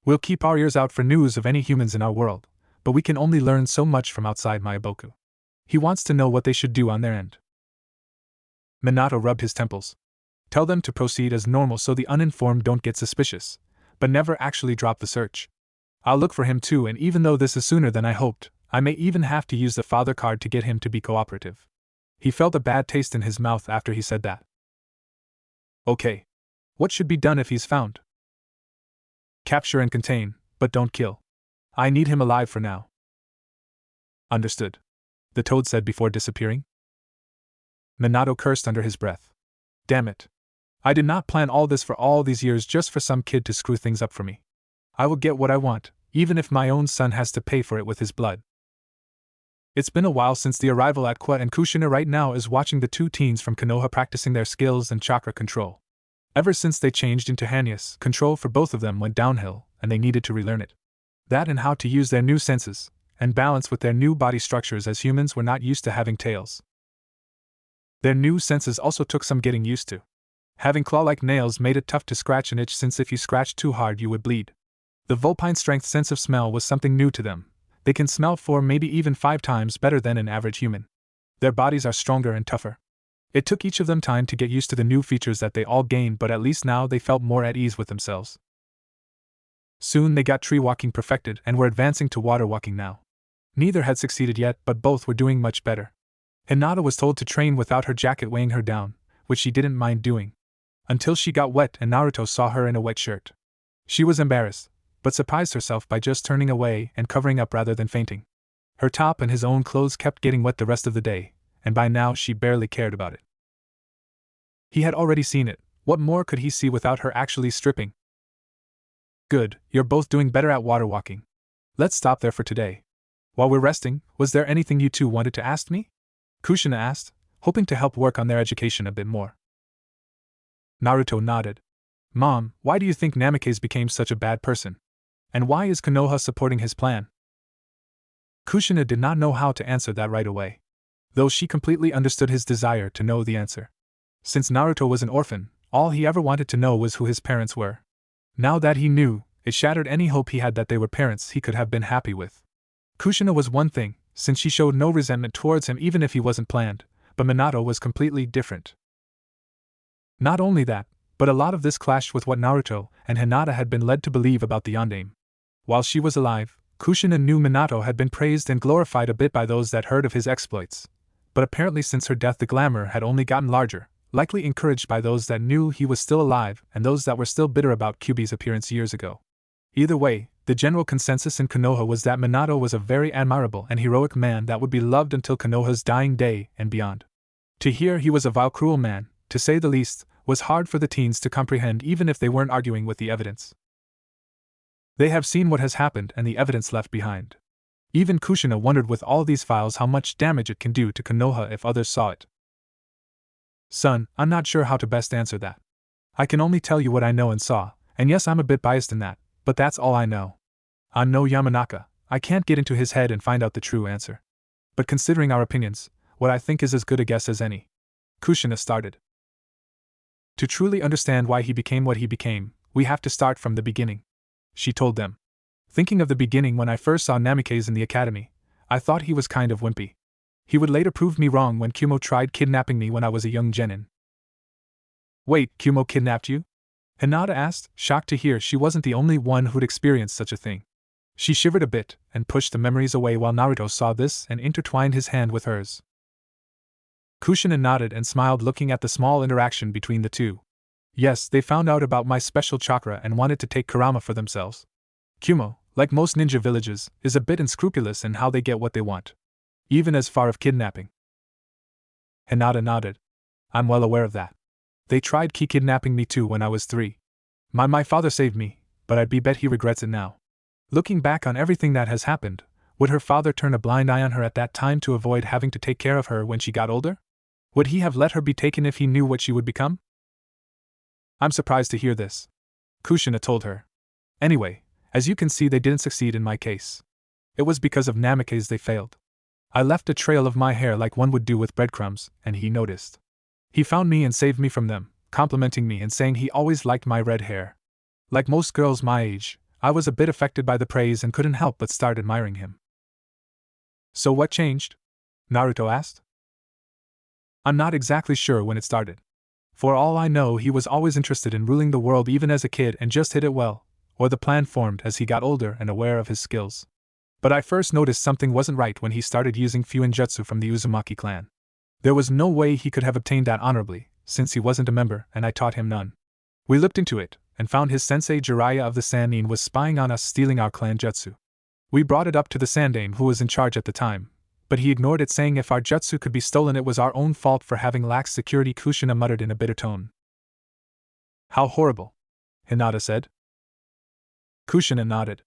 We'll keep our ears out for news of any humans in our world, but we can only learn so much from outside Maiboku. He wants to know what they should do on their end." Minato rubbed his temples. "Tell them to proceed as normal so the uninformed don't get suspicious, but never actually drop the search. I'll look for him too, and even though this is sooner than I hoped, I may even have to use the father card to get him to be cooperative." He felt a bad taste in his mouth after he said that. "Okay. What should be done if he's found?" "Capture and contain, but don't kill. I need him alive for now." "Understood," the toad said before disappearing. Minato cursed under his breath. "Damn it. I did not plan all this for all these years just for some kid to screw things up for me. I will get what I want, even if my own son has to pay for it with his blood." It's been a while since the arrival at Kwa, and Kushina right now is watching the two teens from Konoha practicing their skills and chakra control. Ever since they changed into Hanyas, control for both of them went downhill, and they needed to relearn it. That and how to use their new senses, and balance with their new body structures, as humans were not used to having tails. Their new senses also took some getting used to. Having claw-like nails made it tough to scratch and itch, since if you scratched too hard you would bleed. The vulpine strength sense of smell was something new to them. They can smell 4, maybe even 5 times better than an average human. Their bodies are stronger and tougher. It took each of them time to get used to the new features that they all gained, but at least now they felt more at ease with themselves. Soon they got tree walking perfected and were advancing to water walking now. Neither had succeeded yet, but both were doing much better. Hinata was told to train without her jacket weighing her down, which she didn't mind doing. Until she got wet and Naruto saw her in a wet shirt. She was embarrassed, but surprised herself by just turning away and covering up rather than fainting. Her top and his own clothes kept getting wet the rest of the day, and by now she barely cared about it. He had already seen it. What more could he see without her actually stripping? "Good, you're both doing better at water walking. Let's stop there for today. While we're resting, was there anything you two wanted to ask me?" Kushina asked, hoping to help work on their education a bit more. Naruto nodded. "Mom, why do you think Namikaze became such a bad person? And why is Konoha supporting his plan?" Kushina did not know how to answer that right away, though she completely understood his desire to know the answer. Since Naruto was an orphan, all he ever wanted to know was who his parents were. Now that he knew, it shattered any hope he had that they were parents he could have been happy with. Kushina was one thing, since she showed no resentment towards him even if he wasn't planned, but Minato was completely different. Not only that, but a lot of this clashed with what Naruto and Hinata had been led to believe about the Yondaime. While she was alive, Kushina knew Minato had been praised and glorified a bit by those that heard of his exploits. But apparently since her death the glamour had only gotten larger, likely encouraged by those that knew he was still alive and those that were still bitter about Kyuubi's appearance years ago. Either way, the general consensus in Konoha was that Minato was a very admirable and heroic man that would be loved until Konoha's dying day and beyond. To hear he was a vile, cruel man, to say the least, was hard for the teens to comprehend even if they weren't arguing with the evidence. They have seen what has happened and the evidence left behind. Even Kushina wondered with all these files how much damage it can do to Konoha if others saw it. "Son, I'm not sure how to best answer that. I can only tell you what I know and saw, and yes, I'm a bit biased in that, but that's all I know. I'm no Yamanaka, I can't get into his head and find out the true answer. But considering our opinions, what I think is as good a guess as any." Kushina started. "To truly understand why he became what he became, we have to start from the beginning. she told them. Thinking of the beginning when I first saw Namikaze in the academy, I thought he was kind of wimpy. He would later prove me wrong when Kumo tried kidnapping me when I was a young genin. Wait, Kumo kidnapped you? Hinata asked, shocked to hear she wasn't the only one who'd experienced such a thing. She shivered a bit and pushed the memories away while Naruto saw this and intertwined his hand with hers. Kushina nodded and smiled, looking at the small interaction between the two. Yes, they found out about my special chakra and wanted to take Kurama for themselves. Kumo, like most ninja villages, is a bit unscrupulous in how they get what they want. Even as far as kidnapping. Hinata nodded. I'm well aware of that. They tried kidnapping me too when I was 3. My father saved me, but I'd bet he regrets it now. Looking back on everything that has happened, would her father turn a blind eye on her at that time to avoid having to take care of her when she got older? Would he have let her be taken if he knew what she would become? I'm surprised to hear this, Kushina told her. Anyway, as you can see, they didn't succeed in my case. It was because of Namikaze they failed. I left a trail of my hair like one would do with breadcrumbs, and he noticed. He found me and saved me from them, complimenting me and saying he always liked my red hair. Like most girls my age, I was a bit affected by the praise and couldn't help but start admiring him. So what changed? Naruto asked. I'm not exactly sure when it started. For all I know, he was always interested in ruling the world even as a kid and just hit it well, or the plan formed as he got older and aware of his skills. But I first noticed something wasn't right when he started using Fuinjutsu from the Uzumaki clan. There was no way he could have obtained that honorably, since he wasn't a member and I taught him none. We looked into it, and found his sensei Jiraiya of the Sannin was spying on us stealing our clan jutsu. We brought it up to the Sandaime who was in charge at the time, but he ignored it, saying if our jutsu could be stolen it was our own fault for having lax security. Kushina muttered in a bitter tone. How horrible, Hinata said. Kushina nodded.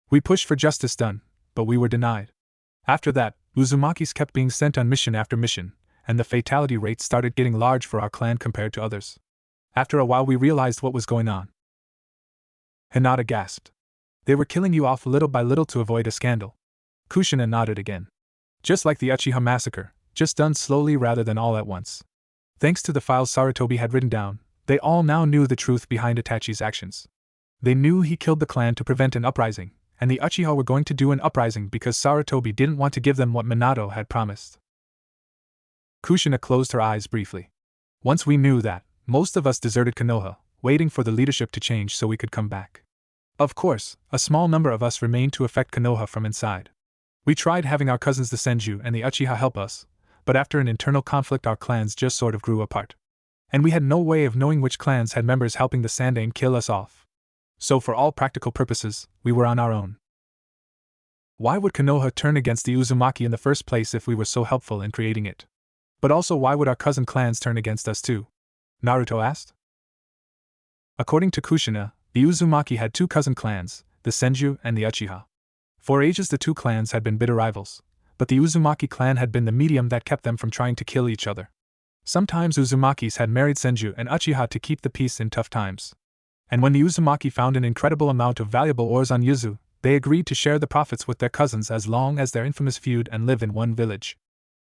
We pushed for justice done, but we were denied. After that, Uzumakis kept being sent on mission after mission, and the fatality rate started getting large for our clan compared to others. After a while we realized what was going on. Hinata gasped. They were killing you off little by little to avoid a scandal. Kushina nodded again. Just like the Uchiha massacre, just done slowly rather than all at once. Thanks to the files Sarutobi had written down, they all now knew the truth behind Itachi's actions. They knew he killed the clan to prevent an uprising, and the Uchiha were going to do an uprising because Sarutobi didn't want to give them what Minato had promised. Kushina closed her eyes briefly. Once we knew that, most of us deserted Konoha, waiting for the leadership to change so we could come back. Of course, a small number of us remained to affect Konoha from inside. We tried having our cousins the Senju and the Uchiha help us, but after an internal conflict our clans just sort of grew apart. And we had no way of knowing which clans had members helping the Sandaime kill us off. So for all practical purposes, we were on our own. Why would Konoha turn against the Uzumaki in the first place if we were so helpful in creating it? But also why would our cousin clans turn against us too? Naruto asked. According to Kushina, the Uzumaki had 2 cousin clans, the Senju and the Uchiha. For ages the 2 clans had been bitter rivals, but the Uzumaki clan had been the medium that kept them from trying to kill each other. Sometimes Uzumakis had married Senju and Uchiha to keep the peace in tough times. And when the Uzumaki found an incredible amount of valuable ores on Yuzu, they agreed to share the profits with their cousins as long as their infamous feud and live in one village.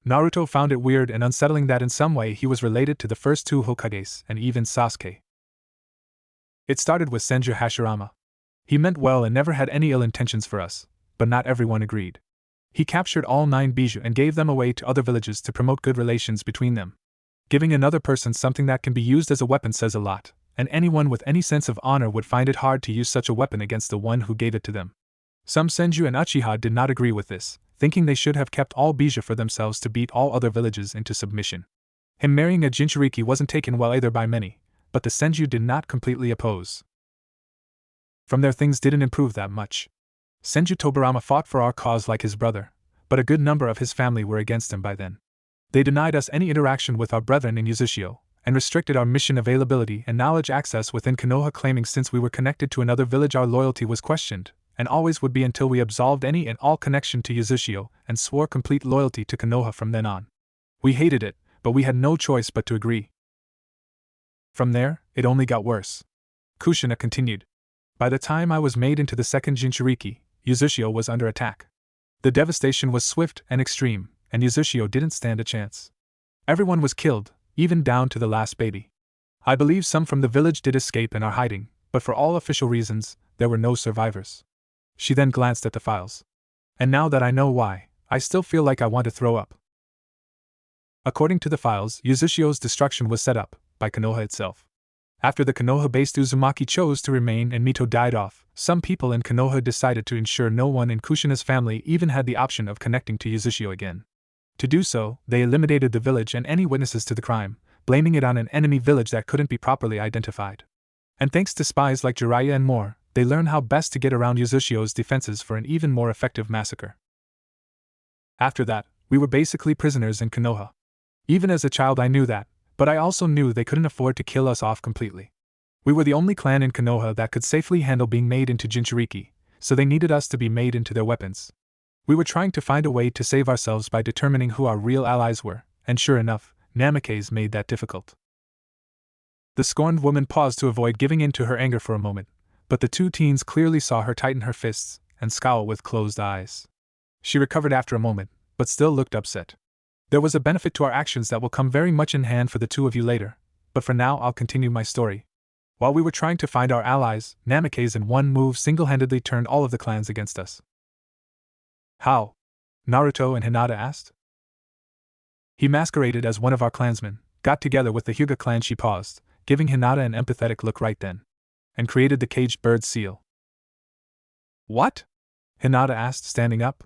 Naruto found it weird and unsettling that in some way he was related to the first 2 Hokages and even Sasuke. It started with Senju Hashirama. He meant well and never had any ill intentions for us, but not everyone agreed. He captured all 9 bijou and gave them away to other villages to promote good relations between them. Giving another person something that can be used as a weapon says a lot, and anyone with any sense of honor would find it hard to use such a weapon against the one who gave it to them. Some Senju and Uchiha did not agree with this, thinking they should have kept all bijou for themselves to beat all other villages into submission. Him marrying a Jinchuriki wasn't taken well either by many, but the Senju did not completely oppose. From there things didn't improve that much. Senju Tobarama fought for our cause like his brother, but a good number of his family were against him by then. They denied us any interaction with our brethren in Uzushio, and restricted our mission availability and knowledge access within Konoha, claiming since we were connected to another village our loyalty was questioned, and always would be until we absolved any and all connection to Uzushio and swore complete loyalty to Konoha from then on. We hated it, but we had no choice but to agree. From there, it only got worse. Kushina continued. By the time I was made into the second Jinchuriki, Uzushio was under attack. The devastation was swift and extreme, and Uzushio didn't stand a chance. Everyone was killed, even down to the last baby. I believe some from the village did escape and are hiding, but for all official reasons, there were no survivors. She then glanced at the files. And now that I know why, I still feel like I want to throw up. According to the files, Yuzashio's destruction was set up by Konoha itself. After the Konoha-based Uzumaki chose to remain and Mito died off, some people in Konoha decided to ensure no one in Kushina's family even had the option of connecting to Yuzashio again. To do so, they eliminated the village and any witnesses to the crime, blaming it on an enemy village that couldn't be properly identified. And thanks to spies like Jiraiya and more, they learned how best to get around Yuzashio's defenses for an even more effective massacre. After that, we were basically prisoners in Konoha. Even as a child I knew that, but I also knew they couldn't afford to kill us off completely. We were the only clan in Konoha that could safely handle being made into Jinchuriki, so they needed us to be made into their weapons. We were trying to find a way to save ourselves by determining who our real allies were, and sure enough, Namikaze made that difficult. The scorned woman paused to avoid giving in to her anger for a moment, but the two teens clearly saw her tighten her fists and scowl with closed eyes. She recovered after a moment, but still looked upset. There was a benefit to our actions that will come very much in hand for the two of you later, but for now I'll continue my story. While we were trying to find our allies, Namikaze in one move single-handedly turned all of the clans against us. How? Naruto and Hinata asked. He masqueraded as one of our clansmen, got together with the Hyuga clan. She paused, giving Hinata an empathetic look right then, and created the caged bird seal. What? Hinata asked, standing up.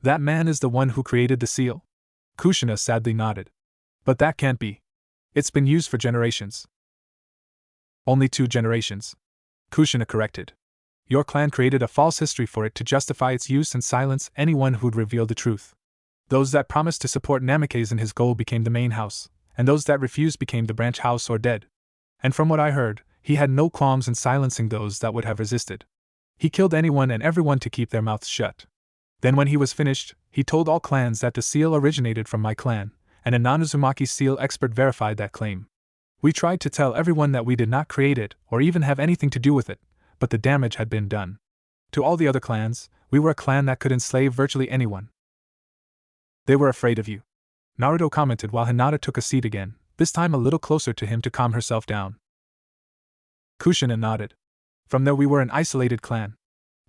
That man is the one who created the seal? Kushina sadly nodded. But that can't be. It's been used for generations. Only 2 generations. Kushina corrected. Your clan created a false history for it to justify its use and silence anyone who'd reveal the truth. Those that promised to support Namikaze in his goal became the main house, and those that refused became the branch house or dead. And from what I heard, he had no qualms in silencing those that would have resisted. He killed anyone and everyone to keep their mouths shut. Then when he was finished, he told all clans that the seal originated from my clan, and a non-Uzumaki seal expert verified that claim. We tried to tell everyone that we did not create it or even have anything to do with it, but the damage had been done. To all the other clans, we were a clan that could enslave virtually anyone. They were afraid of you, Naruto commented while Hinata took a seat again, this time a little closer to him to calm herself down. Kushina nodded. From there we were an isolated clan.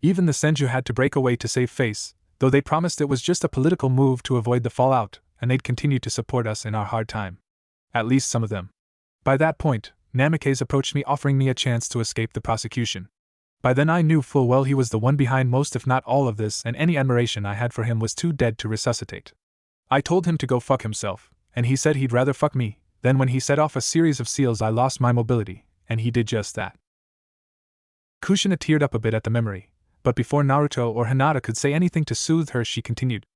Even the Senju had to break away to save face, though they promised it was just a political move to avoid the fallout, and they'd continue to support us in our hard time. At least some of them. By that point, Namikaze approached me offering me a chance to escape the prosecution. By then I knew full well he was the one behind most if not all of this, and any admiration I had for him was too dead to resuscitate. I told him to go fuck himself, and he said he'd rather fuck me. Then when he set off a series of seals I lost my mobility, and he did just that. Kushina teared up a bit at the memory, but before Naruto or Hinata could say anything to soothe her she continued.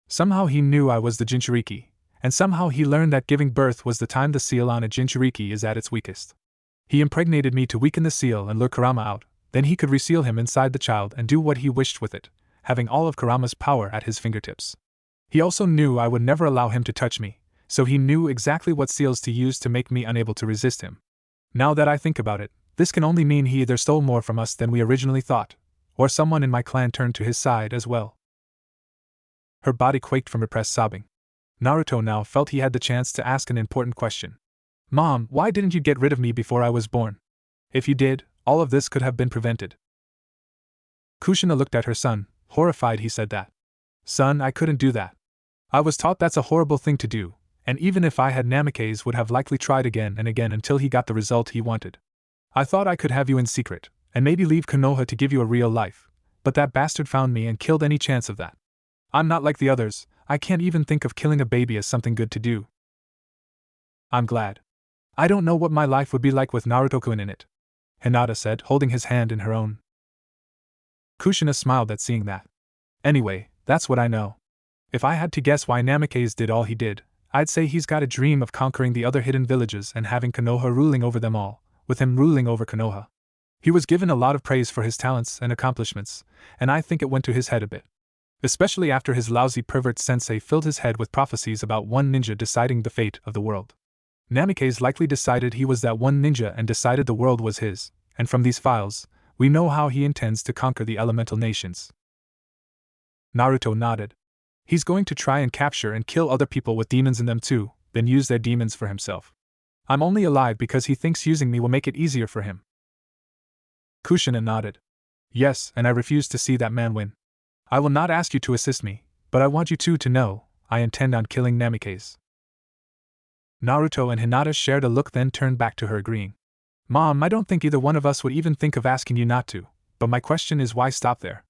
Somehow he knew I was the Jinchuriki, and somehow he learned that giving birth was the time the seal on a Jinchuriki is at its weakest. He impregnated me to weaken the seal and lure Kurama out, then he could reseal him inside the child and do what he wished with it, having all of Kurama's power at his fingertips. He also knew I would never allow him to touch me, so he knew exactly what seals to use to make me unable to resist him. Now that I think about it, this can only mean he either stole more from us than we originally thought, or someone in my clan turned to his side as well. Her body quaked from repressed sobbing. Naruto now felt he had the chance to ask an important question. Mom, why didn't you get rid of me before I was born? If you did, all of this could have been prevented. Kushina looked at her son, horrified. He said that. Son, I couldn't do that. I was taught that's a horrible thing to do, and even if I had, Namikaze would have likely tried again and again until he got the result he wanted. I thought I could have you in secret, and maybe leave Konoha to give you a real life, but that bastard found me and killed any chance of that. I'm not like the others. I can't even think of killing a baby as something good to do. I'm glad. I don't know what my life would be like with Naruto-kun in it, Hinata said, holding his hand in her own. Kushina smiled at seeing that. Anyway, that's what I know. If I had to guess why Namikaze did all he did, I'd say he's got a dream of conquering the other hidden villages and having Konoha ruling over them all, with him ruling over Konoha. He was given a lot of praise for his talents and accomplishments, and I think it went to his head a bit. Especially after his lousy pervert sensei filled his head with prophecies about one ninja deciding the fate of the world. Namikaze likely decided he was that one ninja and decided the world was his, and from these files, we know how he intends to conquer the elemental nations. Naruto nodded. He's going to try and capture and kill other people with demons in them too, then use their demons for himself. I'm only alive because he thinks using me will make it easier for him. Kushina nodded. Yes, and I refuse to see that man win. I will not ask you to assist me, but I want you two to know, I intend on killing Namikaze. Naruto and Hinata shared a look, then turned back to her agreeing. Mom, I don't think either one of us would even think of asking you not to, but my question is why stop there?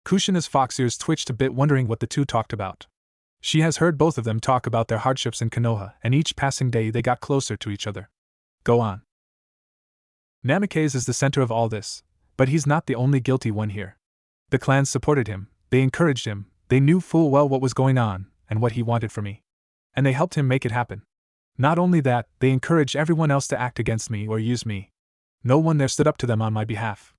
Kushina's fox ears twitched a bit, wondering what the two talked about. She has heard both of them talk about their hardships in Konoha, and each passing day they got closer to each other. Go on. Namikaze is the center of all this, but he's not the only guilty one here. The clans supported him, they encouraged him, they knew full well what was going on, and what he wanted from me. And they helped him make it happen. Not only that, they encouraged everyone else to act against me or use me. No one there stood up to them on my behalf.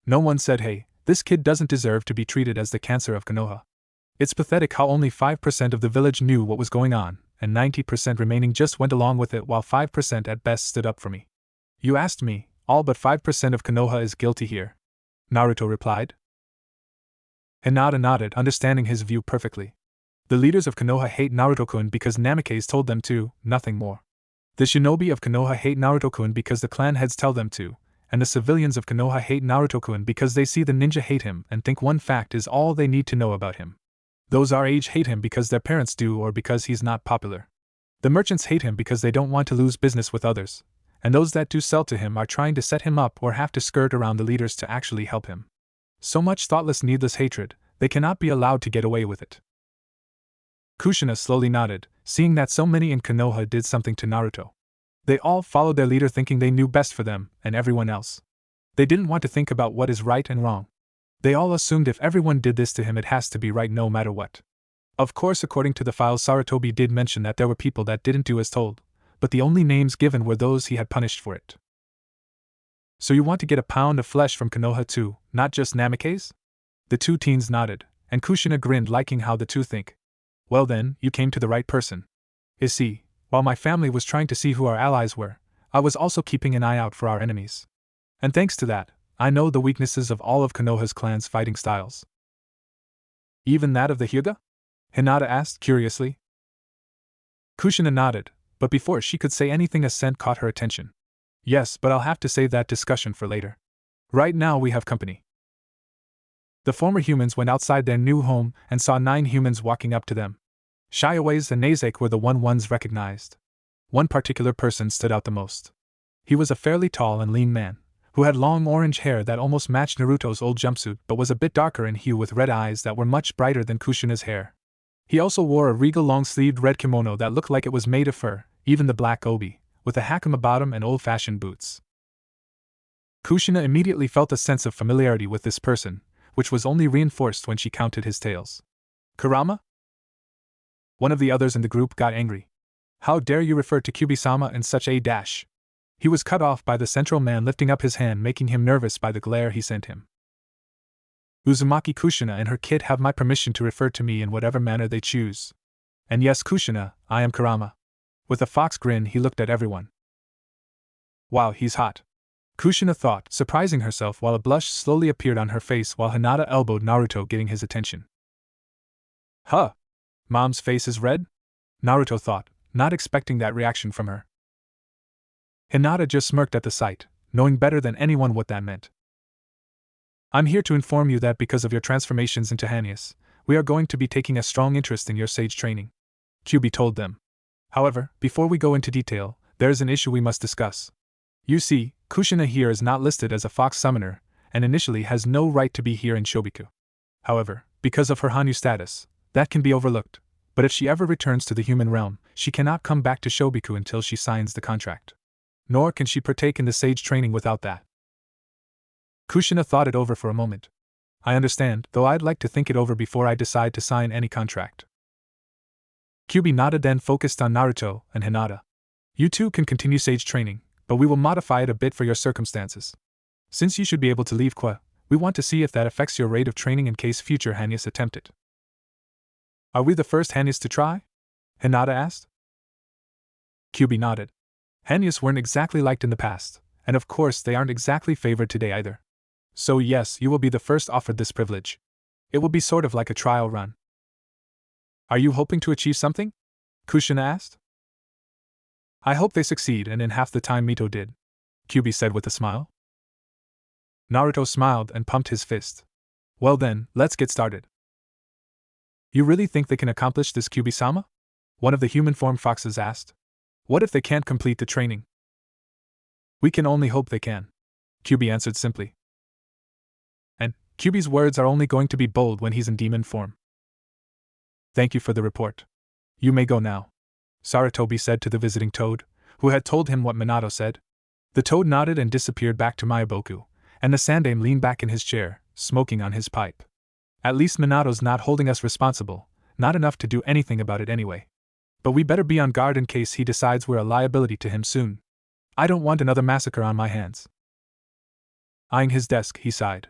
No one said, hey, this kid doesn't deserve to be treated as the cancer of Konoha. It's pathetic how only 5% of the village knew what was going on, and 90% remaining just went along with it while 5% at best stood up for me. You asked me, all but 5% of Konoha is guilty here. Naruto replied. Hinata nodded, understanding his view perfectly. The leaders of Konoha hate Naruto-kun because Namikaze told them to, nothing more. The shinobi of Konoha hate Naruto-kun because the clan heads tell them to, and the civilians of Konoha hate Naruto-kun because they see the ninja hate him and think one fact is all they need to know about him. Those our age hate him because their parents do or because he's not popular. The merchants hate him because they don't want to lose business with others, and those that do sell to him are trying to set him up or have to skirt around the leaders to actually help him. So much thoughtless, needless hatred, they cannot be allowed to get away with it. Kushina slowly nodded, seeing that so many in Konoha did something to Naruto. They all followed their leader thinking they knew best for them and everyone else. They didn't want to think about what is right and wrong. They all assumed if everyone did this to him it has to be right no matter what. Of course, according to the files, Sarutobi did mention that there were people that didn't do as told, but the only names given were those he had punished for it. So you want to get a pound of flesh from Konoha too, not just Namikaze? The two teens nodded, and Kushina grinned, liking how the two think. Well then, you came to the right person. You see, while my family was trying to see who our allies were, I was also keeping an eye out for our enemies. And thanks to that, I know the weaknesses of all of Konoha's clan's fighting styles. Even that of the Hyuga? Hinata asked curiously. Kushina nodded, but before she could say anything a scent caught her attention. Yes, but I'll have to save that discussion for later. Right now we have company. The former humans went outside their new home and saw 9 humans walking up to them. Shiaways and Nazek were the ones recognized. One particular person stood out the most. He was a fairly tall and lean man, who had long orange hair that almost matched Naruto's old jumpsuit but was a bit darker in hue with red eyes that were much brighter than Kushina's hair. He also wore a regal long-sleeved red kimono that looked like it was made of fur, even the black obi, with a hakama bottom and old-fashioned boots. Kushina immediately felt a sense of familiarity with this person, which was only reinforced when she counted his tails. Kurama? One of the others in the group got angry. How dare you refer to Kyubi-sama in such a dash? He was cut off by the central man lifting up his hand, making him nervous by the glare he sent him. Uzumaki Kushina and her kid have my permission to refer to me in whatever manner they choose. And yes, Kushina, I am Kurama. With a fox grin he looked at everyone. Wow, he's hot. Kushina thought, surprising herself while a blush slowly appeared on her face while Hinata elbowed Naruto, getting his attention. Huh! Mom's face is red? Naruto thought, not expecting that reaction from her. Hinata just smirked at the sight, knowing better than anyone what that meant. I'm here to inform you that because of your transformations into Hanias, we are going to be taking a strong interest in your sage training. Kyubi told them. However, before we go into detail, there is an issue we must discuss. You see, Kushina here is not listed as a fox summoner, and initially has no right to be here in Shobiku. However, because of her Hanyu status, that can be overlooked, but if she ever returns to the human realm, she cannot come back to Shobiku until she signs the contract. Nor can she partake in the sage training without that. Kushina thought it over for a moment. I understand, though I'd like to think it over before I decide to sign any contract. Kyubi nodded, then focused on Naruto and Hinata. You two can continue sage training, but we will modify it a bit for your circumstances. Since you should be able to leave Kwa, we want to see if that affects your rate of training in case future Hanias attempt it. Are we the first Hanias to try? Hinata asked. Kyubi nodded. Hanias weren't exactly liked in the past, and of course they aren't exactly favored today either. So yes, you will be the first offered this privilege. It will be sort of like a trial run. Are you hoping to achieve something? Kushina asked. I hope they succeed and in half the time Mito did, Kyubi said with a smile. Naruto smiled and pumped his fist. Well then, let's get started. You really think they can accomplish this, Kyubi-sama? One of the human-formed foxes asked. What if they can't complete the training? We can only hope they can, Kyubi answered simply. And Kyubi's words are only going to be bold when he's in demon form. Thank you for the report. You may go now, Sarutobi said to the visiting toad, who had told him what Minato said. The toad nodded and disappeared back to Maiboku, and the Sandaime leaned back in his chair, smoking on his pipe. At least Minato's not holding us responsible, not enough to do anything about it anyway. But we better be on guard in case he decides we're a liability to him soon. I don't want another massacre on my hands. Eyeing his desk, he sighed.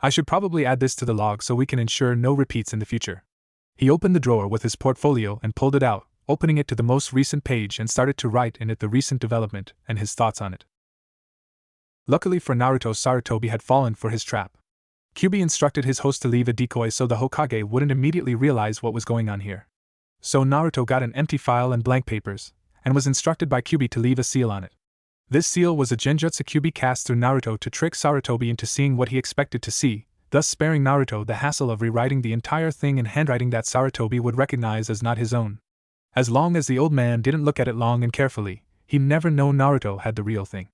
I should probably add this to the log so we can ensure no repeats in the future. He opened the drawer with his portfolio and pulled it out, opening it to the most recent page and started to write in it the recent development and his thoughts on it. Luckily for Naruto, Sarutobi had fallen for his trap. Kyubi instructed his host to leave a decoy so the Hokage wouldn't immediately realize what was going on here. So Naruto got an empty file and blank papers, and was instructed by Kyubi to leave a seal on it. This seal was a genjutsu Kyubi cast through Naruto to trick Sarutobi into seeing what he expected to see, thus sparing Naruto the hassle of rewriting the entire thing in handwriting that Sarutobi would recognize as not his own. As long as the old man didn't look at it long and carefully, he'd never know Naruto had the real thing.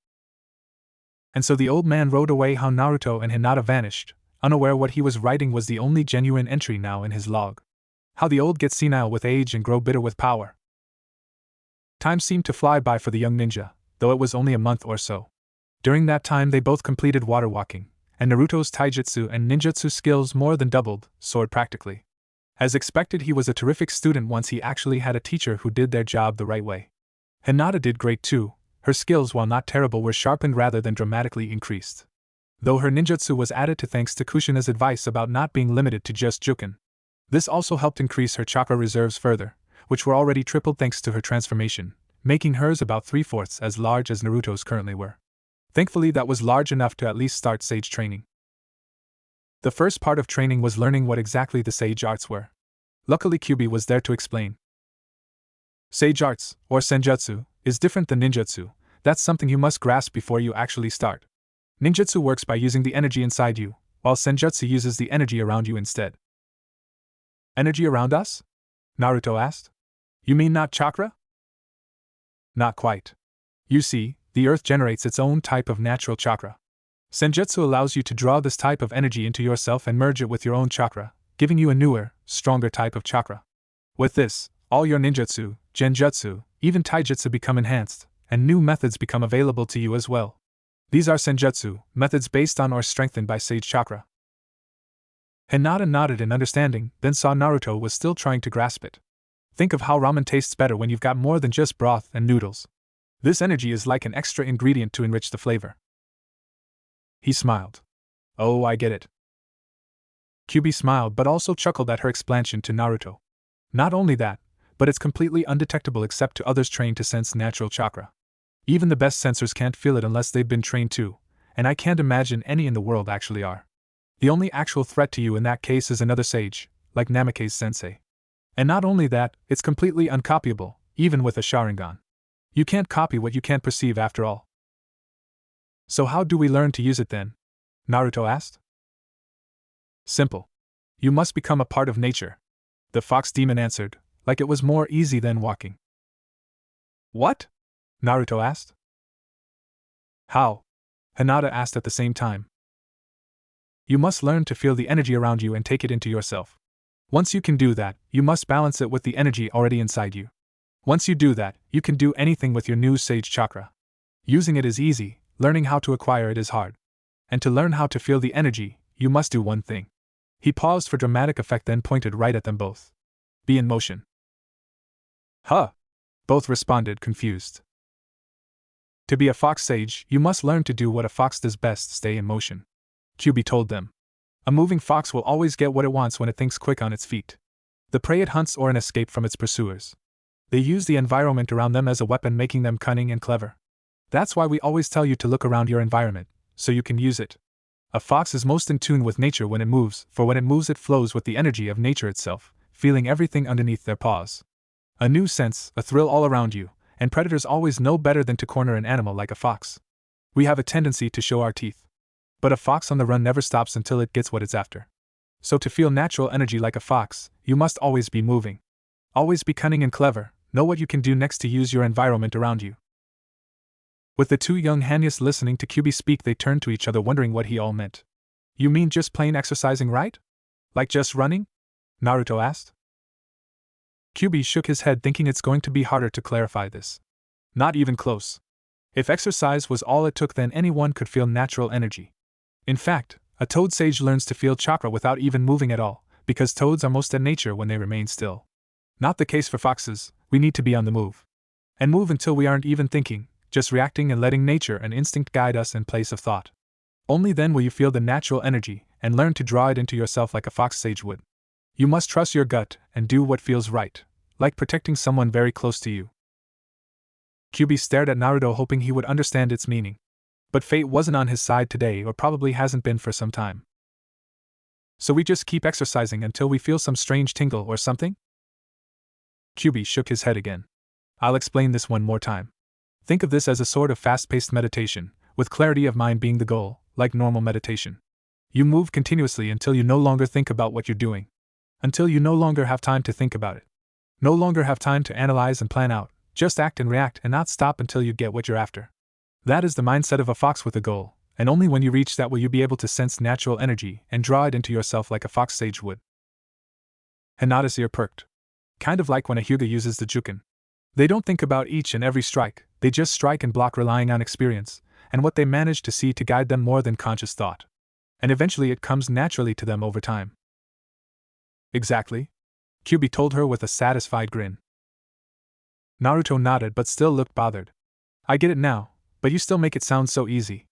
And so the old man wrote away how Naruto and Hinata vanished, unaware what he was writing was the only genuine entry now in his log. How the old get senile with age and grow bitter with power. Time seemed to fly by for the young ninja, though it was only a month or so. During that time they both completed water walking, and Naruto's taijutsu and ninjutsu skills more than doubled, soared practically. As expected, he was a terrific student once he actually had a teacher who did their job the right way. Hinata did great too. Her skills, while not terrible, were sharpened rather than dramatically increased. Though her ninjutsu was added to thanks to Kushina's advice about not being limited to just juken. This also helped increase her chakra reserves further, which were already tripled thanks to her transformation, making hers about 3/4 as large as Naruto's currently were. Thankfully that was large enough to at least start sage training. The first part of training was learning what exactly the sage arts were. Luckily Kyubi was there to explain. Sage arts, or senjutsu, is different than ninjutsu. That's something you must grasp before you actually start. Ninjutsu works by using the energy inside you, while senjutsu uses the energy around you instead. Energy around us? Naruto asked. You mean not chakra? Not quite. You see, the earth generates its own type of natural chakra. Senjutsu allows you to draw this type of energy into yourself and merge it with your own chakra, giving you a newer, stronger type of chakra. With this, all your ninjutsu, genjutsu, even taijutsu become enhanced, and new methods become available to you as well. These are senjutsu, methods based on or strengthened by sage chakra. Hinata nodded in understanding, then saw Naruto was still trying to grasp it. Think of how ramen tastes better when you've got more than just broth and noodles. This energy is like an extra ingredient to enrich the flavor. He smiled. Oh, I get it. Kyubi smiled but also chuckled at her explanation to Naruto. Not only that, but it's completely undetectable except to others trained to sense natural chakra. Even the best sensors can't feel it unless they've been trained to, and I can't imagine any in the world actually are. The only actual threat to you in that case is another sage, like Namake's sensei. And not only that, it's completely uncopyable, even with a Sharingan. You can't copy what you can't perceive after all. So how do we learn to use it then? Naruto asked. Simple. You must become a part of nature. The fox demon answered, like it was more easy than walking. What? Naruto asked. How? Hinata asked at the same time. You must learn to feel the energy around you and take it into yourself. Once you can do that, you must balance it with the energy already inside you. Once you do that, you can do anything with your new sage chakra. Using it is easy, learning how to acquire it is hard. And to learn how to feel the energy, you must do one thing. He paused for dramatic effect, then pointed right at them both. Be in motion. Huh? Both responded, confused. To be a fox sage, you must learn to do what a fox does best, stay in motion. Kyubi told them. A moving fox will always get what it wants when it thinks quick on its feet. The prey it hunts or an escape from its pursuers. They use the environment around them as a weapon, making them cunning and clever. That's why we always tell you to look around your environment, so you can use it. A fox is most in tune with nature when it moves, for when it moves it flows with the energy of nature itself, feeling everything underneath their paws. A new sense, a thrill all around you, and predators always know better than to corner an animal like a fox. We have a tendency to show our teeth. But a fox on the run never stops until it gets what it's after. So to feel natural energy like a fox, you must always be moving. Always be cunning and clever, know what you can do next to use your environment around you. With the two young Hanyas listening to Kyubi speak, they turned to each other wondering what he all meant. You mean just plain exercising, right? Like just running? Naruto asked. Kyubi shook his head, thinking it's going to be harder to clarify this. Not even close. If exercise was all it took, then anyone could feel natural energy. In fact, a toad sage learns to feel chakra without even moving at all, because toads are most at nature when they remain still. Not the case for foxes, we need to be on the move. And move until we aren't even thinking, just reacting and letting nature and instinct guide us in place of thought. Only then will you feel the natural energy and learn to draw it into yourself like a fox sage would. You must trust your gut and do what feels right, like protecting someone very close to you. Kyubi stared at Naruto, hoping he would understand its meaning. But fate wasn't on his side today, or probably hasn't been for some time. So we just keep exercising until we feel some strange tingle or something? Kyubi shook his head again. I'll explain this one more time. Think of this as a sort of fast-paced meditation, with clarity of mind being the goal, like normal meditation. You move continuously until you no longer think about what you're doing. Until you no longer have time to think about it. No longer have time to analyze and plan out, just act and react and not stop until you get what you're after. That is the mindset of a fox with a goal, and only when you reach that will you be able to sense natural energy and draw it into yourself like a fox sage would. Hinata's ear perked. Kind of like when a Hyuga uses the Juken. They don't think about each and every strike, they just strike and block, relying on experience, and what they manage to see to guide them more than conscious thought. And eventually it comes naturally to them over time. Exactly, Kyubi told her with a satisfied grin. Naruto nodded but still looked bothered. I get it now, but you still make it sound so easy.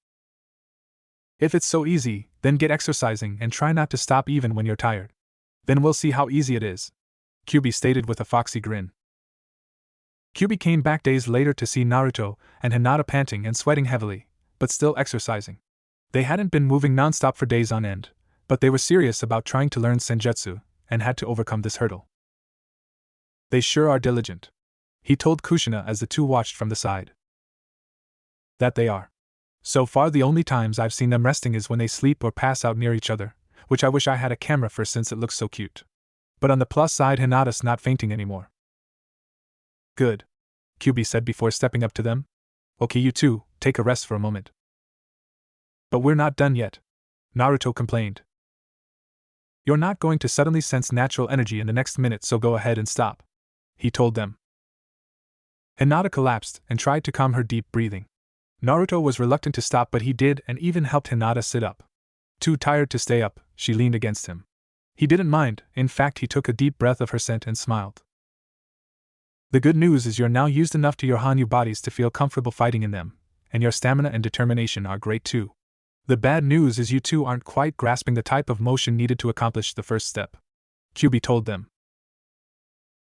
If it's so easy, then get exercising and try not to stop even when you're tired. Then we'll see how easy it is, Kyubi stated with a foxy grin. Kyubi came back days later to see Naruto and Hinata panting and sweating heavily, but still exercising. They hadn't been moving non-stop for days on end, but they were serious about trying to learn senjutsu, and had to overcome this hurdle. They sure are diligent, he told Kushina as the two watched from the side. That they are. So far the only times I've seen them resting is when they sleep or pass out near each other, which I wish I had a camera for since it looks so cute. But on the plus side, Hinata's not fainting anymore. Good, Kyubi said before stepping up to them. Okay, you two, take a rest for a moment. But we're not done yet, Naruto complained. You're not going to suddenly sense natural energy in the next minute, so go ahead and stop, he told them. Hinata collapsed and tried to calm her deep breathing. Naruto was reluctant to stop, but he did and even helped Hinata sit up. Too tired to stay up, she leaned against him. He didn't mind, in fact he took a deep breath of her scent and smiled. The good news is you're now used enough to your Hanyu bodies to feel comfortable fighting in them, and your stamina and determination are great too. The bad news is you two aren't quite grasping the type of motion needed to accomplish the first step, Kyubi told them.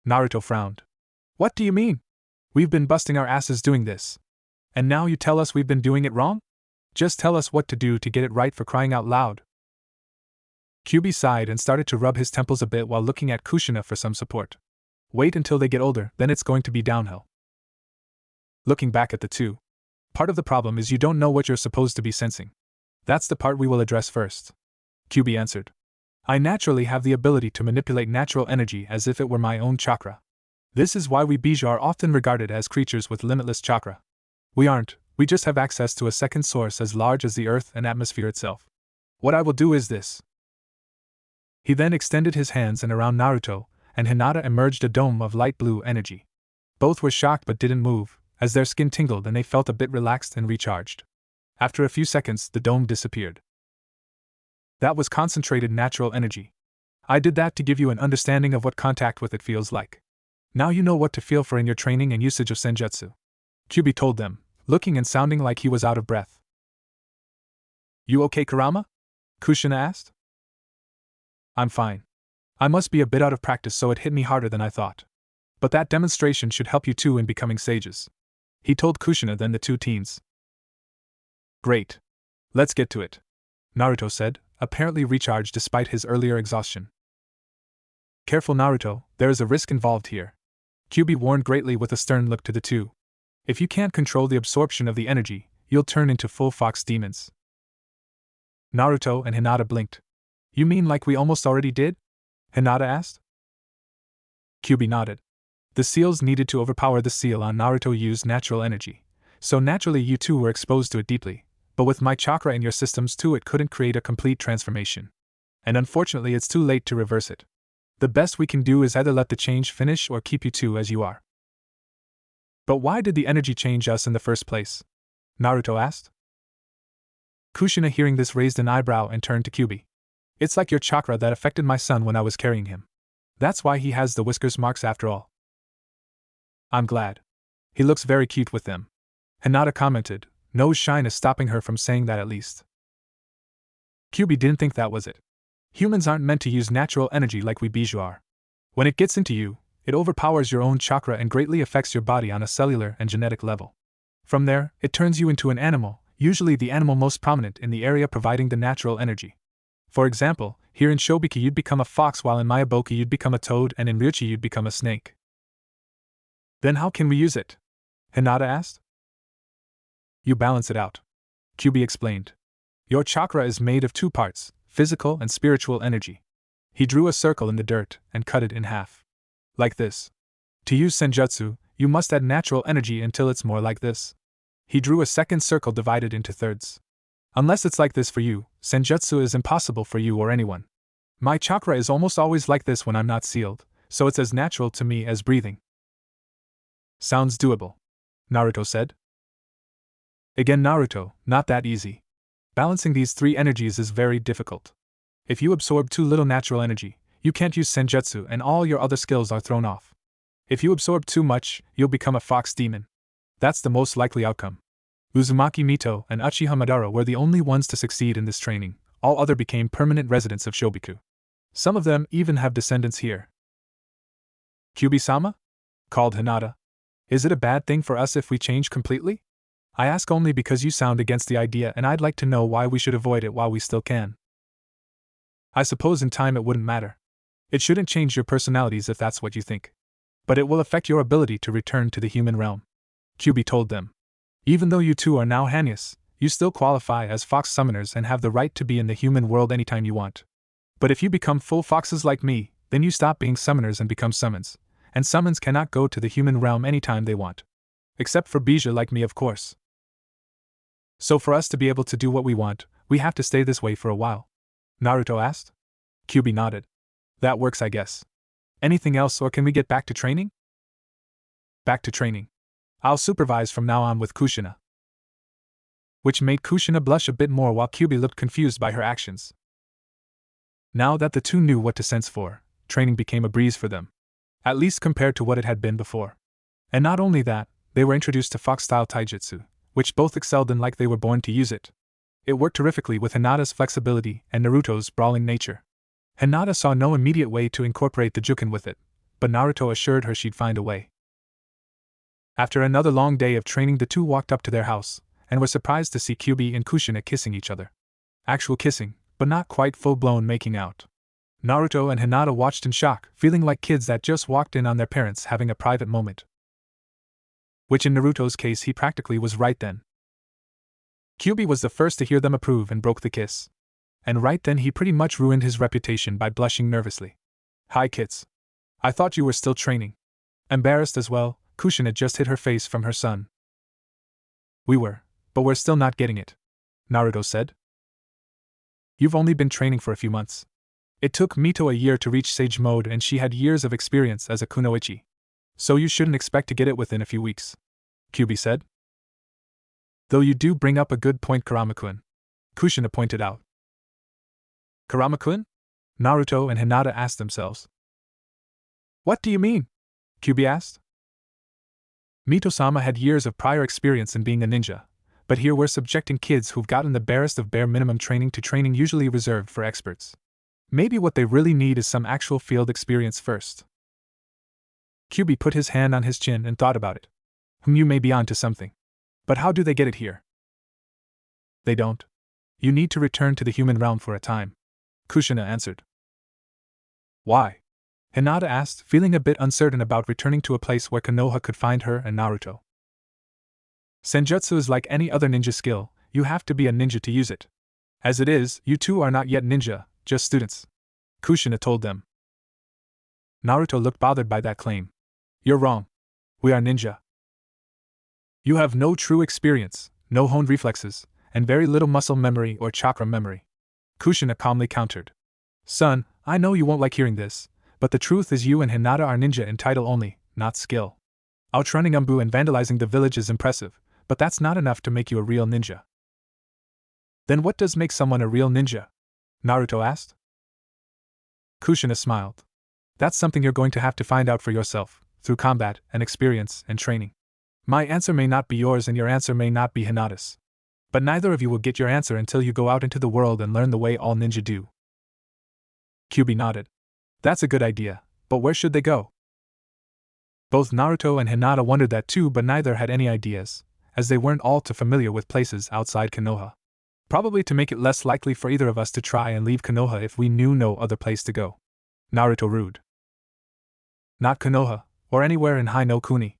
Naruto frowned. What do you mean? We've been busting our asses doing this. And now you tell us we've been doing it wrong? Just tell us what to do to get it right, for crying out loud. Kyubi sighed and started to rub his temples a bit while looking at Kushina for some support. Wait until they get older, then it's going to be downhill. Looking back at the two. Part of the problem is you don't know what you're supposed to be sensing. That's the part we will address first, Kyubi answered. I naturally have the ability to manipulate natural energy as if it were my own chakra. This is why we Bija are often regarded as creatures with limitless chakra. We aren't, we just have access to a second source as large as the earth and atmosphere itself. What I will do is this. He then extended his hands, and around Naruto and Hinata emerged a dome of light blue energy. Both were shocked but didn't move, as their skin tingled and they felt a bit relaxed and recharged. After a few seconds, the dome disappeared. That was concentrated natural energy. I did that to give you an understanding of what contact with it feels like. Now you know what to feel for in your training and usage of senjutsu, Kyubi told them, looking and sounding like he was out of breath. You okay, Kurama? Kushina asked. I'm fine. I must be a bit out of practice, so it hit me harder than I thought. But that demonstration should help you too in becoming sages, he told Kushina, then the two teens. Great. Let's get to it, Naruto said, apparently recharged despite his earlier exhaustion. Careful, Naruto, there is a risk involved here, Kyubi warned greatly with a stern look to the two. If you can't control the absorption of the energy, you'll turn into full fox demons. Naruto and Hinata blinked. You mean like we almost already did? Hinata asked. Kyuubi nodded. The seals needed to overpower the seal on Naruto used natural energy, so naturally you two were exposed to it deeply, but with my chakra in your systems too it couldn't create a complete transformation. And unfortunately it's too late to reverse it. The best we can do is either let the change finish or keep you two as you are. But why did the energy change us in the first place? Naruto asked. Kushina hearing this raised an eyebrow and turned to Kyuubi. It's like your chakra that affected my son when I was carrying him. That's why he has the whiskers marks after all. I'm glad. He looks very cute with them. Hinata commented, nose shyness stopping her from saying that at least. Kyuubi didn't think that was it. Humans aren't meant to use natural energy like we Bijou are. When it gets into you, it overpowers your own chakra and greatly affects your body on a cellular and genetic level. From there, it turns you into an animal, usually the animal most prominent in the area providing the natural energy. For example, here in Shobiki you'd become a fox while in Mayaboki you'd become a toad and in Ryuchi you'd become a snake. Then how can we use it? Hinata asked. You balance it out. Kyuubi explained. Your chakra is made of two parts, physical and spiritual energy. He drew a circle in the dirt and cut it in half. Like this. To use senjutsu, you must add natural energy until it's more like this. He drew a second circle divided into thirds. Unless it's like this for you, senjutsu is impossible for you or anyone. My chakra is almost always like this when I'm not sealed, so it's as natural to me as breathing. Sounds doable, Naruto said. Again Naruto, not that easy. Balancing these three energies is very difficult. If you absorb too little natural energy, you can't use senjutsu and all your other skills are thrown off. If you absorb too much, you'll become a fox demon. That's the most likely outcome. Uzumaki Mito and Uchiha Madara were the only ones to succeed in this training, all other became permanent residents of Shobiku. Some of them even have descendants here. Kyuubi-sama? Called Hinata. Is it a bad thing for us if we change completely? I ask only because you sound against the idea and I'd like to know why we should avoid it while we still can. I suppose in time it wouldn't matter. It shouldn't change your personalities if that's what you think. But it will affect your ability to return to the human realm. Kyuubi told them. Even though you two are now Hanyas, you still qualify as fox summoners and have the right to be in the human world anytime you want. But if you become full foxes like me, then you stop being summoners and become summons, and summons cannot go to the human realm anytime they want. Except for Bijou like me, of course. So for us to be able to do what we want, we have to stay this way for a while. Naruto asked. Kyuubi nodded. That works, I guess. Anything else, or can we get back to training? Back to training. I'll supervise from now on with Kushina. Which made Kushina blush a bit more while Kyuubi looked confused by her actions. Now that the two knew what to sense for, training became a breeze for them. At least compared to what it had been before. And not only that, they were introduced to fox-style taijutsu, which both excelled in like they were born to use it. It worked terrifically with Hinata's flexibility and Naruto's brawling nature. Hinata saw no immediate way to incorporate the Juken with it, but Naruto assured her she'd find a way. After another long day of training, the two walked up to their house, and were surprised to see Kyuubi and Kushina kissing each other. Actual kissing, but not quite full-blown making out. Naruto and Hinata watched in shock, feeling like kids that just walked in on their parents having a private moment. Which in Naruto's case he practically was right then. Kyuubi was the first to hear them approve and broke the kiss. And right then he pretty much ruined his reputation by blushing nervously. Hi kids. I thought you were still training. Embarrassed as well, Kushina just hid her face from her son. We were, but we're still not getting it, Naruto said. You've only been training for a few months. It took Mito a year to reach Sage Mode and she had years of experience as a kunoichi. So you shouldn't expect to get it within a few weeks, Kyuubi said. Though you do bring up a good point, Kurama-kun, Kushina pointed out. Kurama-kun? Naruto and Hinata asked themselves. What do you mean? Kyuubi asked. Mito-sama had years of prior experience in being a ninja, but here we're subjecting kids who've gotten the barest of bare minimum training to training usually reserved for experts. Maybe what they really need is some actual field experience first. Kyuubi put his hand on his chin and thought about it. You may be onto something. But how do they get it here? They don't. You need to return to the human realm for a time, Kushina answered. Why? Hinata asked, feeling a bit uncertain about returning to a place where Konoha could find her and Naruto. Senjutsu is like any other ninja skill, you have to be a ninja to use it. As it is, you two are not yet ninja, just students, Kushina told them. Naruto looked bothered by that claim. You're wrong. We are ninja. You have no true experience, no honed reflexes, and very little muscle memory or chakra memory, Kushina calmly countered. Son, I know you won't like hearing this, but the truth is you and Hinata are ninja in title only, not skill. Outrunning Umbu and vandalizing the village is impressive, but that's not enough to make you a real ninja. Then what does make someone a real ninja? Naruto asked. Kushina smiled. That's something you're going to have to find out for yourself, through combat and experience and training. My answer may not be yours and your answer may not be Hinata's. But neither of you will get your answer until you go out into the world and learn the way all ninja do. Kyuubi nodded. That's a good idea, but where should they go? Both Naruto and Hinata wondered that too, but neither had any ideas, as they weren't all too familiar with places outside Konoha. Probably to make it less likely for either of us to try and leave Konoha if we knew no other place to go. Naruto rued. Not Konoha, or anywhere in Hai no Kuni.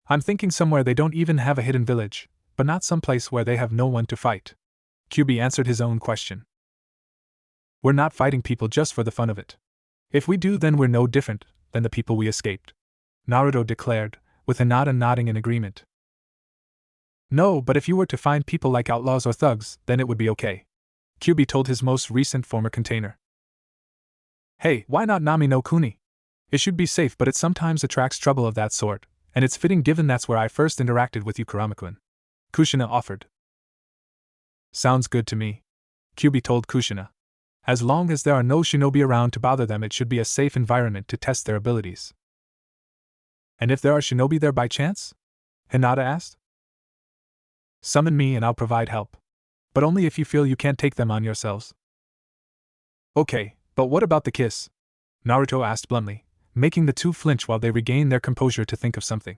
I'm thinking somewhere they don't even have a hidden village, but not some place where they have no one to fight. Kyuubi answered his own question. We're not fighting people just for the fun of it. If we do, then we're no different than the people we escaped, Naruto declared, with Hinata nodding in agreement. No, but if you were to find people like outlaws or thugs, then it would be okay, Kyuubi told his most recent former container. Hey, why not Nami no Kuni? It should be safe, but it sometimes attracts trouble of that sort, and it's fitting given that's where I first interacted with you, Kurama-kun, Kushina offered. Sounds good to me, Kyuubi told Kushina. As long as there are no shinobi around to bother them, it should be a safe environment to test their abilities. And if there are shinobi there by chance? Hinata asked. Summon me and I'll provide help. But only if you feel you can't take them on yourselves. Okay, but what about the kiss? Naruto asked bluntly, making the two flinch while they regained their composure to think of something.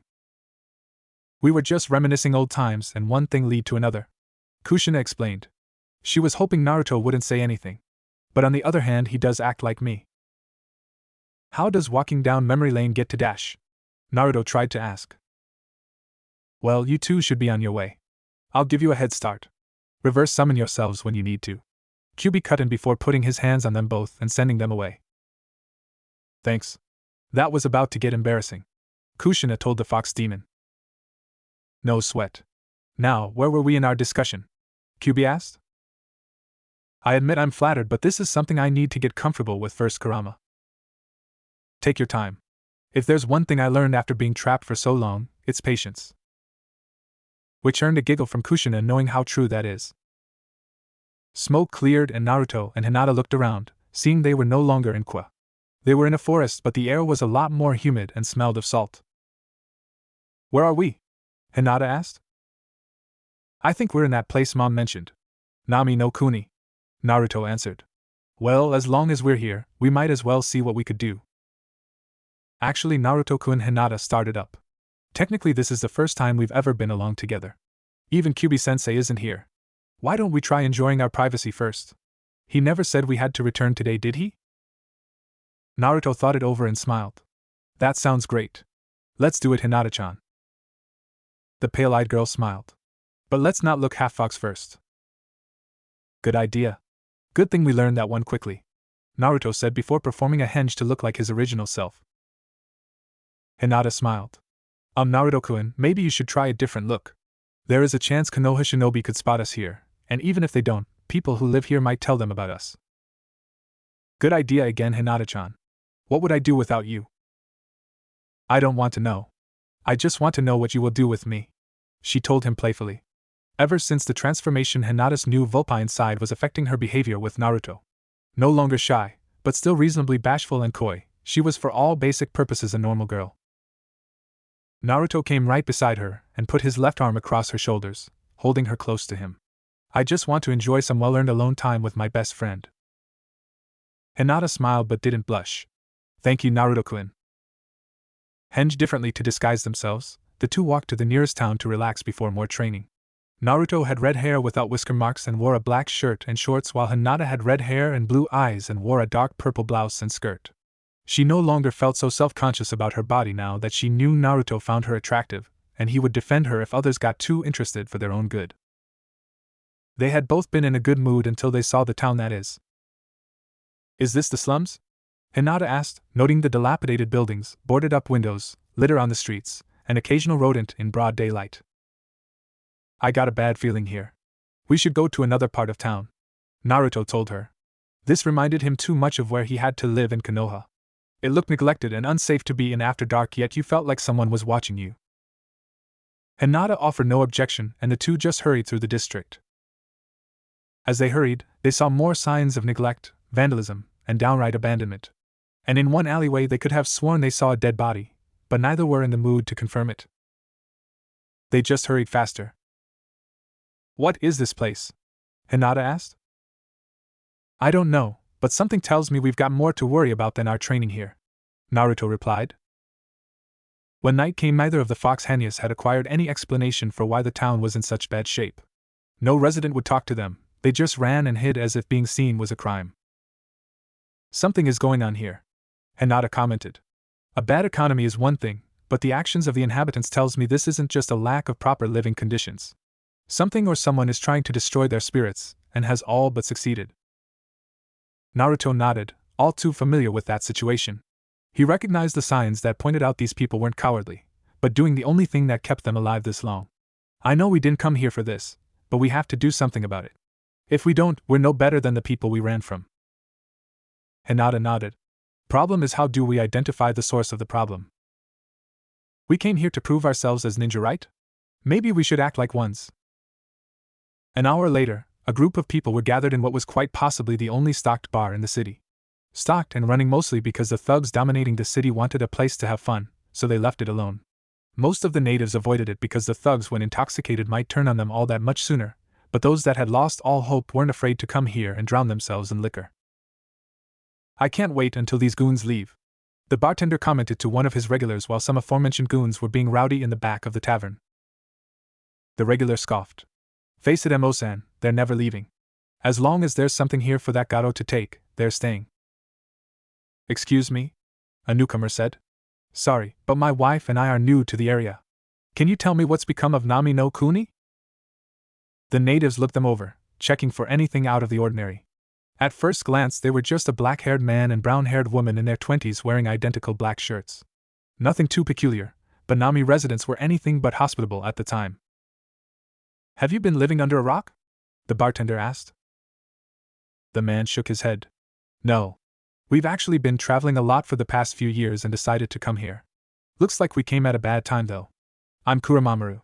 We were just reminiscing old times and one thing led to another, Kushina explained. She was hoping Naruto wouldn't say anything. But on the other hand, he does act like me. How does walking down memory lane get to Dash? Naruto tried to ask. Well, you two should be on your way. I'll give you a head start. Reverse summon yourselves when you need to. Kyuubi cut in before putting his hands on them both and sending them away. Thanks. That was about to get embarrassing, Kushina told the fox demon. No sweat. Now, where were we in our discussion? Kyuubi asked. I admit I'm flattered, but this is something I need to get comfortable with first, Kurama. Take your time. If there's one thing I learned after being trapped for so long, it's patience. Which earned a giggle from Kushina, knowing how true that is. Smoke cleared and Naruto and Hinata looked around, seeing they were no longer in Kwa. They were in a forest, but the air was a lot more humid and smelled of salt. Where are we? Hinata asked. I think we're in that place Mom mentioned. Nami no Kuni, Naruto answered. Well, as long as we're here, we might as well see what we could do. Actually, Naruto-kun, Hinata started up. Technically, this is the first time we've ever been along together. Even Kyuubi-sensei isn't here. Why don't we try enjoying our privacy first? He never said we had to return today, did he? Naruto thought it over and smiled. That sounds great. Let's do it, Hinata-chan. The pale-eyed girl smiled. But let's not look half-fox first. Good idea. Good thing we learned that one quickly, Naruto said before performing a henge to look like his original self. Hinata smiled. Naruto-kun, maybe you should try a different look. There is a chance Konoha shinobi could spot us here, and even if they don't, people who live here might tell them about us. Good idea again, Hinata-chan. What would I do without you? I don't want to know. I just want to know what you will do with me, she told him playfully. Ever since the transformation, Hinata's new vulpine side was affecting her behavior with Naruto. No longer shy, but still reasonably bashful and coy, she was for all basic purposes a normal girl. Naruto came right beside her and put his left arm across her shoulders, holding her close to him. I just want to enjoy some well-earned alone time with my best friend. Hinata smiled but didn't blush. Thank you, Naruto-kun. Henge differently to disguise themselves, the two walked to the nearest town to relax before more training. Naruto had red hair without whisker marks and wore a black shirt and shorts, while Hinata had red hair and blue eyes and wore a dark purple blouse and skirt. She no longer felt so self-conscious about her body now that she knew Naruto found her attractive, and he would defend her if others got too interested for their own good. They had both been in a good mood until they saw the town that is. Is this the slums? Hinata asked, noting the dilapidated buildings, boarded-up windows, litter on the streets, an occasional rodent in broad daylight. I got a bad feeling here. We should go to another part of town, Naruto told her. This reminded him too much of where he had to live in Konoha. It looked neglected and unsafe to be in after dark, yet you felt like someone was watching you. Hinata offered no objection, and the two just hurried through the district. As they hurried, they saw more signs of neglect, vandalism, and downright abandonment. And in one alleyway they could have sworn they saw a dead body, but neither were in the mood to confirm it. They just hurried faster. What is this place? Hinata asked. I don't know, but something tells me we've got more to worry about than our training here, Naruto replied. When night came, neither of the fox Hanyas had acquired any explanation for why the town was in such bad shape. No resident would talk to them, they just ran and hid as if being seen was a crime. Something is going on here, Hinata commented. A bad economy is one thing, but the actions of the inhabitants tells me this isn't just a lack of proper living conditions. Something or someone is trying to destroy their spirits, and has all but succeeded. Naruto nodded, all too familiar with that situation. He recognized the signs that pointed out these people weren't cowardly, but doing the only thing that kept them alive this long. I know we didn't come here for this, but we have to do something about it. If we don't, we're no better than the people we ran from. Hinata nodded. Problem is, how do we identify the source of the problem? We came here to prove ourselves as ninja, right? Maybe we should act like ones. An hour later, a group of people were gathered in what was quite possibly the only stocked bar in the city. Stocked and running mostly because the thugs dominating the city wanted a place to have fun, so they left it alone. Most of the natives avoided it because the thugs, when intoxicated, might turn on them all that much sooner, but those that had lost all hope weren't afraid to come here and drown themselves in liquor. I can't wait until these goons leave, the bartender commented to one of his regulars while some aforementioned goons were being rowdy in the back of the tavern. The regular scoffed. Face it, Mo-san, they're never leaving. As long as there's something here for that gato to take, they're staying. Excuse me? A newcomer said. Sorry, but my wife and I are new to the area. Can you tell me what's become of Nami no Kuni? The natives looked them over, checking for anything out of the ordinary. At first glance, they were just a black-haired man and brown-haired woman in their 20s wearing identical black shirts. Nothing too peculiar, but Nami residents were anything but hospitable at the time. Have you been living under a rock? The bartender asked. The man shook his head. No. We've actually been traveling a lot for the past few years and decided to come here. Looks like we came at a bad time, though. I'm Kuramaru.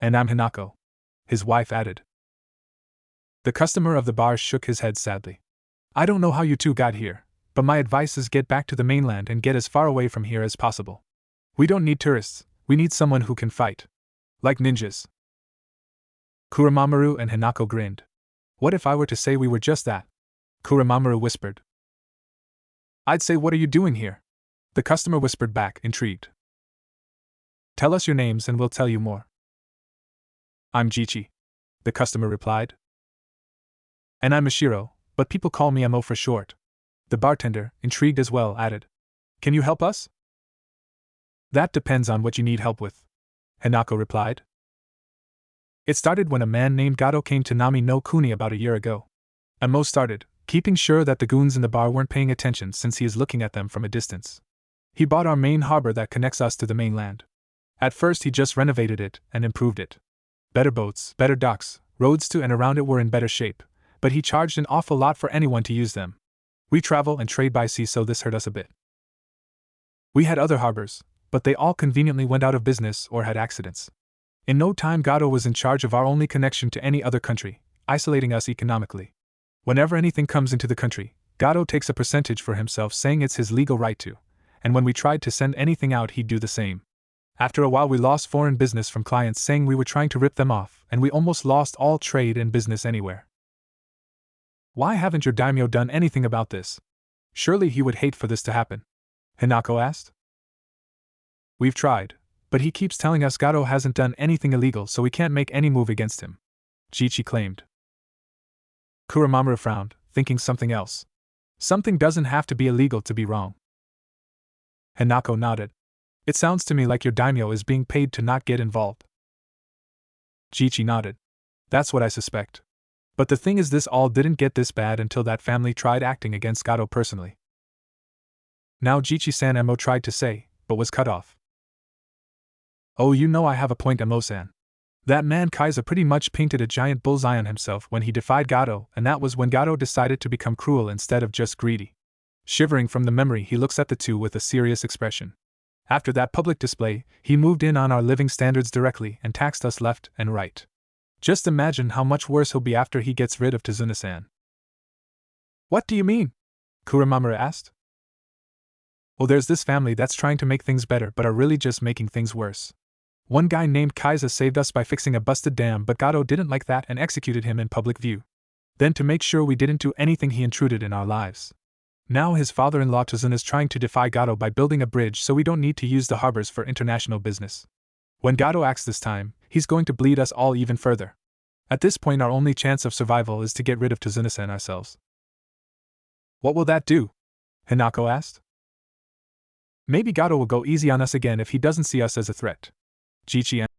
And I'm Hinako, his wife added. The customer of the bar shook his head sadly. I don't know how you two got here, but my advice is get back to the mainland and get as far away from here as possible. We don't need tourists, we need someone who can fight. Like ninjas. Kuramaru and Hinako grinned. What if I were to say we were just that? Kuramaru whispered. I'd say, what are you doing here? The customer whispered back, intrigued. Tell us your names and we'll tell you more. I'm Jichi, the customer replied. And I'm Mishiro, but people call me Mo for short. The bartender, intrigued as well, added. Can you help us? That depends on what you need help with, Hinako replied. It started when a man named Gato came to Nami no Kuni about a year ago. Mo started, keeping sure that the goons in the bar weren't paying attention since he is looking at them from a distance. He bought our main harbor that connects us to the mainland. At first he just renovated it and improved it. Better boats, better docks, roads to and around it were in better shape, but he charged an awful lot for anyone to use them. We travel and trade by sea, so this hurt us a bit. We had other harbors, but they all conveniently went out of business or had accidents. In no time Gato was in charge of our only connection to any other country, isolating us economically. Whenever anything comes into the country, Gato takes a percentage for himself, saying it's his legal right to, and when we tried to send anything out he'd do the same. After a while we lost foreign business from clients saying we were trying to rip them off, and we almost lost all trade and business anywhere. Why haven't your daimyo done anything about this? Surely he would hate for this to happen, Hinako asked. We've tried, but he keeps telling us Gato hasn't done anything illegal, so we can't make any move against him, Jichi claimed. Kuramaru frowned, thinking something else. Something doesn't have to be illegal to be wrong. Hinako nodded. It sounds to me like your daimyo is being paid to not get involved. Jichi nodded. That's what I suspect. But the thing is, this all didn't get this bad until that family tried acting against Gato personally. Now Jichi-san Emo tried to say, but was cut off. Oh, you know I have a point, Emo-san. That man Kaiza pretty much painted a giant bullseye on himself when he defied Gato, and that was when Gato decided to become cruel instead of just greedy. Shivering from the memory, he looks at the two with a serious expression. After that public display, he moved in on our living standards directly and taxed us left and right. Just imagine how much worse he'll be after he gets rid of Tazuna-san. What do you mean? Kuramamura asked. Oh, there's this family that's trying to make things better but are really just making things worse. One guy named Kaiza saved us by fixing a busted dam, but Gato didn't like that and executed him in public view. Then, to make sure we didn't do anything, he intruded in our lives. Now his father-in-law Tazuna is trying to defy Gato by building a bridge so we don't need to use the harbors for international business. When Gato acts this time, he's going to bleed us all even further. At this point, our only chance of survival is to get rid of Tazuna-san ourselves. What will that do? Hinako asked. Maybe Gato will go easy on us again if he doesn't see us as a threat. Jichi